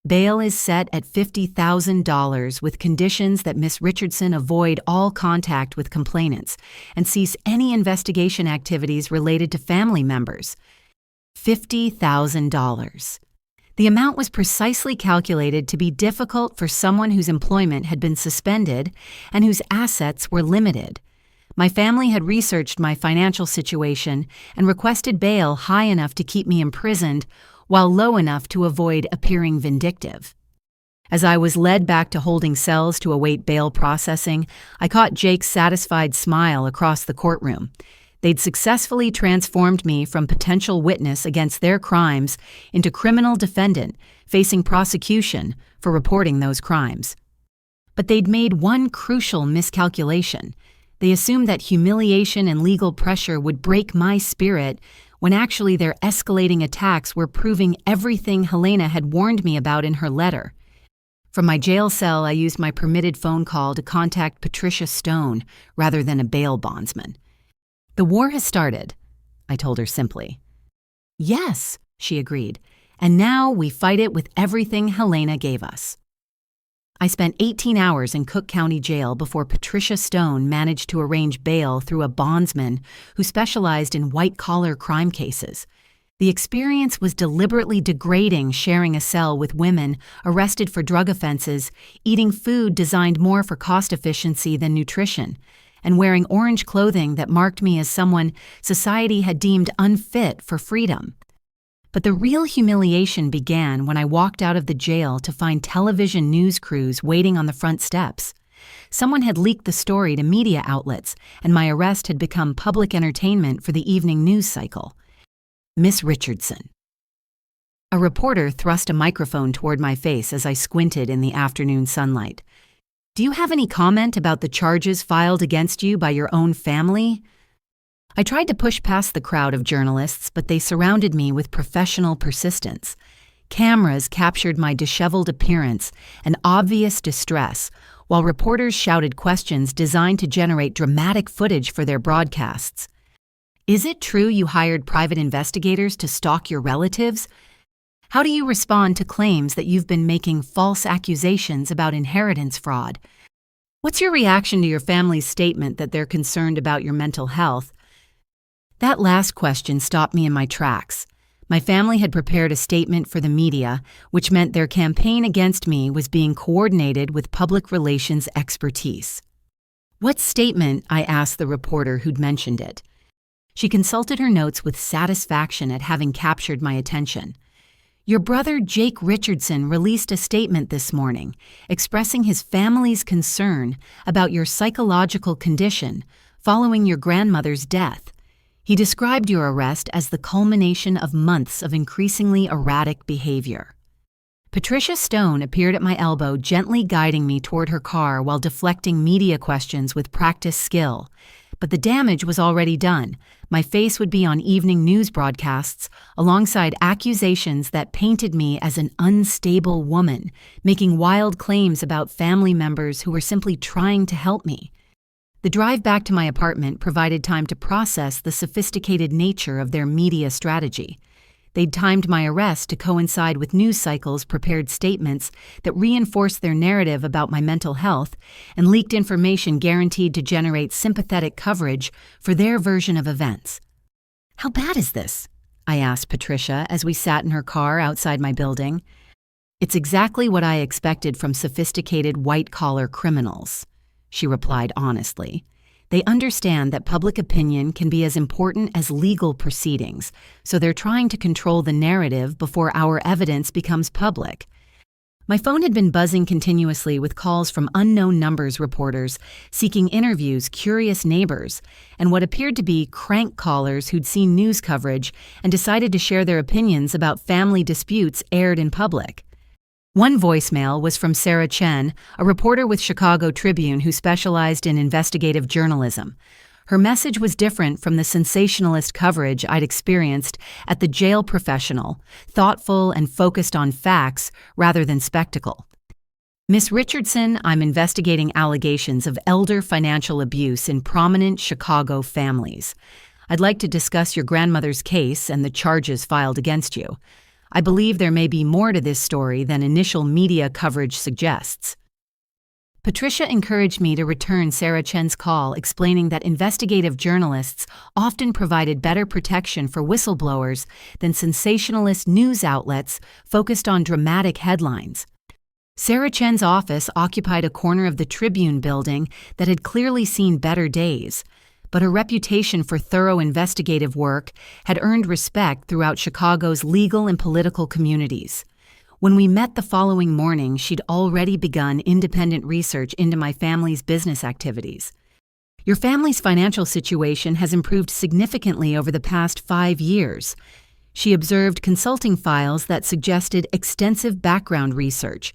Bail is set at $50,000 with conditions that Miss Richardson avoid all contact with complainants and cease any investigation activities related to family members. $50,000. The amount was precisely calculated to be difficult for someone whose employment had been suspended and whose assets were limited. My family had researched my financial situation and requested bail high enough to keep me imprisoned while low enough to avoid appearing vindictive. As I was led back to holding cells to await bail processing, I caught Jake's satisfied smile across the courtroom. They'd successfully transformed me from potential witness against their crimes into criminal defendant, facing prosecution for reporting those crimes. But they'd made one crucial miscalculation. They assumed that humiliation and legal pressure would break my spirit, when actually their escalating attacks were proving everything Helena had warned me about in her letter. From my jail cell, I used my permitted phone call to contact Patricia Stone rather than a bail bondsman. The war has started, I told her simply. Yes, she agreed, and now we fight it with everything Helena gave us. I spent 18 hours in Cook County Jail before Patricia Stone managed to arrange bail through a bondsman who specialized in white-collar crime cases. The experience was deliberately degrading, sharing a cell with women arrested for drug offenses, eating food designed more for cost efficiency than nutrition, and wearing orange clothing that marked me as someone society had deemed unfit for freedom. But the real humiliation began when I walked out of the jail to find television news crews waiting on the front steps. Someone had leaked the story to media outlets, and my arrest had become public entertainment for the evening news cycle. Miss Richardson. A reporter thrust a microphone toward my face as I squinted in the afternoon sunlight. Do you have any comment about the charges filed against you by your own family? I tried to push past the crowd of journalists, but they surrounded me with professional persistence. Cameras captured my disheveled appearance and obvious distress, while reporters shouted questions designed to generate dramatic footage for their broadcasts. Is it true you hired private investigators to stalk your relatives? How do you respond to claims that you've been making false accusations about inheritance fraud? What's your reaction to your family's statement that they're concerned about your mental health? That last question stopped me in my tracks. My family had prepared a statement for the media, which meant their campaign against me was being coordinated with public relations expertise. What statement? I asked the reporter who'd mentioned it. She consulted her notes with satisfaction at having captured my attention. Your brother Jake Richardson released a statement this morning expressing his family's concern about your psychological condition following your grandmother's death. He described your arrest as the culmination of months of increasingly erratic behavior. Patricia Stone appeared at my elbow, gently guiding me toward her car while deflecting media questions with practiced skill. But the damage was already done. My face would be on evening news broadcasts, alongside accusations that painted me as an unstable woman, making wild claims about family members who were simply trying to help me. The drive back to my apartment provided time to process the sophisticated nature of their media strategy. They'd timed my arrest to coincide with news cycles' prepared statements that reinforced their narrative about my mental health and leaked information guaranteed to generate sympathetic coverage for their version of events. How bad is this? I asked Patricia as we sat in her car outside my building. It's exactly what I expected from sophisticated white-collar criminals, she replied honestly. They understand that public opinion can be as important as legal proceedings, so they're trying to control the narrative before our evidence becomes public. My phone had been buzzing continuously with calls from unknown numbers reporters seeking interviews, curious neighbors, and what appeared to be crank callers who'd seen news coverage and decided to share their opinions about family disputes aired in public. One voicemail was from Sarah Chen, a reporter with Chicago Tribune who specialized in investigative journalism. Her message was different from the sensationalist coverage I'd experienced at the Jail Professional, thoughtful and focused on facts rather than spectacle. Miss Richardson, I'm investigating allegations of elder financial abuse in prominent Chicago families. I'd like to discuss your grandmother's case and the charges filed against you. I believe there may be more to this story than initial media coverage suggests. Patricia encouraged me to return Sarah Chen's call, explaining that investigative journalists often provided better protection for whistleblowers than sensationalist news outlets focused on dramatic headlines. Sarah Chen's office occupied a corner of the Tribune building that had clearly seen better days, but her reputation for thorough investigative work had earned respect throughout Chicago's legal and political communities. When we met the following morning, she'd already begun independent research into my family's business activities. Your family's financial situation has improved significantly over the past 5 years. She observed consulting files that suggested extensive background research,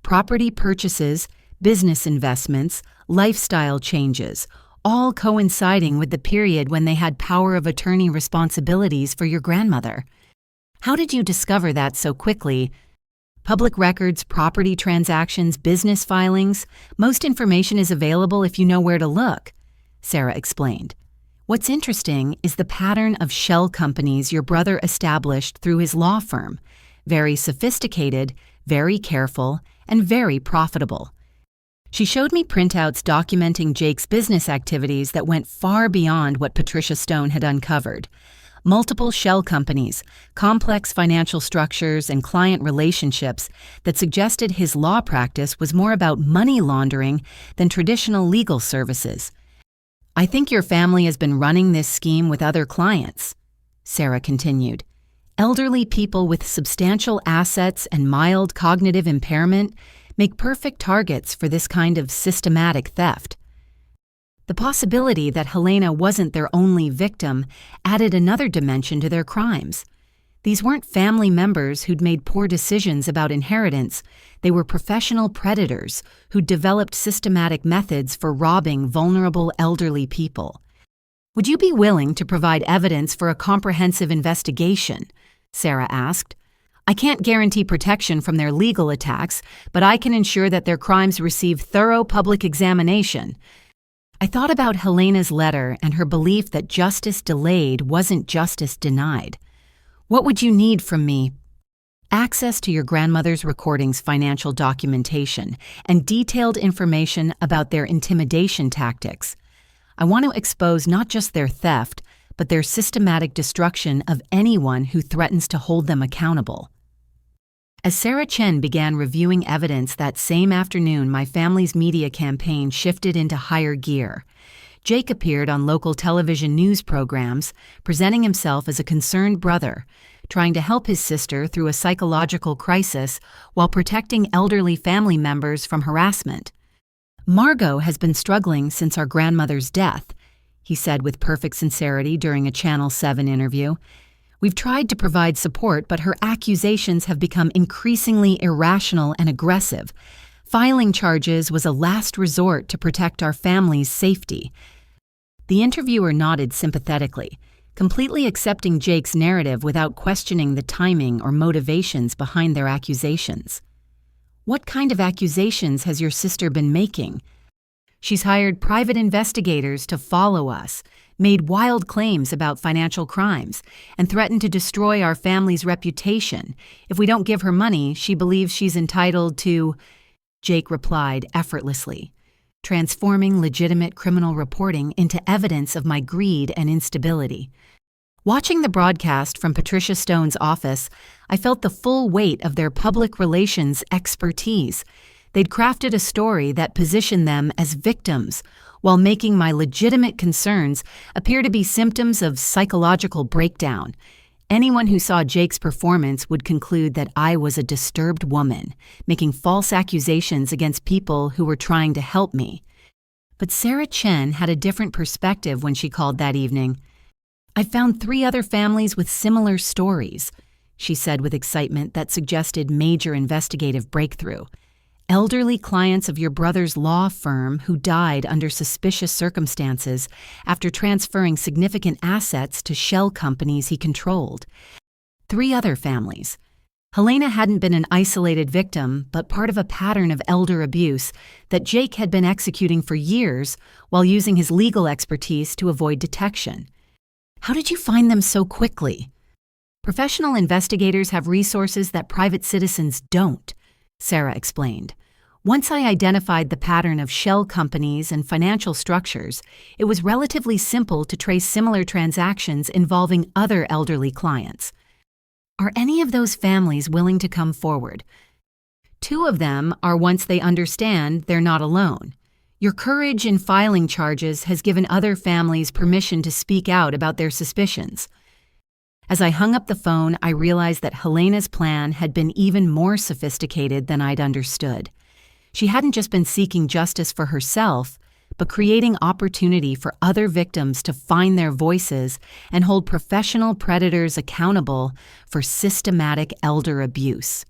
property purchases, business investments, lifestyle changes, all coinciding with the period when they had power of attorney responsibilities for your grandmother. How did you discover that so quickly? Public records, property transactions, business filings, most information is available if you know where to look, Sarah explained. What's interesting is the pattern of shell companies your brother established through his law firm. Very sophisticated, very careful, and very profitable. She showed me printouts documenting Jake's business activities that went far beyond what Patricia Stone had uncovered. multiple shell companies, complex financial structures, and client relationships that suggested his law practice was more about money laundering than traditional legal services. "I think your family has been running this scheme with other clients," Sarah continued. "Elderly people with substantial assets and mild cognitive impairment make perfect targets for this kind of systematic theft." The possibility that Helena wasn't their only victim added another dimension to their crimes. These weren't family members who'd made poor decisions about inheritance. They were professional predators who'd developed systematic methods for robbing vulnerable elderly people. "Would you be willing to provide evidence for a comprehensive investigation?" Sarah asked. "I can't guarantee protection from their legal attacks, but I can ensure that their crimes receive thorough public examination." I thought about Helena's letter and her belief that justice delayed wasn't justice denied. "What would you need from me?" "Access to your grandmother's recordings, financial documentation, and detailed information about their intimidation tactics. I want to expose not just their theft, but their systematic destruction of anyone who threatens to hold them accountable." As Sarah Chen began reviewing evidence that same afternoon, my family's media campaign shifted into higher gear. Jake appeared on local television news programs, presenting himself as a concerned brother, trying to help his sister through a psychological crisis while protecting elderly family members from harassment. "Margot has been struggling since our grandmother's death," he said with perfect sincerity during a Channel 7 interview. "We've tried to provide support, but her accusations have become increasingly irrational and aggressive. Filing charges was a last resort to protect our family's safety." The interviewer nodded sympathetically, completely accepting Jake's narrative without questioning the timing or motivations behind their accusations. "What kind of accusations has your sister been making?" "She's hired private investigators to follow us, made wild claims about financial crimes, and threatened to destroy our family's reputation. If we don't give her money, she believes she's entitled to," Jake replied effortlessly, transforming legitimate criminal reporting into evidence of my greed and instability. Watching the broadcast from Patricia Stone's office, I felt the full weight of their public relations expertise. They'd crafted a story that positioned them as victims, while making my legitimate concerns appear to be symptoms of psychological breakdown. Anyone who saw Jake's performance would conclude that I was a disturbed woman, making false accusations against people who were trying to help me. But Sarah Chen had a different perspective when she called that evening. "I found 3 other families with similar stories," she said with excitement that suggested major investigative breakthrough. "Elderly clients of your brother's law firm who died under suspicious circumstances after transferring significant assets to shell companies he controlled. 3 other families. Helena hadn't been an isolated victim, but part of a pattern of elder abuse that Jake had been executing for years while using his legal expertise to avoid detection." "How did you find them so quickly?" "Professional investigators have resources that private citizens don't," Sarah explained. "Once I identified the pattern of shell companies and financial structures, it was relatively simple to trace similar transactions involving other elderly clients." "Are any of those families willing to come forward?" "2 of them are once they understand they're not alone. Your courage in filing charges has given other families permission to speak out about their suspicions." As I hung up the phone, I realized that Helena's plan had been even more sophisticated than I'd understood. She hadn't just been seeking justice for herself, but creating opportunity for other victims to find their voices and hold professional predators accountable for systematic elder abuse.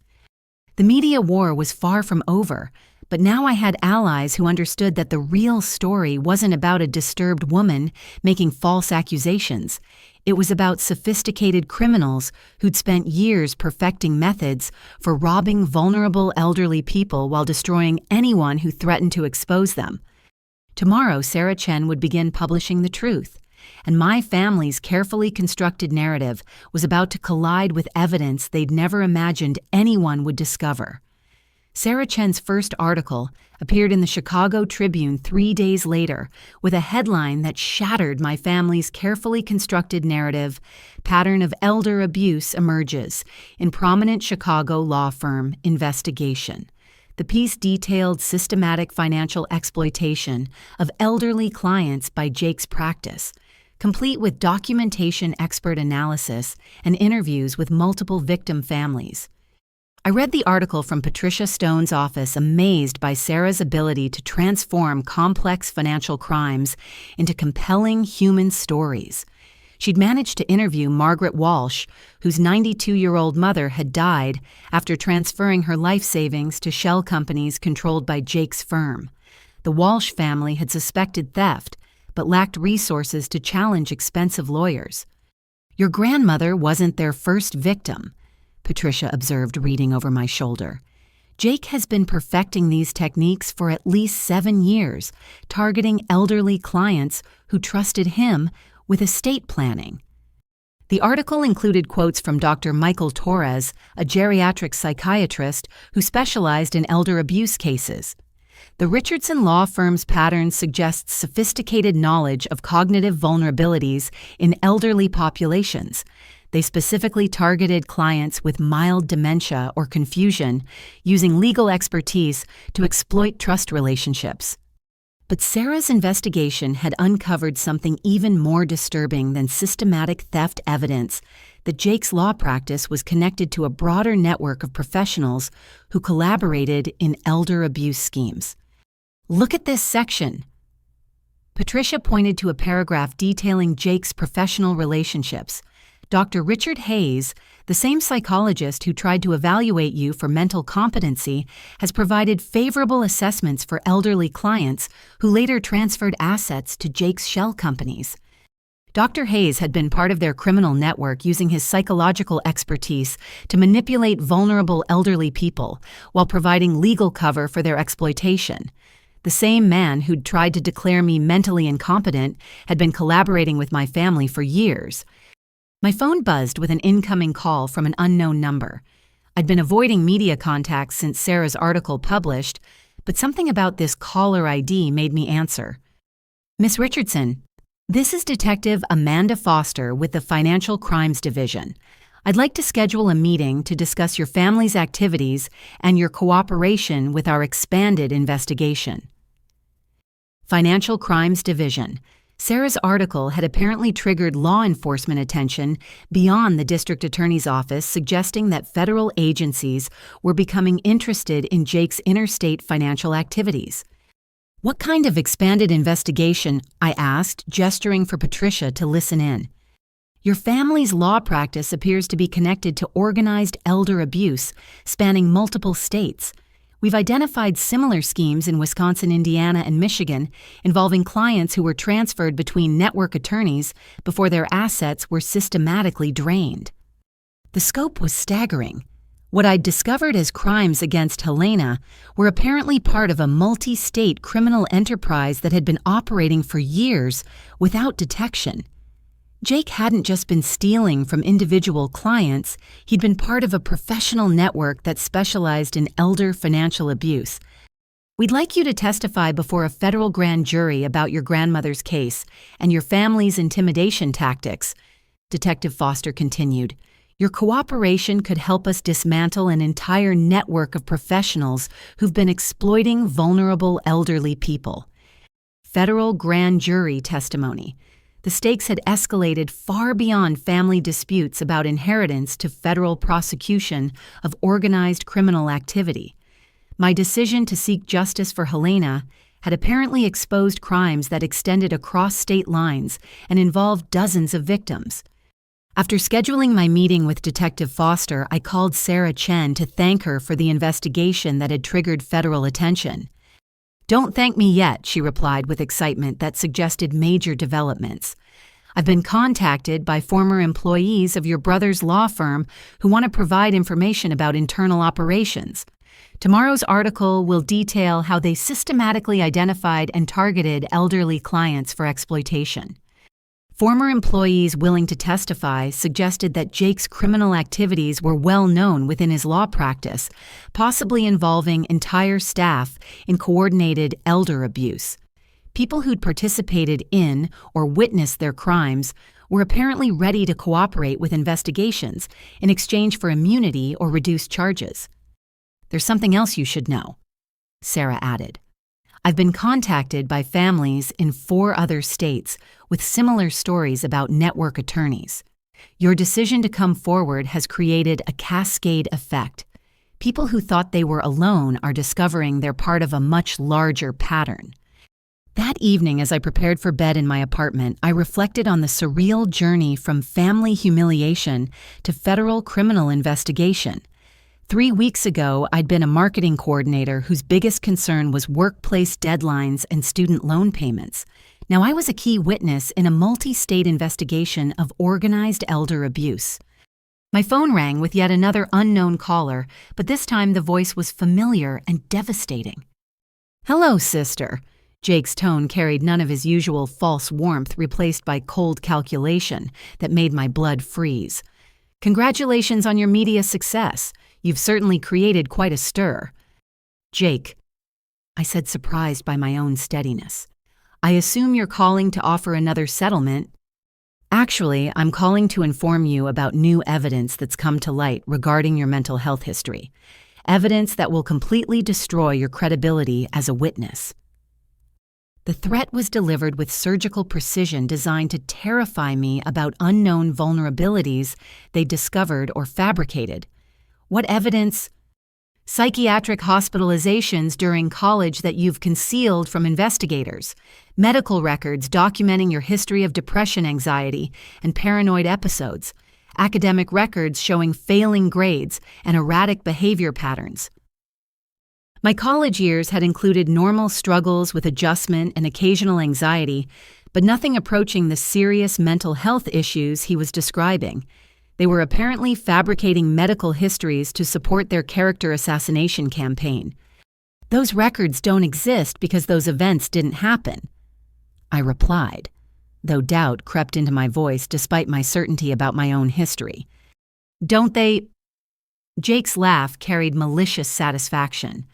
The media war was far from over, but now I had allies who understood that the real story wasn't about a disturbed woman making false accusations. It was about sophisticated criminals who'd spent years perfecting methods for robbing vulnerable elderly people while destroying anyone who threatened to expose them. Tomorrow, Sarah Chen would begin publishing the truth, and my family's carefully constructed narrative was about to collide with evidence they'd never imagined anyone would discover. Sarah Chen's first article appeared in the Chicago Tribune 3 days later with a headline that shattered my family's carefully constructed narrative. Pattern of elder abuse emerges in prominent Chicago law firm investigation. The piece detailed systematic financial exploitation of elderly clients by Jake's practice, complete with documentation, expert analysis, and interviews with multiple victim families. I read the article from Patricia Stone's office, amazed by Sarah's ability to transform complex financial crimes into compelling human stories. She'd managed to interview Margaret Walsh, whose 92-year-old mother had died after transferring her life savings to shell companies controlled by Jake's firm. The Walsh family had suspected theft, but lacked resources to challenge expensive lawyers. "Your grandmother wasn't their first victim," Patricia observed, reading over my shoulder. "Jake has been perfecting these techniques for at least 7 years, targeting elderly clients who trusted him with estate planning." The article included quotes from Dr. Michael Torres, a geriatric psychiatrist who specialized in elder abuse cases. The Richardson law firm's pattern suggests sophisticated knowledge of cognitive vulnerabilities in elderly populations. They specifically targeted clients with mild dementia or confusion, using legal expertise to exploit trust relationships. But Sarah's investigation had uncovered something even more disturbing than systematic theft evidence: that Jake's law practice was connected to a broader network of professionals who collaborated in elder abuse schemes. "Look at this section." Patricia pointed to a paragraph detailing Jake's professional relationships. "Dr. Richard Hayes, the same psychologist who tried to evaluate you for mental competency, has provided favorable assessments for elderly clients who later transferred assets to Jake's shell companies." Dr. Hayes had been part of their criminal network, using his psychological expertise to manipulate vulnerable elderly people while providing legal cover for their exploitation. The same man who'd tried to declare me mentally incompetent had been collaborating with my family for years. My phone buzzed with an incoming call from an unknown number. I'd been avoiding media contacts since Sarah's article published, but something about this caller ID made me answer. "Miss Richardson, this is Detective Amanda Foster with the Financial Crimes Division. I'd like to schedule a meeting to discuss your family's activities and your cooperation with our expanded investigation." Financial Crimes Division. Sarah's article had apparently triggered law enforcement attention beyond the district attorney's office, suggesting that federal agencies were becoming interested in Jake's interstate financial activities. "What kind of expanded investigation?" I asked, gesturing for Patricia to listen in. "Your family's law practice appears to be connected to organized elder abuse, spanning multiple states. We've identified similar schemes in Wisconsin, Indiana, and Michigan, involving clients who were transferred between network attorneys before their assets were systematically drained." The scope was staggering. What I'd discovered as crimes against Helena were apparently part of a multi-state criminal enterprise that had been operating for years without detection. Jake hadn't just been stealing from individual clients, he'd been part of a professional network that specialized in elder financial abuse. "We'd like you to testify before a federal grand jury about your grandmother's case and your family's intimidation tactics," Detective Foster continued. "Your cooperation could help us dismantle an entire network of professionals who've been exploiting vulnerable elderly people." Federal grand jury testimony. The stakes had escalated far beyond family disputes about inheritance to federal prosecution of organized criminal activity. My decision to seek justice for Helena had apparently exposed crimes that extended across state lines and involved dozens of victims. After scheduling my meeting with Detective Foster, I called Sarah Chen to thank her for the investigation that had triggered federal attention. "Don't thank me yet," she replied with excitement that suggested major developments. "I've been contacted by former employees of your brother's law firm who want to provide information about internal operations. Tomorrow's article will detail how they systematically identified and targeted elderly clients for exploitation." Former employees willing to testify suggested that Jake's criminal activities were well known within his law practice, possibly involving entire staff in coordinated elder abuse. People who'd participated in or witnessed their crimes were apparently ready to cooperate with investigations in exchange for immunity or reduced charges. "There's something else you should know," Sarah added. "I've been contacted by families in 4 other states with similar stories about network attorneys. Your decision to come forward has created a cascade effect. People who thought they were alone are discovering they're part of a much larger pattern." That evening, as I prepared for bed in my apartment, I reflected on the surreal journey from family humiliation to federal criminal investigation. 3 weeks ago, I'd been a marketing coordinator whose biggest concern was workplace deadlines and student loan payments. Now I was a key witness in a multi-state investigation of organized elder abuse. My phone rang with yet another unknown caller, but this time the voice was familiar and devastating. "Hello, sister." Jake's tone carried none of his usual false warmth, replaced by cold calculation that made my blood freeze. "Congratulations on your media success. You've certainly created quite a stir." "Jake," I said, surprised by my own steadiness. "I assume you're calling to offer another settlement." "Actually, I'm calling to inform you about new evidence that's come to light regarding your mental health history. Evidence that will completely destroy your credibility as a witness." The threat was delivered with surgical precision designed to terrify me about unknown vulnerabilities they discovered or fabricated. "What evidence?" "Psychiatric hospitalizations during college that you've concealed from investigators, medical records documenting your history of depression, anxiety, and paranoid episodes, academic records showing failing grades and erratic behavior patterns." My college years had included normal struggles with adjustment and occasional anxiety, but nothing approaching the serious mental health issues he was describing. They were apparently fabricating medical histories to support their character assassination campaign. "Those records don't exist because those events didn't happen," I replied, though doubt crept into my voice despite my certainty about my own history. "Don't they?" Jake's laugh carried malicious satisfaction.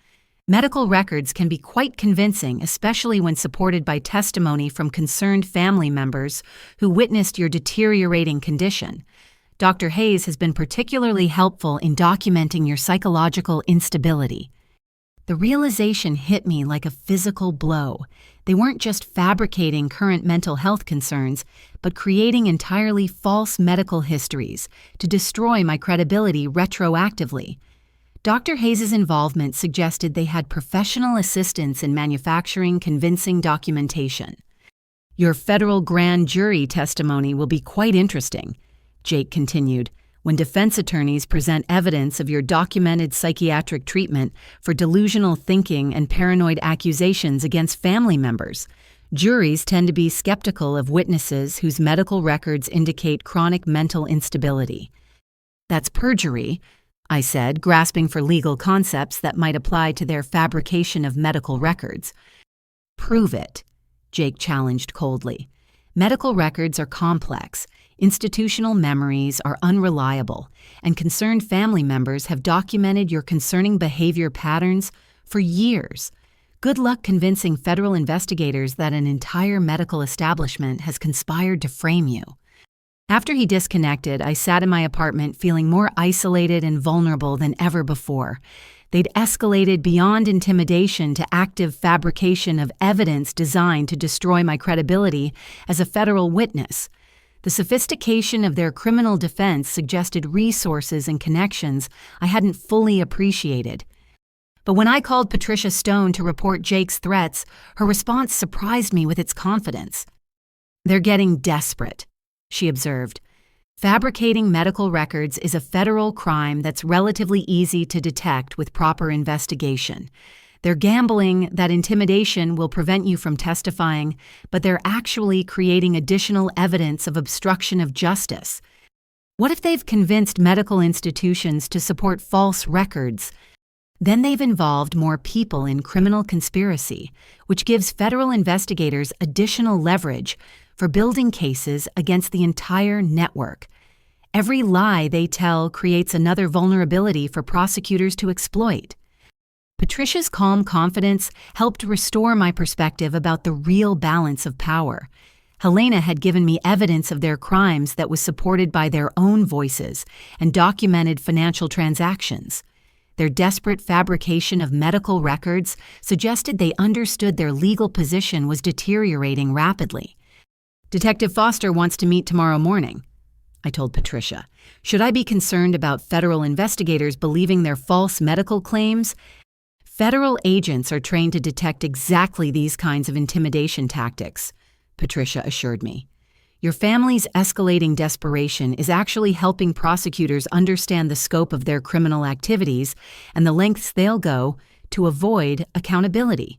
"Medical records can be quite convincing, especially when supported by testimony from concerned family members who witnessed your deteriorating condition. Dr. Hayes has been particularly helpful in documenting your psychological instability." The realization hit me like a physical blow. They weren't just fabricating current mental health concerns, but creating entirely false medical histories to destroy my credibility retroactively. Dr. Hayes' involvement suggested they had professional assistance in manufacturing convincing documentation. "Your federal grand jury testimony will be quite interesting," Jake continued, "when defense attorneys present evidence of your documented psychiatric treatment for delusional thinking and paranoid accusations against family members. Juries tend to be skeptical of witnesses whose medical records indicate chronic mental instability." "That's perjury," I said, grasping for legal concepts that might apply to their fabrication of medical records. "Prove it," Jake challenged coldly. "Medical records are complex, institutional memories are unreliable, and concerned family members have documented your concerning behavior patterns for years. Good luck convincing federal investigators that an entire medical establishment has conspired to frame you." After he disconnected, I sat in my apartment feeling more isolated and vulnerable than ever before. They'd escalated beyond intimidation to active fabrication of evidence designed to destroy my credibility as a federal witness. The sophistication of their criminal defense suggested resources and connections I hadn't fully appreciated. But when I called Patricia Stone to report Jake's threats, her response surprised me with its confidence. "They're getting desperate," she observed. "Fabricating medical records is a federal crime that's relatively easy to detect with proper investigation. They're gambling that intimidation will prevent you from testifying, but they're actually creating additional evidence of obstruction of justice. What if they've convinced medical institutions to support false records? Then they've involved more people in criminal conspiracy, which gives federal investigators additional leverage. for building cases against the entire network. Every lie they tell creates another vulnerability for prosecutors to exploit. Patricia's calm confidence helped restore my perspective about the real balance of power. Helena had given me evidence of their crimes that was supported by their own voices and documented financial transactions. Their desperate fabrication of medical records suggested they understood their legal position was deteriorating rapidly. "Detective Foster wants to meet tomorrow morning," I told Patricia. "Should I be concerned about federal investigators believing their false medical claims?" "Federal agents are trained to detect exactly these kinds of intimidation tactics," Patricia assured me. "Your family's escalating desperation is actually helping prosecutors understand the scope of their criminal activities and the lengths they'll go to avoid accountability."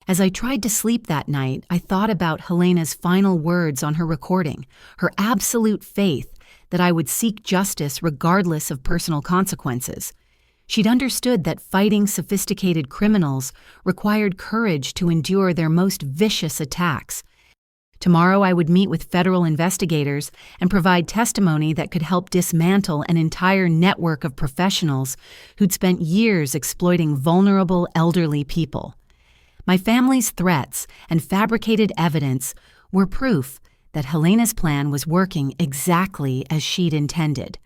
As I tried to sleep that night, I thought about Helena's final words on her recording, her absolute faith that I would seek justice regardless of personal consequences. She'd understood that fighting sophisticated criminals required courage to endure their most vicious attacks. Tomorrow I would meet with federal investigators and provide testimony that could help dismantle an entire network of professionals who'd spent years exploiting vulnerable elderly people. My family's threats and fabricated evidence were proof that Helena's plan was working exactly as she'd intended.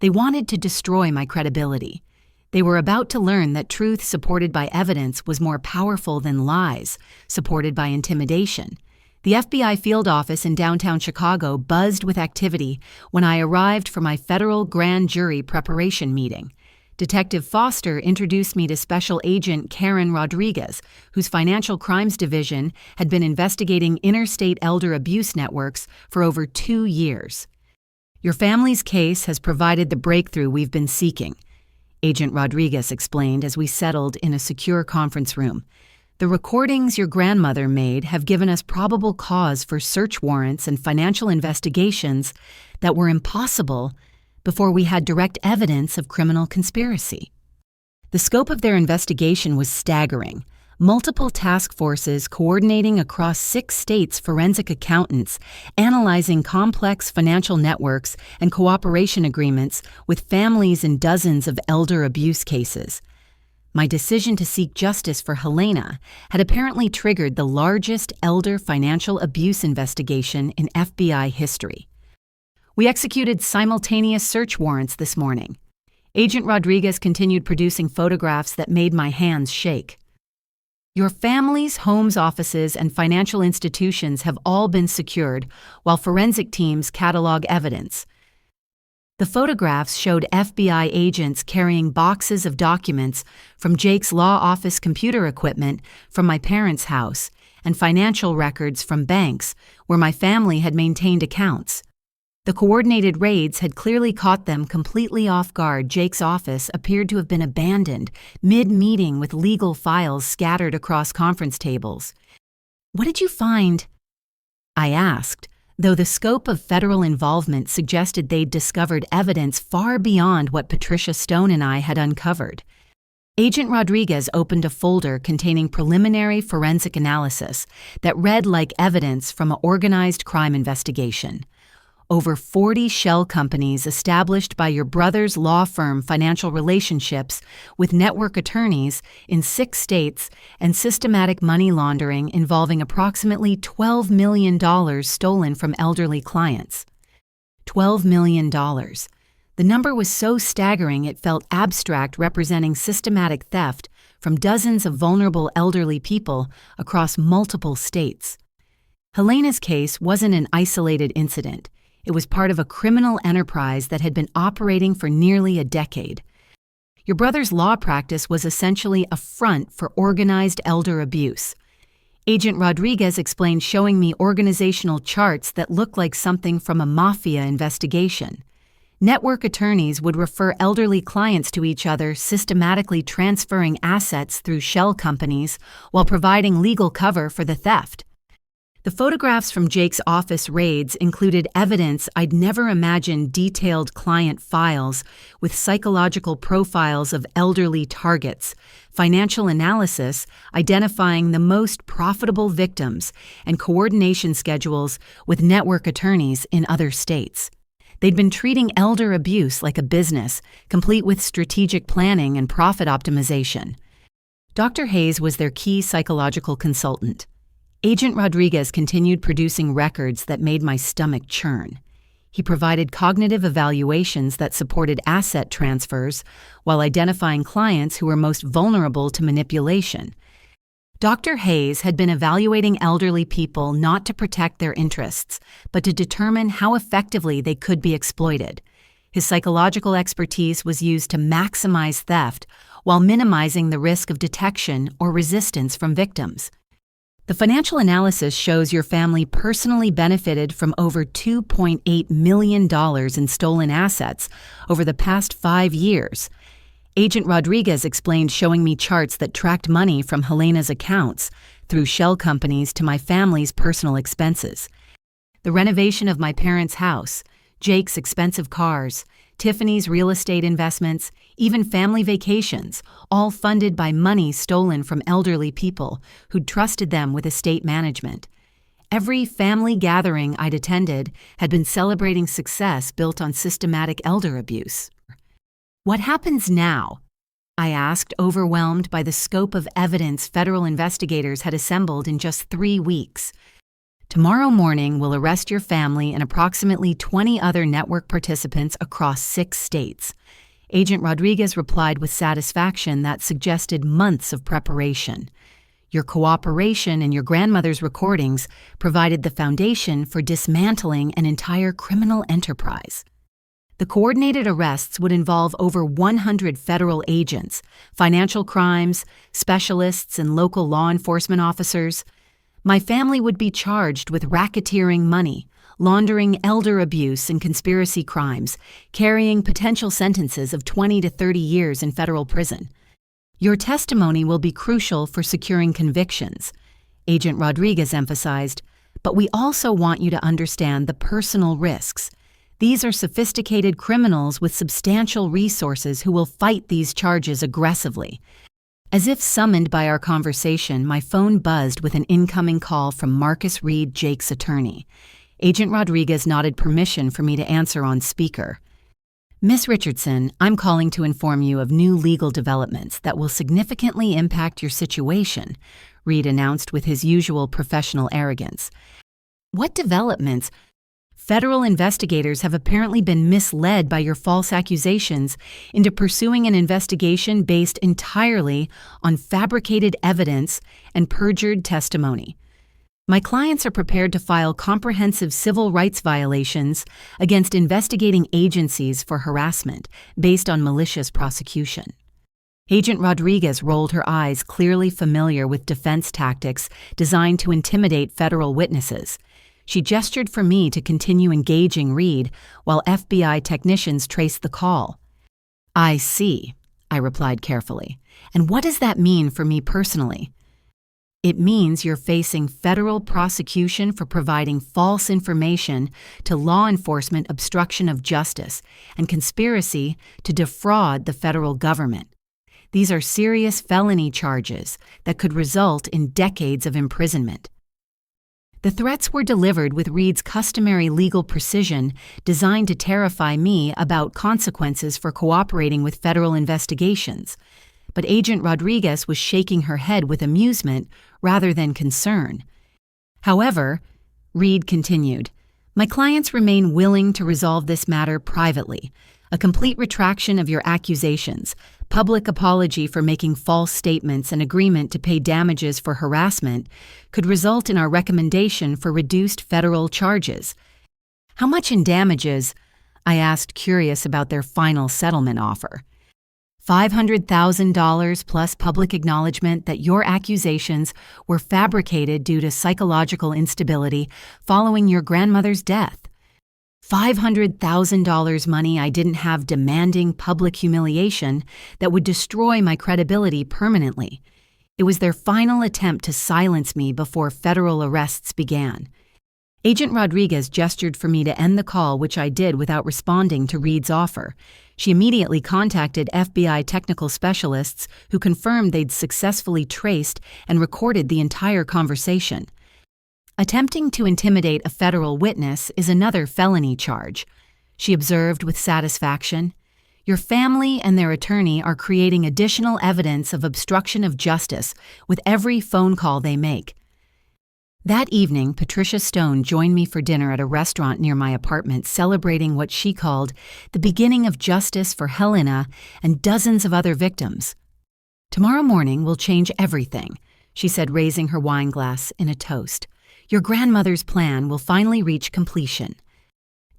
They wanted to destroy my credibility. They were about to learn that truth supported by evidence was more powerful than lies supported by intimidation. The FBI field office in downtown Chicago buzzed with activity when I arrived for my federal grand jury preparation meeting. Detective Foster introduced me to Special Agent Karen Rodriguez, whose Financial Crimes Division had been investigating interstate elder abuse networks for over 2 years. "Your family's case has provided the breakthrough we've been seeking," Agent Rodriguez explained as we settled in a secure conference room. "The recordings your grandmother made have given us probable cause for search warrants and financial investigations that were impossible before we had direct evidence of criminal conspiracy." The scope of their investigation was staggering. Multiple task forces coordinating across 6 states' forensic accountants, analyzing complex financial networks and cooperation agreements with families in dozens of elder abuse cases. My decision to seek justice for Helena had apparently triggered the largest elder financial abuse investigation in FBI history. We executed simultaneous search warrants this morning. Agent Rodriguez continued producing photographs that made my hands shake. "Your family's homes offices and financial institutions have all been secured while forensic teams catalog evidence." The photographs showed FBI agents carrying boxes of documents from Jake's law office computer equipment from my parents' house and financial records from banks where my family had maintained accounts. The coordinated raids had clearly caught them completely off guard. Jake's office appeared to have been abandoned mid-meeting with legal files scattered across conference tables. "What did you find?" I asked, though the scope of federal involvement suggested they'd discovered evidence far beyond what Patricia Stone and I had uncovered. Agent Rodriguez opened a folder containing preliminary forensic analysis that read like evidence from an organized crime investigation. Over 40 shell companies established by your brother's law firm financial relationships with network attorneys in 6 states and systematic money laundering involving approximately $12 million stolen from elderly clients. $12 million. The number was so staggering it felt abstract, representing systematic theft from dozens of vulnerable elderly people across multiple states. Helena's case wasn't an isolated incident. It was part of a criminal enterprise that had been operating for nearly a decade. Your brother's law practice was essentially a front for organized elder abuse. Agent Rodriguez explained, showing me organizational charts that looked like something from a mafia investigation. Network attorneys would refer elderly clients to each other, systematically transferring assets through shell companies while providing legal cover for the theft. The photographs from Jake's office raids included evidence I'd never imagined: detailed client files with psychological profiles of elderly targets, financial analysis identifying the most profitable victims, and coordination schedules with network attorneys in other states. They'd been treating elder abuse like a business, complete with strategic planning and profit optimization. Dr. Hayes was their key psychological consultant. Agent Rodriguez continued producing records that made my stomach churn. He provided cognitive evaluations that supported asset transfers while identifying clients who were most vulnerable to manipulation. Dr. Hayes had been evaluating elderly people not to protect their interests, but to determine how effectively they could be exploited. His psychological expertise was used to maximize theft while minimizing the risk of detection or resistance from victims. The financial analysis shows your family personally benefited from over $2.8 million in stolen assets over the past 5 years. Agent Rodriguez explained, showing me charts that tracked money from Helena's accounts through shell companies to my family's personal expenses. The renovation of my parents' house, Jake's expensive cars, Tiffany's real estate investments, even family vacations, all funded by money stolen from elderly people who'd trusted them with estate management. Every family gathering I'd attended had been celebrating success built on systematic elder abuse. "What happens now?" I asked, overwhelmed by the scope of evidence federal investigators had assembled in just 3 weeks. "Tomorrow morning, we'll arrest your family and approximately 20 other network participants across 6 states. Agent Rodriguez replied with satisfaction that suggested months of preparation. "Your cooperation and your grandmother's recordings provided the foundation for dismantling an entire criminal enterprise." The coordinated arrests would involve over 100 federal agents, financial crimes, specialists, and local law enforcement officers. My family would be charged with racketeering money, laundering elder abuse and conspiracy crimes, carrying potential sentences of 20 to 30 years in federal prison. "Your testimony will be crucial for securing convictions," Agent Rodriguez emphasized, "but we also want you to understand the personal risks. These are sophisticated criminals with substantial resources who will fight these charges aggressively." As if summoned by our conversation, my phone buzzed with an incoming call from Marcus Reed, Jake's attorney. Agent Rodriguez nodded permission for me to answer on speaker. "Miss Richardson, I'm calling to inform you of new legal developments that will significantly impact your situation," Reed announced with his usual professional arrogance. "What developments?" "Federal investigators have apparently been misled by your false accusations into pursuing an investigation based entirely on fabricated evidence and perjured testimony. My clients are prepared to file comprehensive civil rights violations against investigating agencies for harassment based on malicious prosecution." Agent Rodriguez rolled her eyes, clearly familiar with defense tactics designed to intimidate federal witnesses. She gestured for me to continue engaging Reed while FBI technicians traced the call. "I see," I replied carefully. "And what does that mean for me personally?" "It means you're facing federal prosecution for providing false information to law enforcement, obstruction of justice, and conspiracy to defraud the federal government. These are serious felony charges that could result in decades of imprisonment." The threats were delivered with Reed's customary legal precision, designed to terrify me about consequences for cooperating with federal investigations. But Agent Rodriguez was shaking her head with amusement rather than concern. "However," Reed continued, "my clients remain willing to resolve this matter privately. A complete retraction of your accusations, public apology for making false statements, and agreement to pay damages for harassment could result in our recommendation for reduced federal charges." "How much in damages?" I asked, curious about their final settlement offer. $500,000 plus public acknowledgement that your accusations were fabricated due to psychological instability following your grandmother's death. $500,000 money I didn't have, demanding public humiliation that would destroy my credibility permanently. It was their final attempt to silence me before federal arrests began. Agent Rodriguez gestured for me to end the call, which I did without responding to Reed's offer. She immediately contacted FBI technical specialists who confirmed they'd successfully traced and recorded the entire conversation. Attempting to intimidate a federal witness is another felony charge. She observed with satisfaction. Your family and their attorney are creating additional evidence of obstruction of justice with every phone call they make. That evening, Patricia Stone joined me for dinner at a restaurant near my apartment, celebrating what she called the beginning of justice for Helena and dozens of other victims. Tomorrow morning will change everything, she said, raising her wine glass in a toast. Your grandmother's plan will finally reach completion.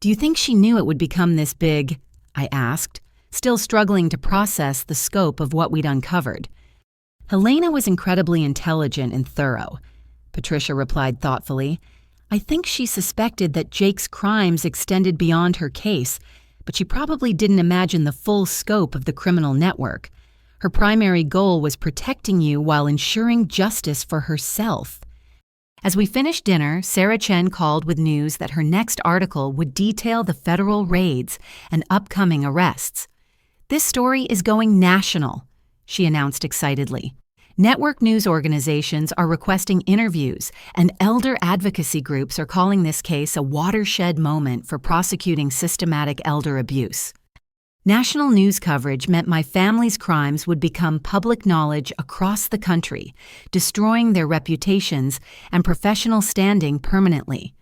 Do you think she knew it would become this big? I asked, still struggling to process the scope of what we'd uncovered. Helena was incredibly intelligent and thorough, Patricia replied thoughtfully. I think she suspected that Jake's crimes extended beyond her case, but she probably didn't imagine the full scope of the criminal network. Her primary goal was protecting you while ensuring justice for herself. As we finished dinner, Sarah Chen called with news that her next article would detail the federal raids and upcoming arrests. This story is going national, she announced excitedly. Network news organizations are requesting interviews, and elder advocacy groups are calling this case a watershed moment for prosecuting systematic elder abuse. National news coverage meant my family's crimes would become public knowledge across the country, destroying their reputations and professional standing permanently.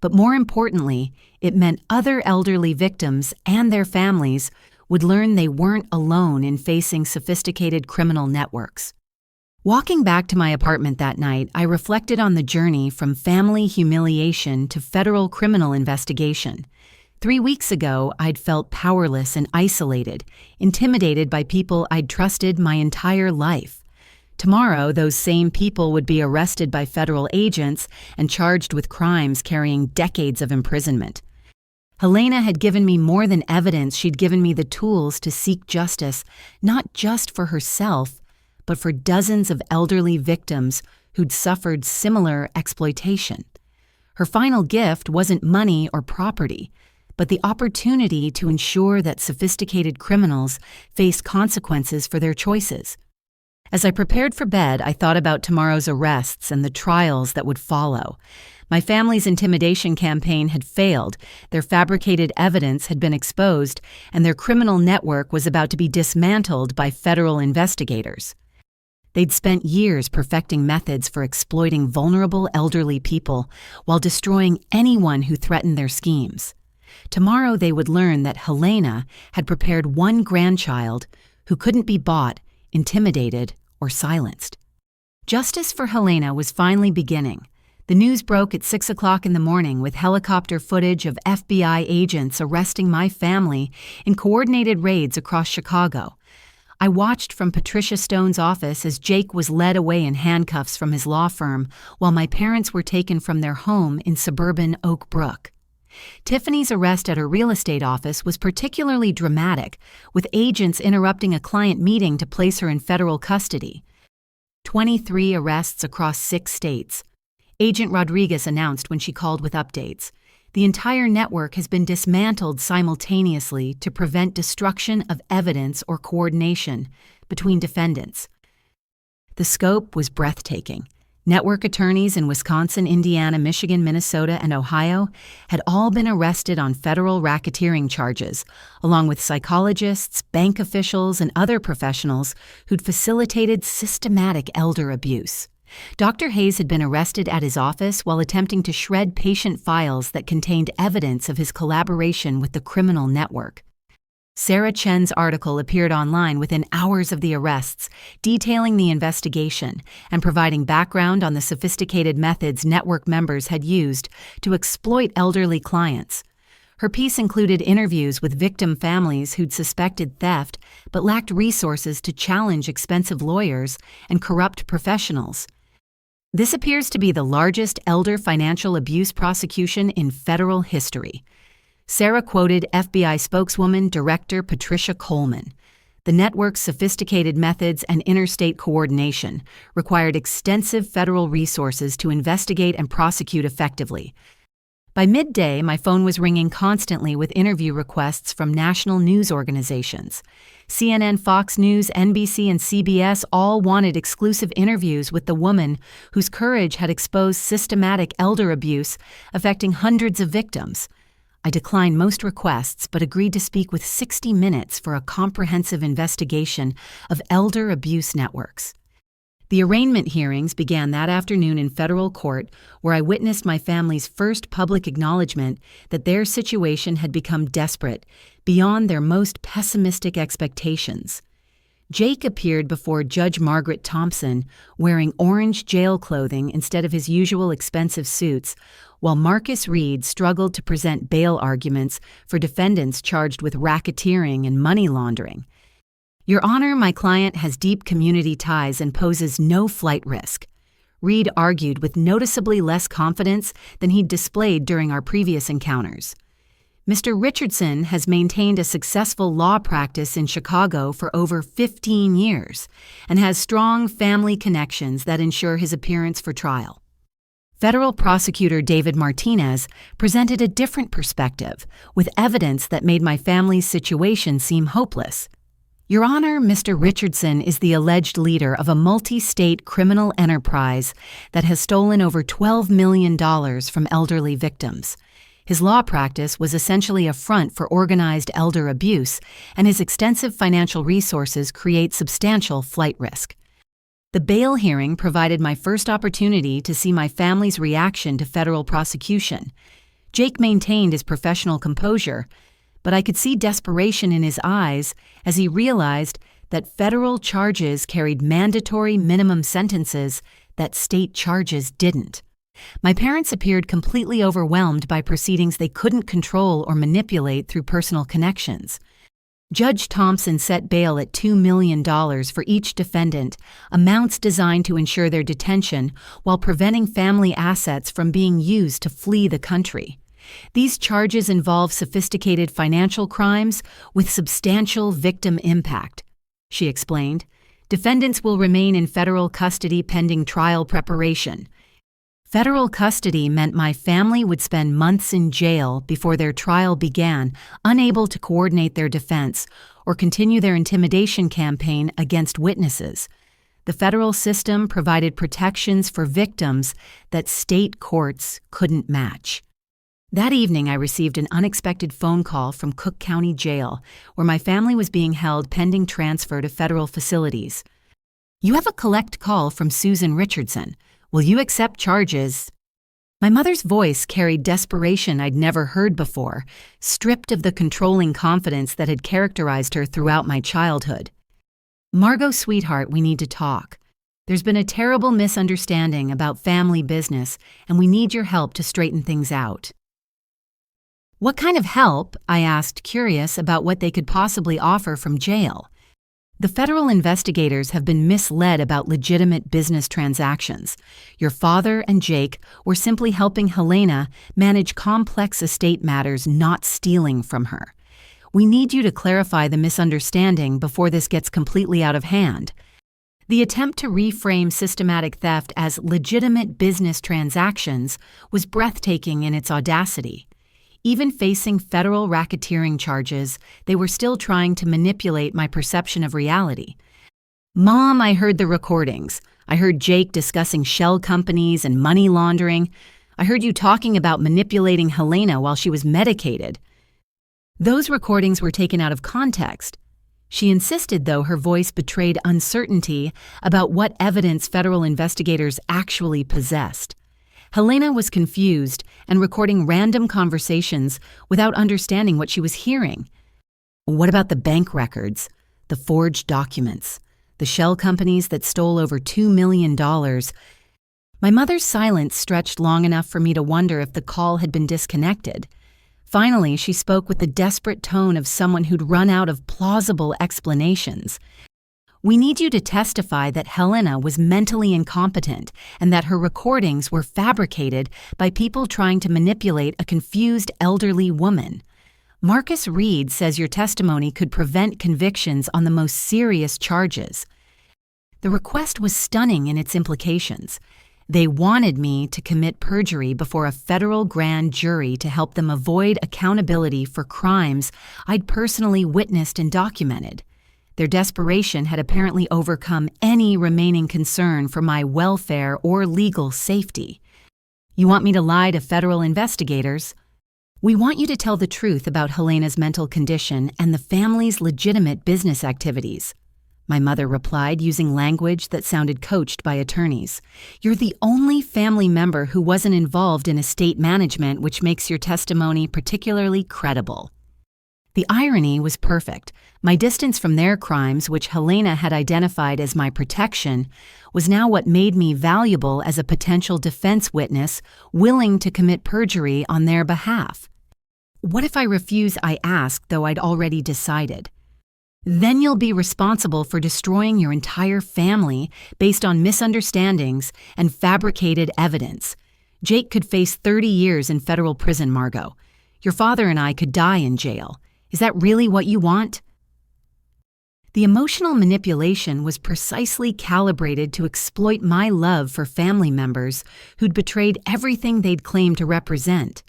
But more importantly, it meant other elderly victims and their families would learn they weren't alone in facing sophisticated criminal networks. Walking back to my apartment that night, I reflected on the journey from family humiliation to federal criminal investigation. 3 weeks ago, I'd felt powerless and isolated, intimidated by people I'd trusted my entire life. Tomorrow, those same people would be arrested by federal agents and charged with crimes carrying decades of imprisonment. Helena had given me more than evidence. She'd given me the tools to seek justice, not just for herself, but for dozens of elderly victims who'd suffered similar exploitation. Her final gift wasn't money or property, but the opportunity to ensure that sophisticated criminals faced consequences for their choices. As I prepared for bed, I thought about tomorrow's arrests and the trials that would follow. My family's intimidation campaign had failed, their fabricated evidence had been exposed, and their criminal network was about to be dismantled by federal investigators. They'd spent years perfecting methods for exploiting vulnerable elderly people while destroying anyone who threatened their schemes. Tomorrow they would learn that Helena had prepared one grandchild who couldn't be bought, intimidated, or silenced. Justice for Helena was finally beginning. The news broke at 6 o'clock in the morning with helicopter footage of FBI agents arresting my family in coordinated raids across Chicago. I watched from Patricia Stone's office as Jake was led away in handcuffs from his law firm while my parents were taken from their home in suburban Oak Brook. Tiffany's arrest at her real estate office was particularly dramatic, with agents interrupting a client meeting to place her in federal custody. 23 arrests across 6 states. Agent Rodriguez announced when she called with updates. The entire network has been dismantled simultaneously to prevent destruction of evidence or coordination between defendants. The scope was breathtaking. Network attorneys in Wisconsin, Indiana, Michigan, Minnesota, and Ohio had all been arrested on federal racketeering charges, along with psychologists, bank officials, and other professionals who'd facilitated systematic elder abuse. Dr. Hayes had been arrested at his office while attempting to shred patient files that contained evidence of his collaboration with the criminal network. Sarah Chen's article appeared online within hours of the arrests, detailing the investigation and providing background on the sophisticated methods network members had used to exploit elderly clients. Her piece included interviews with victim families who'd suspected theft but lacked resources to challenge expensive lawyers and corrupt professionals. This appears to be the largest elder financial abuse prosecution in federal history. Sarah quoted FBI spokeswoman Director Patricia Coleman. The network's sophisticated methods and interstate coordination required extensive federal resources to investigate and prosecute effectively. By midday, my phone was ringing constantly with interview requests from national news organizations. CNN, Fox News, NBC, and CBS all wanted exclusive interviews with the woman whose courage had exposed systematic elder abuse affecting hundreds of victims. I declined most requests but agreed to speak with 60 Minutes for a comprehensive investigation of elder abuse networks. The arraignment hearings began that afternoon in federal court, where I witnessed my family's first public acknowledgement that their situation had become desperate, beyond their most pessimistic expectations. Jake appeared before Judge Margaret Thompson, wearing orange jail clothing instead of his usual expensive suits, while Marcus Reed struggled to present bail arguments for defendants charged with racketeering and money laundering. Your Honor, my client has deep community ties and poses no flight risk. Reed argued with noticeably less confidence than he'd displayed during our previous encounters. Mr. Richardson has maintained a successful law practice in Chicago for over 15 years and has strong family connections that ensure his appearance for trial. Federal prosecutor David Martinez presented a different perspective, with evidence that made my family's situation seem hopeless. Your Honor, Mr. Richardson is the alleged leader of a multi-state criminal enterprise that has stolen over $12 million from elderly victims. His law practice was essentially a front for organized elder abuse, and his extensive financial resources create substantial flight risk. The bail hearing provided my first opportunity to see my family's reaction to federal prosecution. Jake maintained his professional composure, but I could see desperation in his eyes as he realized that federal charges carried mandatory minimum sentences that state charges didn't. My parents appeared completely overwhelmed by proceedings they couldn't control or manipulate through personal connections. Judge Thompson set bail at $2 million for each defendant, amounts designed to ensure their detention while preventing family assets from being used to flee the country. These charges involve sophisticated financial crimes with substantial victim impact, she explained. Defendants will remain in federal custody pending trial preparation. Federal custody meant my family would spend months in jail before their trial began, unable to coordinate their defense or continue their intimidation campaign against witnesses. The federal system provided protections for victims that state courts couldn't match. That evening, I received an unexpected phone call from Cook County Jail, where my family was being held pending transfer to federal facilities. "You have a collect call from Susan Richardson. Will you accept charges?" My mother's voice carried desperation I'd never heard before, stripped of the controlling confidence that had characterized her throughout my childhood. "Margot, sweetheart, we need to talk. There's been a terrible misunderstanding about family business, and we need your help to straighten things out." "What kind of help?" I asked, curious about what they could possibly offer from jail. "The federal investigators have been misled about legitimate business transactions. Your father and Jake were simply helping Helena manage complex estate matters, not stealing from her. We need you to clarify the misunderstanding before this gets completely out of hand." The attempt to reframe systematic theft as legitimate business transactions was breathtaking in its audacity. Even facing federal racketeering charges, they were still trying to manipulate my perception of reality. "Mom, I heard the recordings. I heard Jake discussing shell companies and money laundering. I heard you talking about manipulating Helena while she was medicated." Those recordings were taken out of context. She insisted, though her voice betrayed uncertainty about what evidence federal investigators actually possessed. Helena was confused and recording random conversations without understanding what she was hearing. What about the bank records, the forged documents, the shell companies that stole over $2 million? My mother's silence stretched long enough for me to wonder if the call had been disconnected. Finally, she spoke with the desperate tone of someone who'd run out of plausible explanations. "We need you to testify that Helena was mentally incompetent and that her recordings were fabricated by people trying to manipulate a confused elderly woman." Marcus Reed says your testimony could prevent convictions on the most serious charges. The request was stunning in its implications. They wanted me to commit perjury before a federal grand jury to help them avoid accountability for crimes I'd personally witnessed and documented. Their desperation had apparently overcome any remaining concern for my welfare or legal safety. You want me to lie to federal investigators? We want you to tell the truth about Helena's mental condition and the family's legitimate business activities. My mother replied using language that sounded coached by attorneys. You're the only family member who wasn't involved in estate management, which makes your testimony particularly credible. The irony was perfect. My distance from their crimes, which Helena had identified as my protection, was now what made me valuable as a potential defense witness willing to commit perjury on their behalf. What if I refuse? I asked, though I'd already decided. Then you'll be responsible for destroying your entire family based on misunderstandings and fabricated evidence. Jake could face 30 years in federal prison, Margot. Your father and I could die in jail. Is that really what you want? The emotional manipulation was precisely calibrated to exploit my love for family members who'd betrayed everything they'd claimed to represent.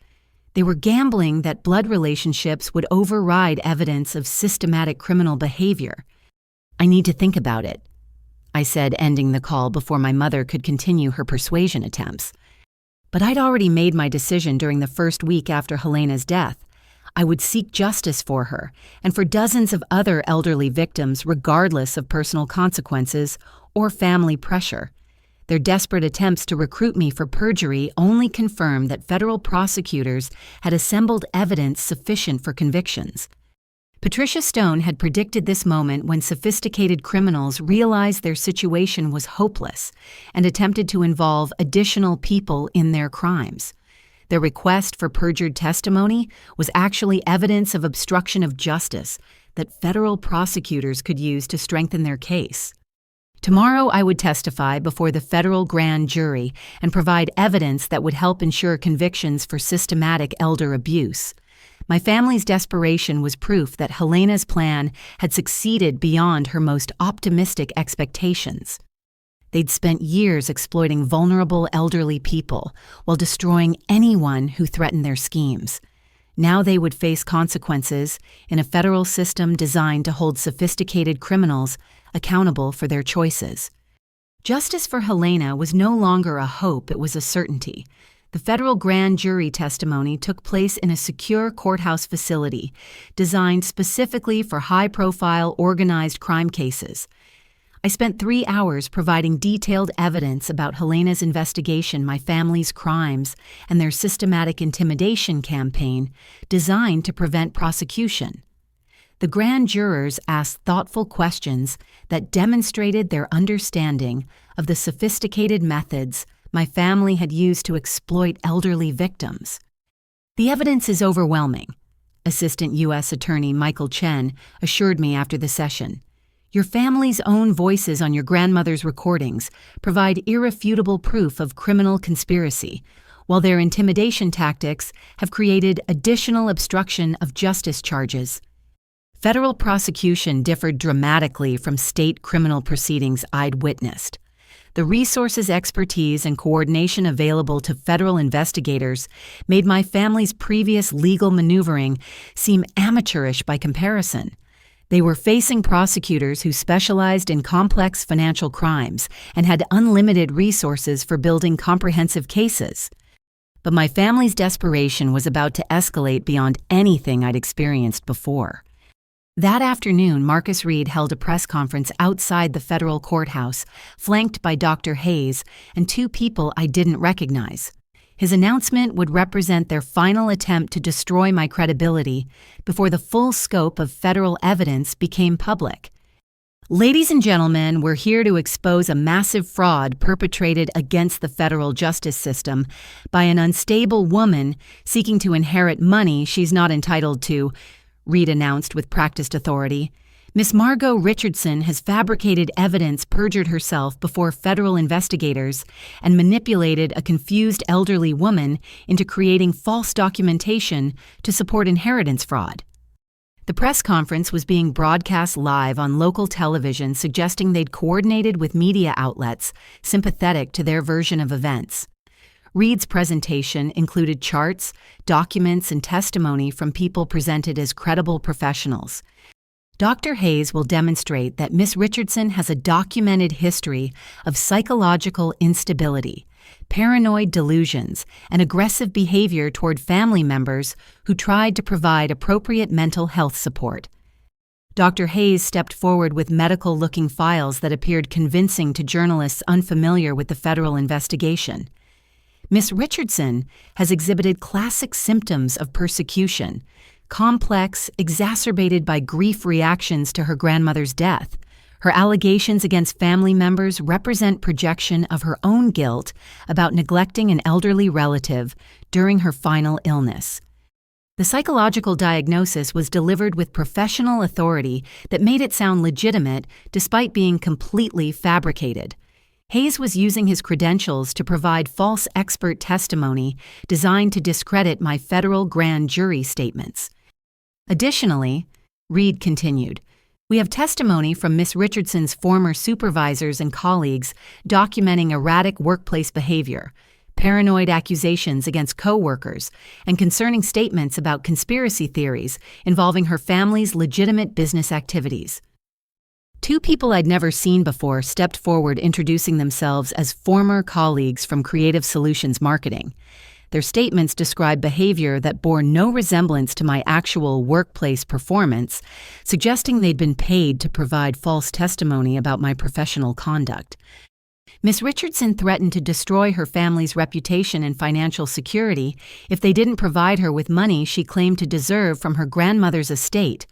They were gambling that blood relationships would override evidence of systematic criminal behavior. I need to think about it, I said, ending the call before my mother could continue her persuasion attempts. But I'd already made my decision during the first week after Helena's death. I would seek justice for her and for dozens of other elderly victims regardless of personal consequences or family pressure. Their desperate attempts to recruit me for perjury only confirmed that federal prosecutors had assembled evidence sufficient for convictions. Patricia Stone had predicted this moment when sophisticated criminals realized their situation was hopeless and attempted to involve additional people in their crimes. Their request for perjured testimony was actually evidence of obstruction of justice that federal prosecutors could use to strengthen their case. Tomorrow I would testify before the federal grand jury and provide evidence that would help ensure convictions for systematic elder abuse. My family's desperation was proof that Helena's plan had succeeded beyond her most optimistic expectations. They'd spent years exploiting vulnerable elderly people while destroying anyone who threatened their schemes. Now they would face consequences in a federal system designed to hold sophisticated criminals accountable for their choices. Justice for Helena was no longer a hope, it was a certainty. The federal grand jury testimony took place in a secure courthouse facility designed specifically for high-profile organized crime cases. I spent 3 hours providing detailed evidence about Helena's investigation, my family's crimes, and their systematic intimidation campaign designed to prevent prosecution. The grand jurors asked thoughtful questions that demonstrated their understanding of the sophisticated methods my family had used to exploit elderly victims. The evidence is overwhelming, Assistant U.S. Attorney Michael Chen assured me after the session. Your family's own voices on your grandmother's recordings provide irrefutable proof of criminal conspiracy, while their intimidation tactics have created additional obstruction of justice charges. Federal prosecution differed dramatically from state criminal proceedings I'd witnessed. The resources, expertise, and coordination available to federal investigators made my family's previous legal maneuvering seem amateurish by comparison. They were facing prosecutors who specialized in complex financial crimes and had unlimited resources for building comprehensive cases. But my family's desperation was about to escalate beyond anything I'd experienced before. That afternoon, Marcus Reed held a press conference outside the federal courthouse, flanked by Dr. Hayes and 2 people I didn't recognize. His announcement would represent their final attempt to destroy my credibility before the full scope of federal evidence became public. Ladies and gentlemen, we're here to expose a massive fraud perpetrated against the federal justice system by an unstable woman seeking to inherit money she's not entitled to, Reed announced with practiced authority. Miss Margot Richardson has fabricated evidence, perjured herself before federal investigators, and manipulated a confused elderly woman into creating false documentation to support inheritance fraud. The press conference was being broadcast live on local television, suggesting they'd coordinated with media outlets sympathetic to their version of events. Reed's presentation included charts, documents, and testimony from people presented as credible professionals. Dr. Hayes will demonstrate that Miss Richardson has a documented history of psychological instability, paranoid delusions, and aggressive behavior toward family members who tried to provide appropriate mental health support. Dr. Hayes stepped forward with medical-looking files that appeared convincing to journalists unfamiliar with the federal investigation. Miss Richardson has exhibited classic symptoms of persecution, complex, exacerbated by grief reactions to her grandmother's death. Her allegations against family members represent projection of her own guilt about neglecting an elderly relative during her final illness. The psychological diagnosis was delivered with professional authority that made it sound legitimate despite being completely fabricated. Hayes was using his credentials to provide false expert testimony designed to discredit my federal grand jury statements. Additionally, Reed continued, we have testimony from Miss Richardson's former supervisors and colleagues documenting erratic workplace behavior, paranoid accusations against co-workers, and concerning statements about conspiracy theories involving her family's legitimate business activities. Two people I'd never seen before stepped forward introducing themselves as former colleagues from Creative Solutions Marketing. Their statements described behavior that bore no resemblance to my actual workplace performance, suggesting they'd been paid to provide false testimony about my professional conduct. Miss Richardson threatened to destroy her family's reputation and financial security if they didn't provide her with money she claimed to deserve from her grandmother's estate.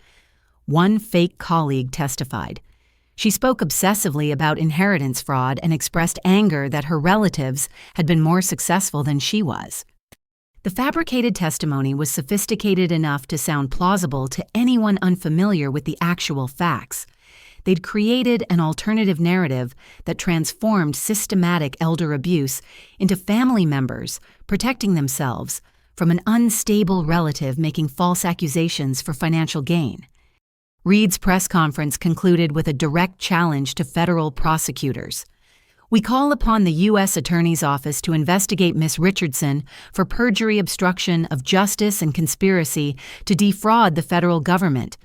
One fake colleague testified. She spoke obsessively about inheritance fraud and expressed anger that her relatives had been more successful than she was. The fabricated testimony was sophisticated enough to sound plausible to anyone unfamiliar with the actual facts. They'd created an alternative narrative that transformed systematic elder abuse into family members protecting themselves from an unstable relative making false accusations for financial gain. Reed's press conference concluded with a direct challenge to federal prosecutors. We call upon the U.S. Attorney's Office to investigate Miss Richardson for perjury, obstruction of justice, and conspiracy to defraud the federal government.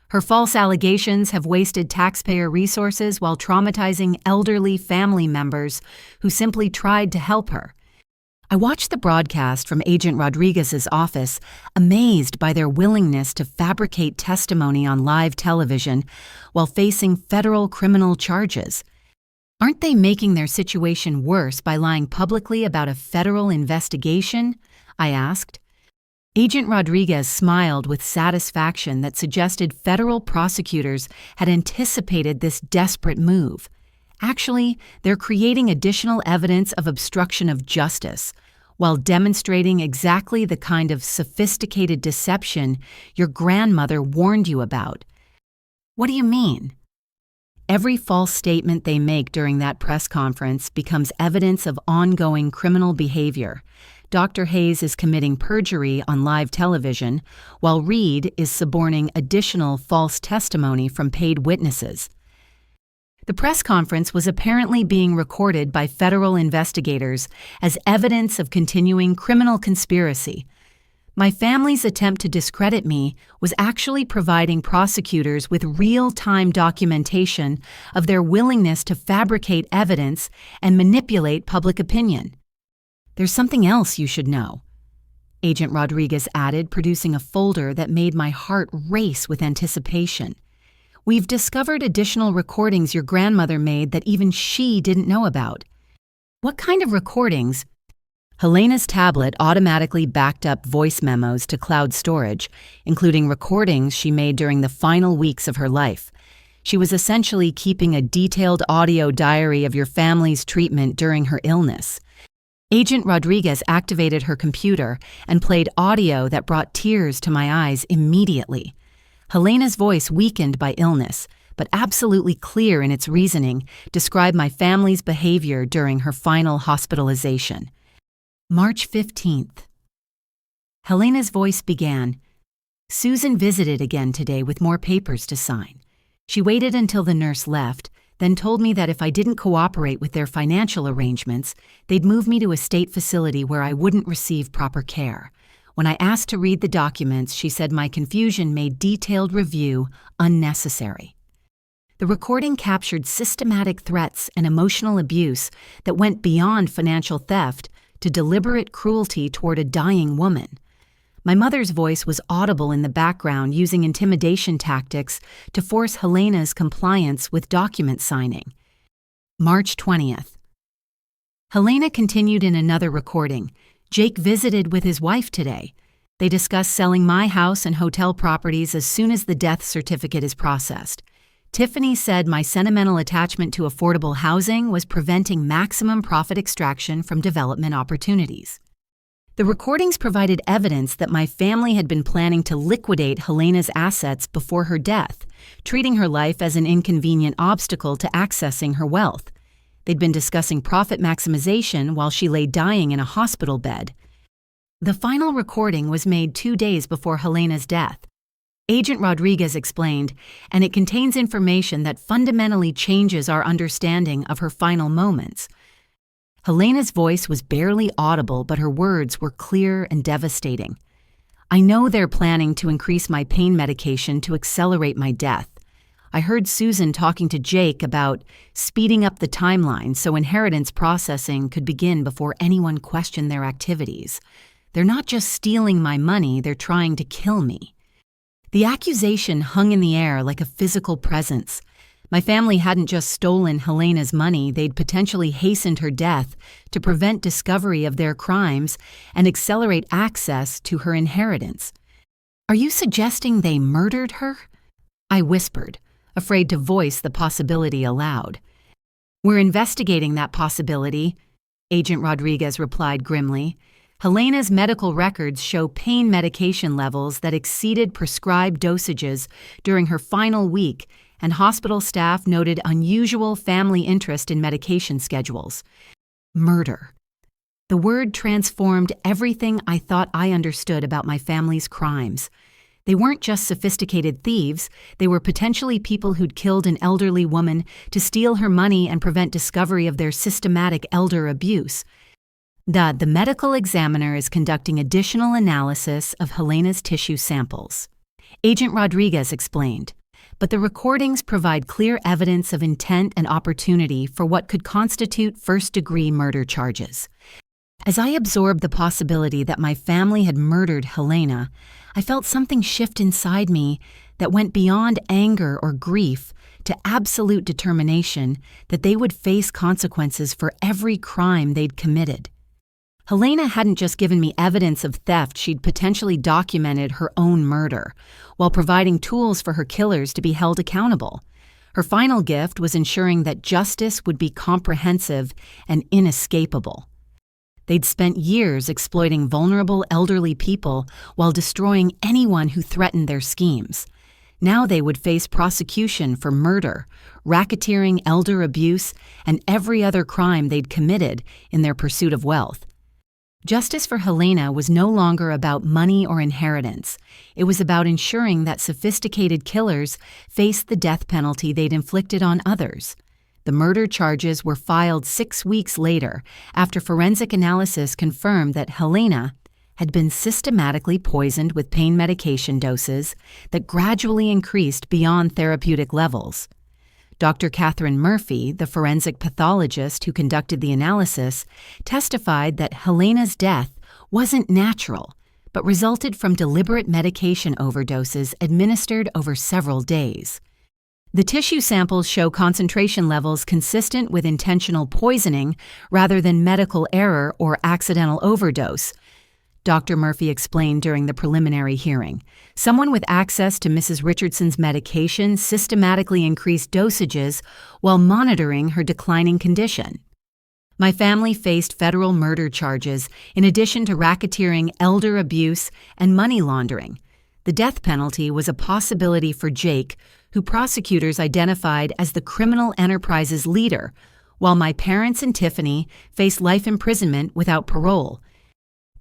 Her false allegations have wasted taxpayer resources while traumatizing elderly family members who simply tried to help her. I watched the broadcast from Agent Rodriguez's office, amazed by their willingness to fabricate testimony on live television while facing federal criminal charges. Aren't they making their situation worse by lying publicly about a federal investigation? I asked. Agent Rodriguez smiled with satisfaction that suggested federal prosecutors had anticipated this desperate move. Actually, they're creating additional evidence of obstruction of justice, while demonstrating exactly the kind of sophisticated deception your grandmother warned you about. What do you mean? Every false statement they make during that press conference becomes evidence of ongoing criminal behavior. Dr. Hayes is committing perjury on live television, while Reed is suborning additional false testimony from paid witnesses. The press conference was apparently being recorded by federal investigators as evidence of continuing criminal conspiracy. My family's attempt to discredit me was actually providing prosecutors with real-time documentation of their willingness to fabricate evidence and manipulate public opinion. There's something else you should know, Agent Rodriguez added, producing a folder that made my heart race with anticipation. We've discovered additional recordings your grandmother made that even she didn't know about. What kind of recordings? Helena's tablet automatically backed up voice memos to cloud storage, including recordings she made during the final weeks of her life. She was essentially keeping a detailed audio diary of your family's treatment during her illness. Agent Rodriguez activated her computer and played audio that brought tears to my eyes immediately. Helena's voice, weakened by illness, but absolutely clear in its reasoning, described my family's behavior during her final hospitalization. March 15th. Helena's voice began, Susan visited again today with more papers to sign. She waited until the nurse left, then told me that if I didn't cooperate with their financial arrangements, they'd move me to a state facility where I wouldn't receive proper care. When I asked to read the documents, she said my confusion made detailed review unnecessary. The recording captured systematic threats and emotional abuse that went beyond financial theft to deliberate cruelty toward a dying woman. My mother's voice was audible in the background, using intimidation tactics to force Helena's compliance with document signing. March 20th. Helena continued in another recording. Jake visited with his wife today. They discussed selling my house and hotel properties as soon as the death certificate is processed. Tiffany said my sentimental attachment to affordable housing was preventing maximum profit extraction from development opportunities. The recordings provided evidence that my family had been planning to liquidate Helena's assets before her death, treating her life as an inconvenient obstacle to accessing her wealth. They'd been discussing profit maximization while she lay dying in a hospital bed. The final recording was made 2 days before Helena's death. Agent Rodriguez explained, and it contains information that fundamentally changes our understanding of her final moments. Helena's voice was barely audible, but her words were clear and devastating. I know they're planning to increase my pain medication to accelerate my death. I heard Susan talking to Jake about speeding up the timeline so inheritance processing could begin before anyone questioned their activities. They're not just stealing my money, they're trying to kill me. The accusation hung in the air like a physical presence. My family hadn't just stolen Helena's money, they'd potentially hastened her death to prevent discovery of their crimes and accelerate access to her inheritance. Are you suggesting they murdered her? I whispered, afraid to voice the possibility aloud. We're investigating that possibility, Agent Rodriguez replied grimly. Helena's medical records show pain medication levels that exceeded prescribed dosages during her final week, and hospital staff noted unusual family interest in medication schedules. Murder. The word transformed everything I thought I understood about my family's crimes. They weren't just sophisticated thieves, they were potentially people who'd killed an elderly woman to steal her money and prevent discovery of their systematic elder abuse. The medical examiner is conducting additional analysis of Helena's tissue samples. Agent Rodriguez explained, but the recordings provide clear evidence of intent and opportunity for what could constitute first-degree murder charges. As I absorbed the possibility that my family had murdered Helena, I felt something shift inside me that went beyond anger or grief to absolute determination that they would face consequences for every crime they'd committed. Helena hadn't just given me evidence of theft, she'd potentially documented her own murder, while providing tools for her killers to be held accountable. Her final gift was ensuring that justice would be comprehensive and inescapable. They'd spent years exploiting vulnerable elderly people while destroying anyone who threatened their schemes. Now they would face prosecution for murder, racketeering, elder abuse, and every other crime they'd committed in their pursuit of wealth. Justice for Helena was no longer about money or inheritance. It was about ensuring that sophisticated killers faced the death penalty they'd inflicted on others. The murder charges were filed 6 weeks later, after forensic analysis confirmed that Helena had been systematically poisoned with pain medication doses that gradually increased beyond therapeutic levels. Dr. Catherine Murphy, the forensic pathologist who conducted the analysis, testified that Helena's death wasn't natural, but resulted from deliberate medication overdoses administered over several days. The tissue samples show concentration levels consistent with intentional poisoning rather than medical error or accidental overdose, Dr. Murphy explained during the preliminary hearing. Someone with access to Mrs. Richardson's medication systematically increased dosages while monitoring her declining condition. My family faced federal murder charges in addition to racketeering, elder abuse, and money laundering. The death penalty was a possibility for Jake, who prosecutors identified as the criminal enterprise's leader, while my parents and Tiffany faced life imprisonment without parole.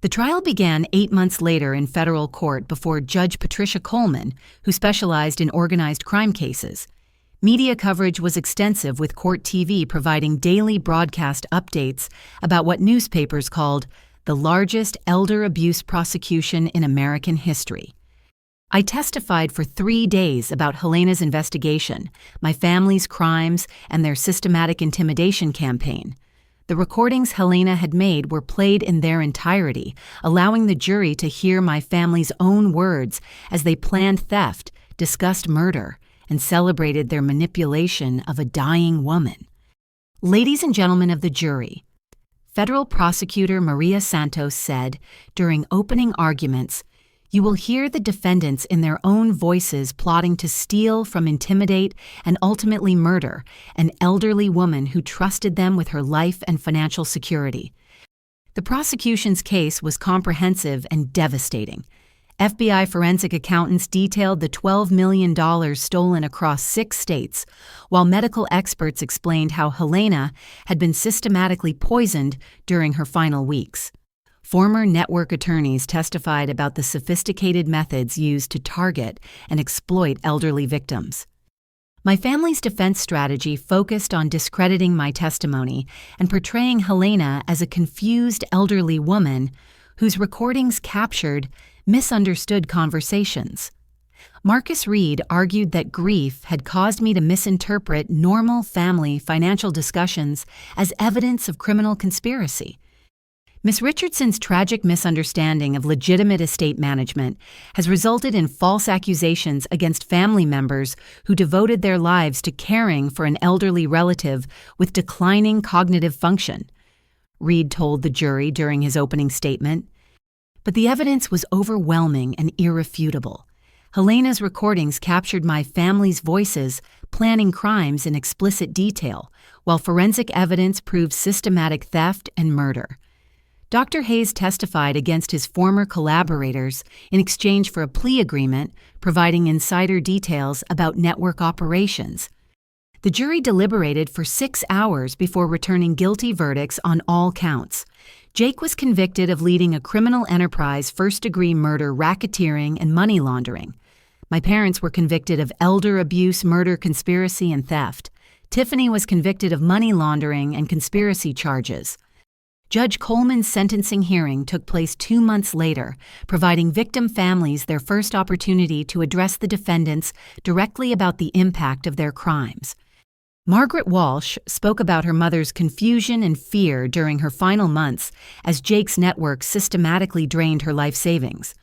The trial began 8 months later in federal court before Judge Patricia Coleman, who specialized in organized crime cases. Media coverage was extensive, with court TV providing daily broadcast updates about what newspapers called the largest elder abuse prosecution in American history. I testified for 3 days about Helena's investigation, my family's crimes, and their systematic intimidation campaign. The recordings Helena had made were played in their entirety, allowing the jury to hear my family's own words as they planned theft, discussed murder, and celebrated their manipulation of a dying woman. Ladies and gentlemen of the jury, Federal Prosecutor Maria Santos said during opening arguments, "You will hear the defendants in their own voices plotting to steal from, intimidate, and ultimately murder an elderly woman who trusted them with her life and financial security." The prosecution's case was comprehensive and devastating. FBI forensic accountants detailed the $12 million stolen across 6 states, while medical experts explained how Helena had been systematically poisoned during her final weeks. Former network attorneys testified about the sophisticated methods used to target and exploit elderly victims. My family's defense strategy focused on discrediting my testimony and portraying Helena as a confused elderly woman whose recordings captured misunderstood conversations. Marcus Reed argued that grief had caused me to misinterpret normal family financial discussions as evidence of criminal conspiracy. Ms. Richardson's tragic misunderstanding of legitimate estate management has resulted in false accusations against family members who devoted their lives to caring for an elderly relative with declining cognitive function, Reed told the jury during his opening statement. But the evidence was overwhelming and irrefutable. Helena's recordings captured my family's voices planning crimes in explicit detail, while forensic evidence proved systematic theft and murder. Dr. Hayes testified against his former collaborators in exchange for a plea agreement providing insider details about network operations. The jury deliberated for 6 hours before returning guilty verdicts on all counts. Jake was convicted of leading a criminal enterprise, first-degree murder, racketeering, and money laundering. My parents were convicted of elder abuse, murder, conspiracy, and theft. Tiffany was convicted of money laundering and conspiracy charges. Judge Coleman's sentencing hearing took place 2 months later, providing victim families their first opportunity to address the defendants directly about the impact of their crimes. Margaret Walsh spoke about her mother's confusion and fear during her final months as Jake's network systematically drained her life savings.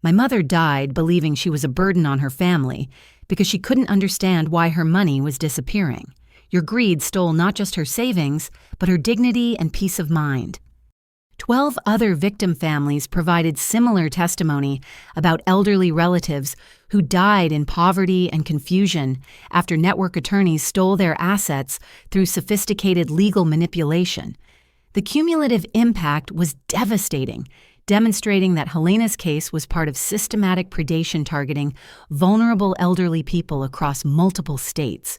"My mother died believing she was a burden on her family because she couldn't understand why her money was disappearing. Your greed stole not just her savings, but her dignity and peace of mind." 12 other victim families provided similar testimony about elderly relatives who died in poverty and confusion after network attorneys stole their assets through sophisticated legal manipulation. The cumulative impact was devastating, demonstrating that Helena's case was part of systematic predation targeting vulnerable elderly people across multiple states.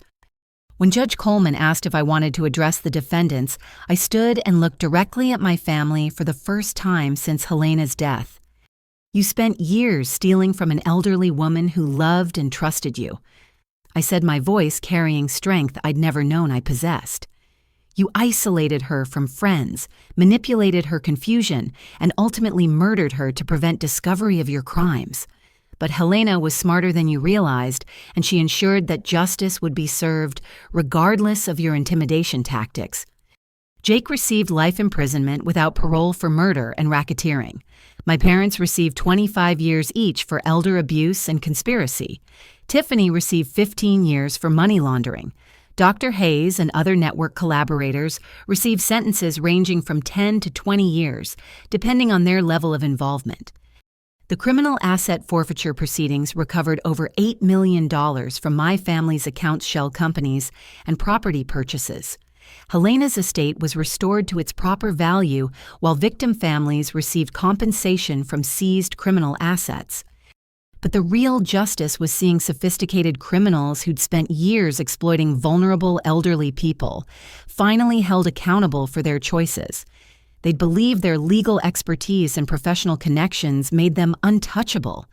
When Judge Coleman asked if I wanted to address the defendants, I stood and looked directly at my family for the first time since Helena's death. "You spent years stealing from an elderly woman who loved and trusted you," I said, my voice carrying strength I'd never known I possessed. "You isolated her from friends, manipulated her confusion, and ultimately murdered her to prevent discovery of your crimes. But Helena was smarter than you realized, and she ensured that justice would be served regardless of your intimidation tactics." Jake received life imprisonment without parole for murder and racketeering. My parents received 25 years each for elder abuse and conspiracy. Tiffany received 15 years for money laundering. Dr. Hayes and other network collaborators received sentences ranging from 10 to 20 years, depending on their level of involvement. The criminal asset forfeiture proceedings recovered over $8 million from my family's account shell companies and property purchases. Helena's estate was restored to its proper value, while victim families received compensation from seized criminal assets. But the real justice was seeing sophisticated criminals who'd spent years exploiting vulnerable elderly people finally held accountable for their choices. They'd believed their legal expertise and professional connections made them untouchable.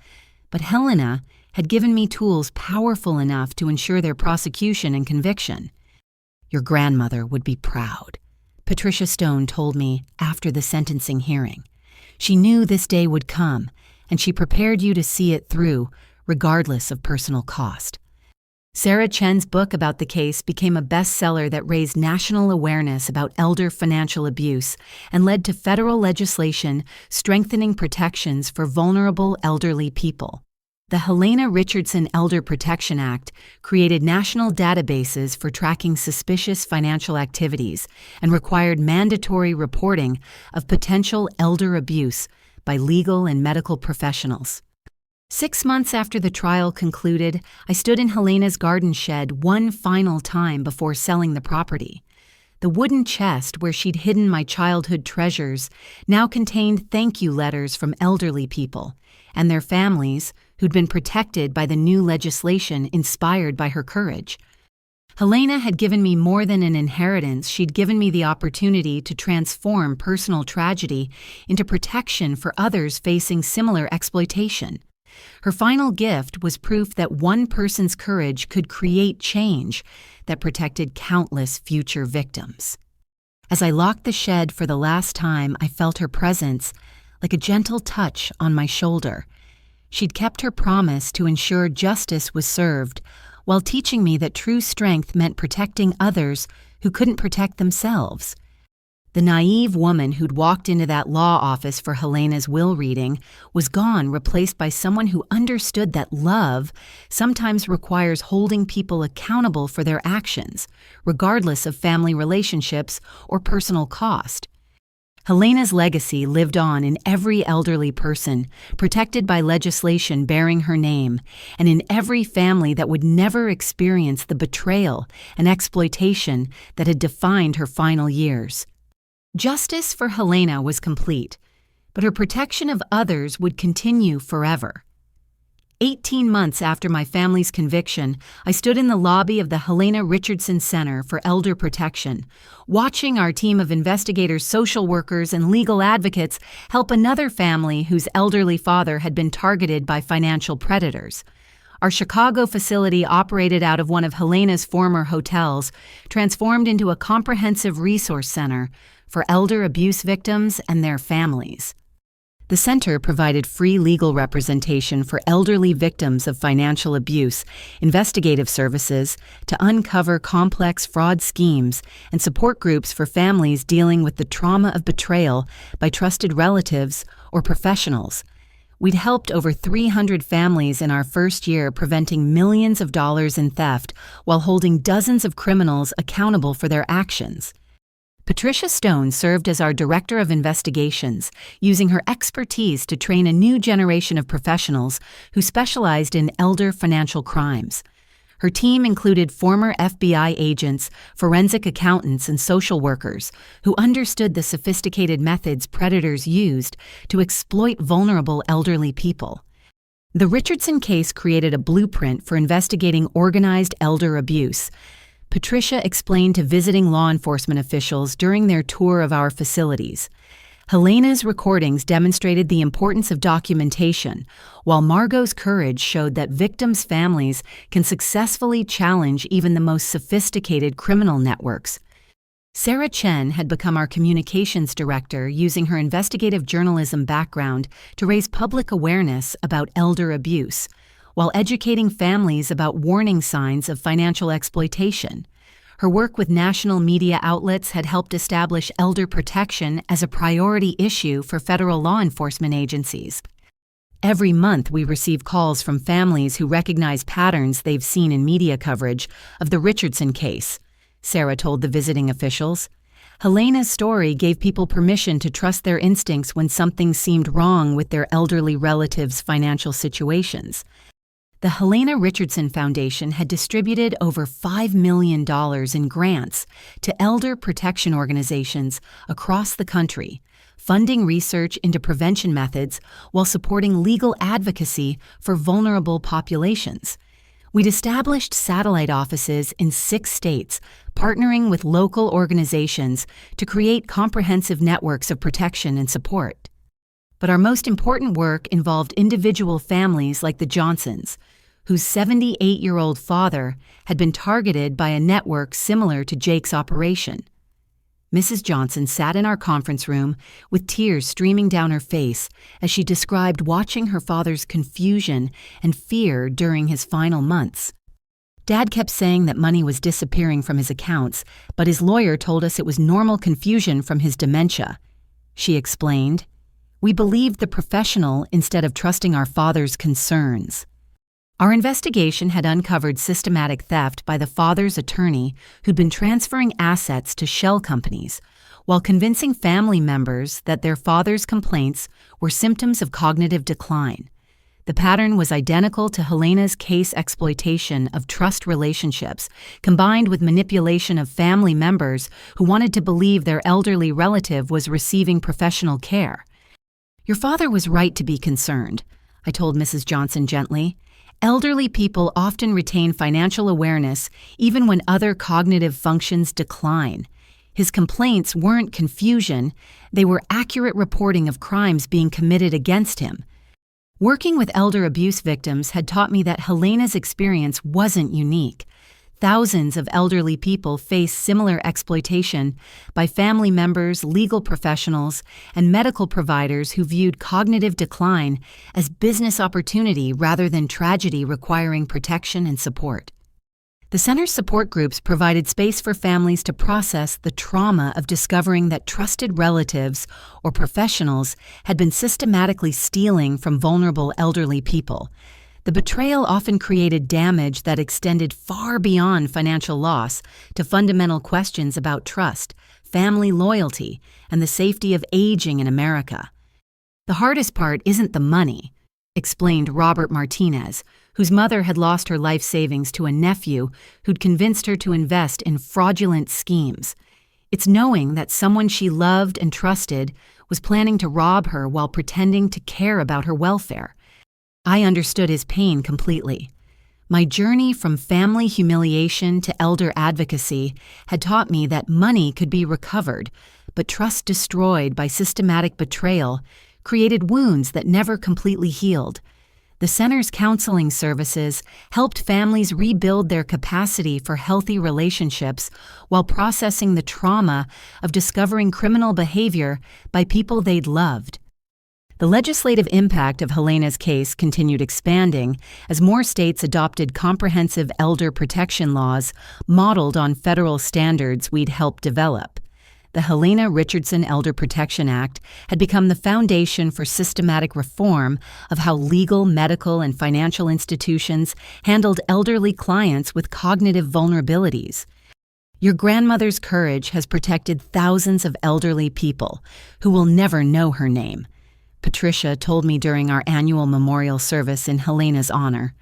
But Helena had given me tools powerful enough to ensure their prosecution and conviction. "Your grandmother would be proud," Patricia Stone told me after the sentencing hearing. "She knew this day would come, and she prepared you to see it through, regardless of personal cost." Sarah Chen's book about the case became a bestseller that raised national awareness about elder financial abuse and led to federal legislation strengthening protections for vulnerable elderly people. The Helena Richardson Elder Protection Act created national databases for tracking suspicious financial activities and required mandatory reporting of potential elder abuse by legal and medical professionals. 6 months after the trial concluded, I stood in Helena's garden shed one final time before selling the property. The wooden chest where she'd hidden my childhood treasures now contained thank you letters from elderly people and their families who'd been protected by the new legislation inspired by her courage. Helena had given me more than an inheritance. She'd given me the opportunity to transform personal tragedy into protection for others facing similar exploitation. Her final gift was proof that one person's courage could create change that protected countless future victims. As I locked the shed for the last time, I felt her presence like a gentle touch on my shoulder. She'd kept her promise to ensure justice was served, while teaching me that true strength meant protecting others who couldn't protect themselves. The naive woman who'd walked into that law office for Helena's will reading was gone, replaced by someone who understood that love sometimes requires holding people accountable for their actions, regardless of family relationships or personal cost. Helena's legacy lived on in every elderly person, protected by legislation bearing her name, and in every family that would never experience the betrayal and exploitation that had defined her final years. Justice for Helena was complete, but her protection of others would continue forever. 18 months after my family's conviction, I stood in the lobby of the Helena Richardson Center for Elder Protection, watching our team of investigators, social workers, and legal advocates help another family whose elderly father had been targeted by financial predators. Our Chicago facility, operated out of one of Helena's former hotels, transformed into a comprehensive resource center for elder abuse victims and their families. The center provided free legal representation for elderly victims of financial abuse, investigative services to uncover complex fraud schemes, and support groups for families dealing with the trauma of betrayal by trusted relatives or professionals. We'd helped over 300 families in our first year, preventing millions of dollars in theft while holding dozens of criminals accountable for their actions. Patricia Stone served as our Director of Investigations, using her expertise to train a new generation of professionals who specialized in elder financial crimes. Her team included former FBI agents, forensic accountants, and social workers who understood the sophisticated methods predators used to exploit vulnerable elderly people. The Richardson case created a blueprint for investigating organized elder abuse. Patricia explained to visiting law enforcement officials during their tour of our facilities. Helena's recordings demonstrated the importance of documentation, while Margot's courage showed that victims' families can successfully challenge even the most sophisticated criminal networks. Sarah Chen had become our communications director, using her investigative journalism background to raise public awareness about elder abuse, while educating families about warning signs of financial exploitation. Her work with national media outlets had helped establish elder protection as a priority issue for federal law enforcement agencies. Every month, we receive calls from families who recognize patterns they've seen in media coverage of the Richardson case, Sarah told the visiting officials. Helena's story gave people permission to trust their instincts when something seemed wrong with their elderly relatives' financial situations. The Helena Richardson Foundation had distributed over $5 million in grants to elder protection organizations across the country, funding research into prevention methods while supporting legal advocacy for vulnerable populations. We'd established satellite offices in 6 states, partnering with local organizations to create comprehensive networks of protection and support. But our most important work involved individual families like the Johnsons, whose 78-year-old father had been targeted by a network similar to Jake's operation. Mrs. Johnson sat in our conference room with tears streaming down her face as she described watching her father's confusion and fear during his final months. Dad kept saying that money was disappearing from his accounts, but his lawyer told us it was normal confusion from his dementia. She explained, "We believed the professional instead of trusting our father's concerns." Our investigation had uncovered systematic theft by the father's attorney who'd been transferring assets to shell companies, while convincing family members that their father's complaints were symptoms of cognitive decline. The pattern was identical to Helena's case exploitation of trust relationships, combined with manipulation of family members who wanted to believe their elderly relative was receiving professional care. "Your father was right to be concerned," I told Mrs. Johnson gently. "Elderly people often retain financial awareness even when other cognitive functions decline. His complaints weren't confusion, they were accurate reporting of crimes being committed against him." Working with elder abuse victims had taught me that Helena's experience wasn't unique. Thousands of elderly people face similar exploitation by family members, legal professionals, and medical providers who viewed cognitive decline as business opportunity rather than tragedy requiring protection and support. The center's support groups provided space for families to process the trauma of discovering that trusted relatives or professionals had been systematically stealing from vulnerable elderly people. The betrayal often created damage that extended far beyond financial loss to fundamental questions about trust, family loyalty, and the safety of aging in America. "The hardest part isn't the money," explained Robert Martinez, whose mother had lost her life savings to a nephew who'd convinced her to invest in fraudulent schemes. "It's knowing that someone she loved and trusted was planning to rob her while pretending to care about her welfare." I understood his pain completely. My journey from family humiliation to elder advocacy had taught me that money could be recovered, but trust destroyed by systematic betrayal created wounds that never completely healed. The center's counseling services helped families rebuild their capacity for healthy relationships while processing the trauma of discovering criminal behavior by people they'd loved. The legislative impact of Helena's case continued expanding as more states adopted comprehensive elder protection laws modeled on federal standards we'd helped develop. The Helena Richardson Elder Protection Act had become the foundation for systematic reform of how legal, medical, and financial institutions handled elderly clients with cognitive vulnerabilities. Your grandmother's courage has protected thousands of elderly people who will never know her name, Patricia told me during our annual memorial service in Helena's honor.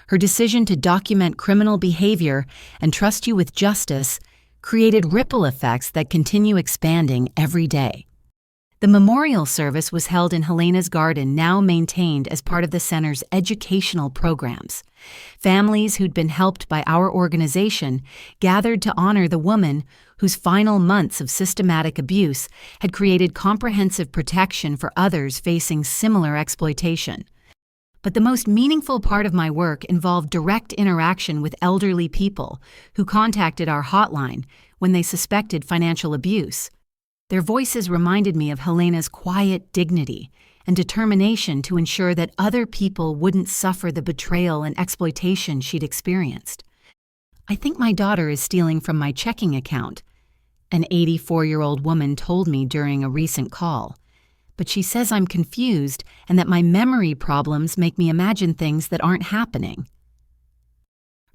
Her decision to document criminal behavior and trust you with justice created ripple effects that continue expanding every day. The memorial service was held in Helena's garden, now maintained as part of the center's educational programs. Families who'd been helped by our organization gathered to honor the woman whose final months of systematic abuse had created comprehensive protection for others facing similar exploitation. But the most meaningful part of my work involved direct interaction with elderly people who contacted our hotline when they suspected financial abuse. Their voices reminded me of Helena's quiet dignity and determination to ensure that other people wouldn't suffer the betrayal and exploitation she'd experienced. "I think my daughter is stealing from my checking account," an 84-year-old woman told me during a recent call. "But she says I'm confused and that my memory problems make me imagine things that aren't happening."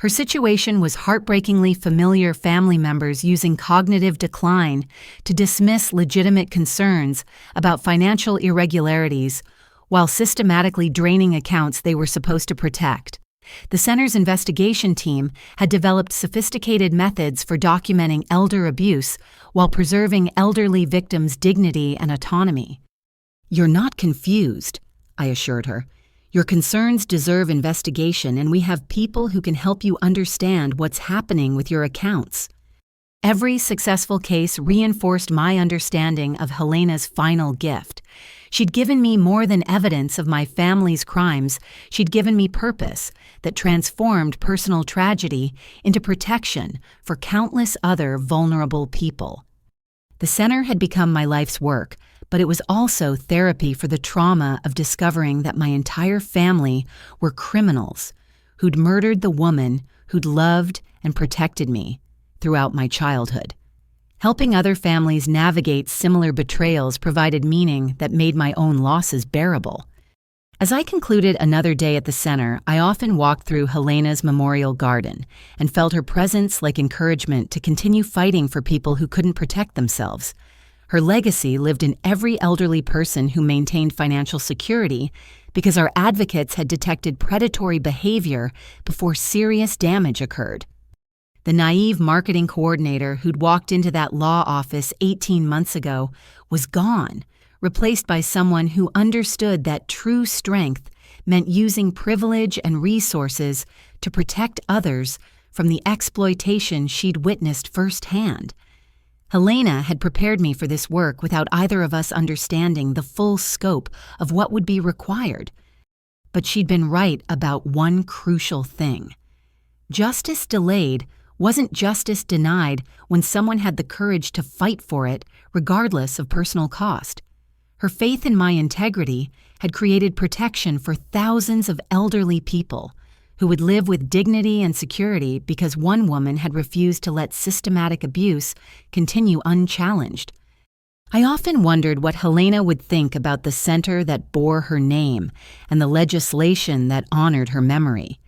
Her situation was heartbreakingly familiar. Family members using cognitive decline to dismiss legitimate concerns about financial irregularities while systematically draining accounts they were supposed to protect. The center's investigation team had developed sophisticated methods for documenting elder abuse while preserving elderly victims' dignity and autonomy. "You're not confused," I assured her. Your concerns deserve investigation, and we have people who can help you understand what's happening with your accounts. Every successful case reinforced my understanding of Helena's final gift. She'd given me more than evidence of my family's crimes. She'd given me purpose that transformed personal tragedy into protection for countless other vulnerable people. The center had become my life's work, but it was also therapy for the trauma of discovering that my entire family were criminals who'd murdered the woman who'd loved and protected me throughout my childhood. Helping other families navigate similar betrayals provided meaning that made my own losses bearable. As I concluded another day at the center, I often walked through Helena's memorial garden and felt her presence like encouragement to continue fighting for people who couldn't protect themselves. Her legacy lived in every elderly person who maintained financial security because our advocates had detected predatory behavior before serious damage occurred. The naive marketing coordinator who'd walked into that law office 18 months ago was gone, replaced by someone who understood that true strength meant using privilege and resources to protect others from the exploitation she'd witnessed firsthand. Helena had prepared me for this work without either of us understanding the full scope of what would be required. But she'd been right about one crucial thing. Justice delayed wasn't justice denied when someone had the courage to fight for it, regardless of personal cost. Her faith in my integrity had created protection for thousands of elderly people who would live with dignity and security because one woman had refused to let systematic abuse continue unchallenged. I often wondered what Helena would think about the center that bore her name and the legislation that honored her memory.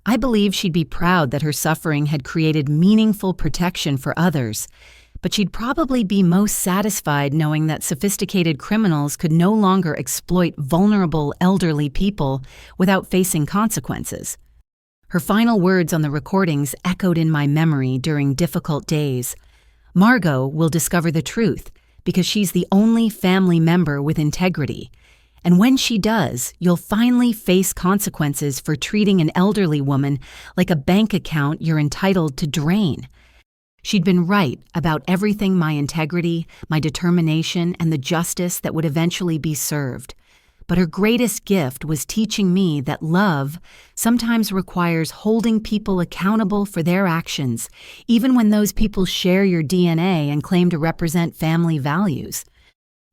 I believe she'd be proud that her suffering had created meaningful protection for others, but she'd probably be most satisfied knowing that sophisticated criminals could no longer exploit vulnerable elderly people without facing consequences. Her final words on the recordings echoed in my memory during difficult days. Margot will discover the truth because she's the only family member with integrity. And when she does, you'll finally face consequences for treating an elderly woman like a bank account you're entitled to drain. She'd been right about everything: my integrity, my determination, and the justice that would eventually be served. But her greatest gift was teaching me that love sometimes requires holding people accountable for their actions, even when those people share your DNA and claim to represent family values.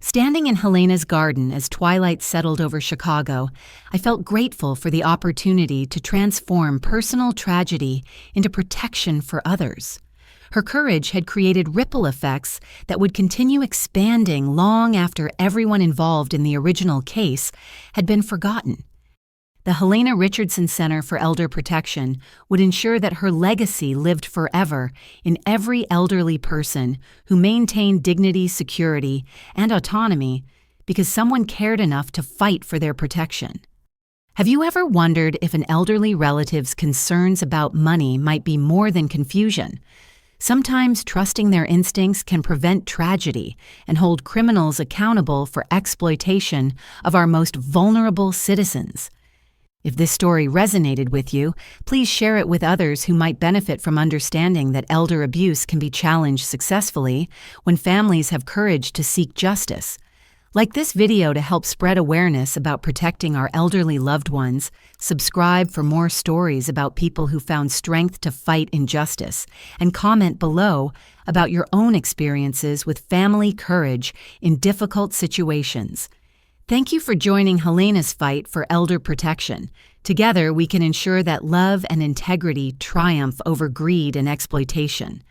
Standing in Helena's garden as twilight settled over Chicago, I felt grateful for the opportunity to transform personal tragedy into protection for others. Her courage had created ripple effects that would continue expanding long after everyone involved in the original case had been forgotten. The Helena Richardson Center for Elder Protection would ensure that her legacy lived forever in every elderly person who maintained dignity, security, and autonomy because someone cared enough to fight for their protection. Have you ever wondered if an elderly relative's concerns about money might be more than confusion? Sometimes trusting their instincts can prevent tragedy and hold criminals accountable for exploitation of our most vulnerable citizens. If this story resonated with you, please share it with others who might benefit from understanding that elder abuse can be challenged successfully when families have courage to seek justice. Like this video to help spread awareness about protecting our elderly loved ones. Subscribe for more stories about people who found strength to fight injustice, and comment below about your own experiences with family courage in difficult situations. Thank you for joining Helena's fight for elder protection. Together, we can ensure that love and integrity triumph over greed and exploitation.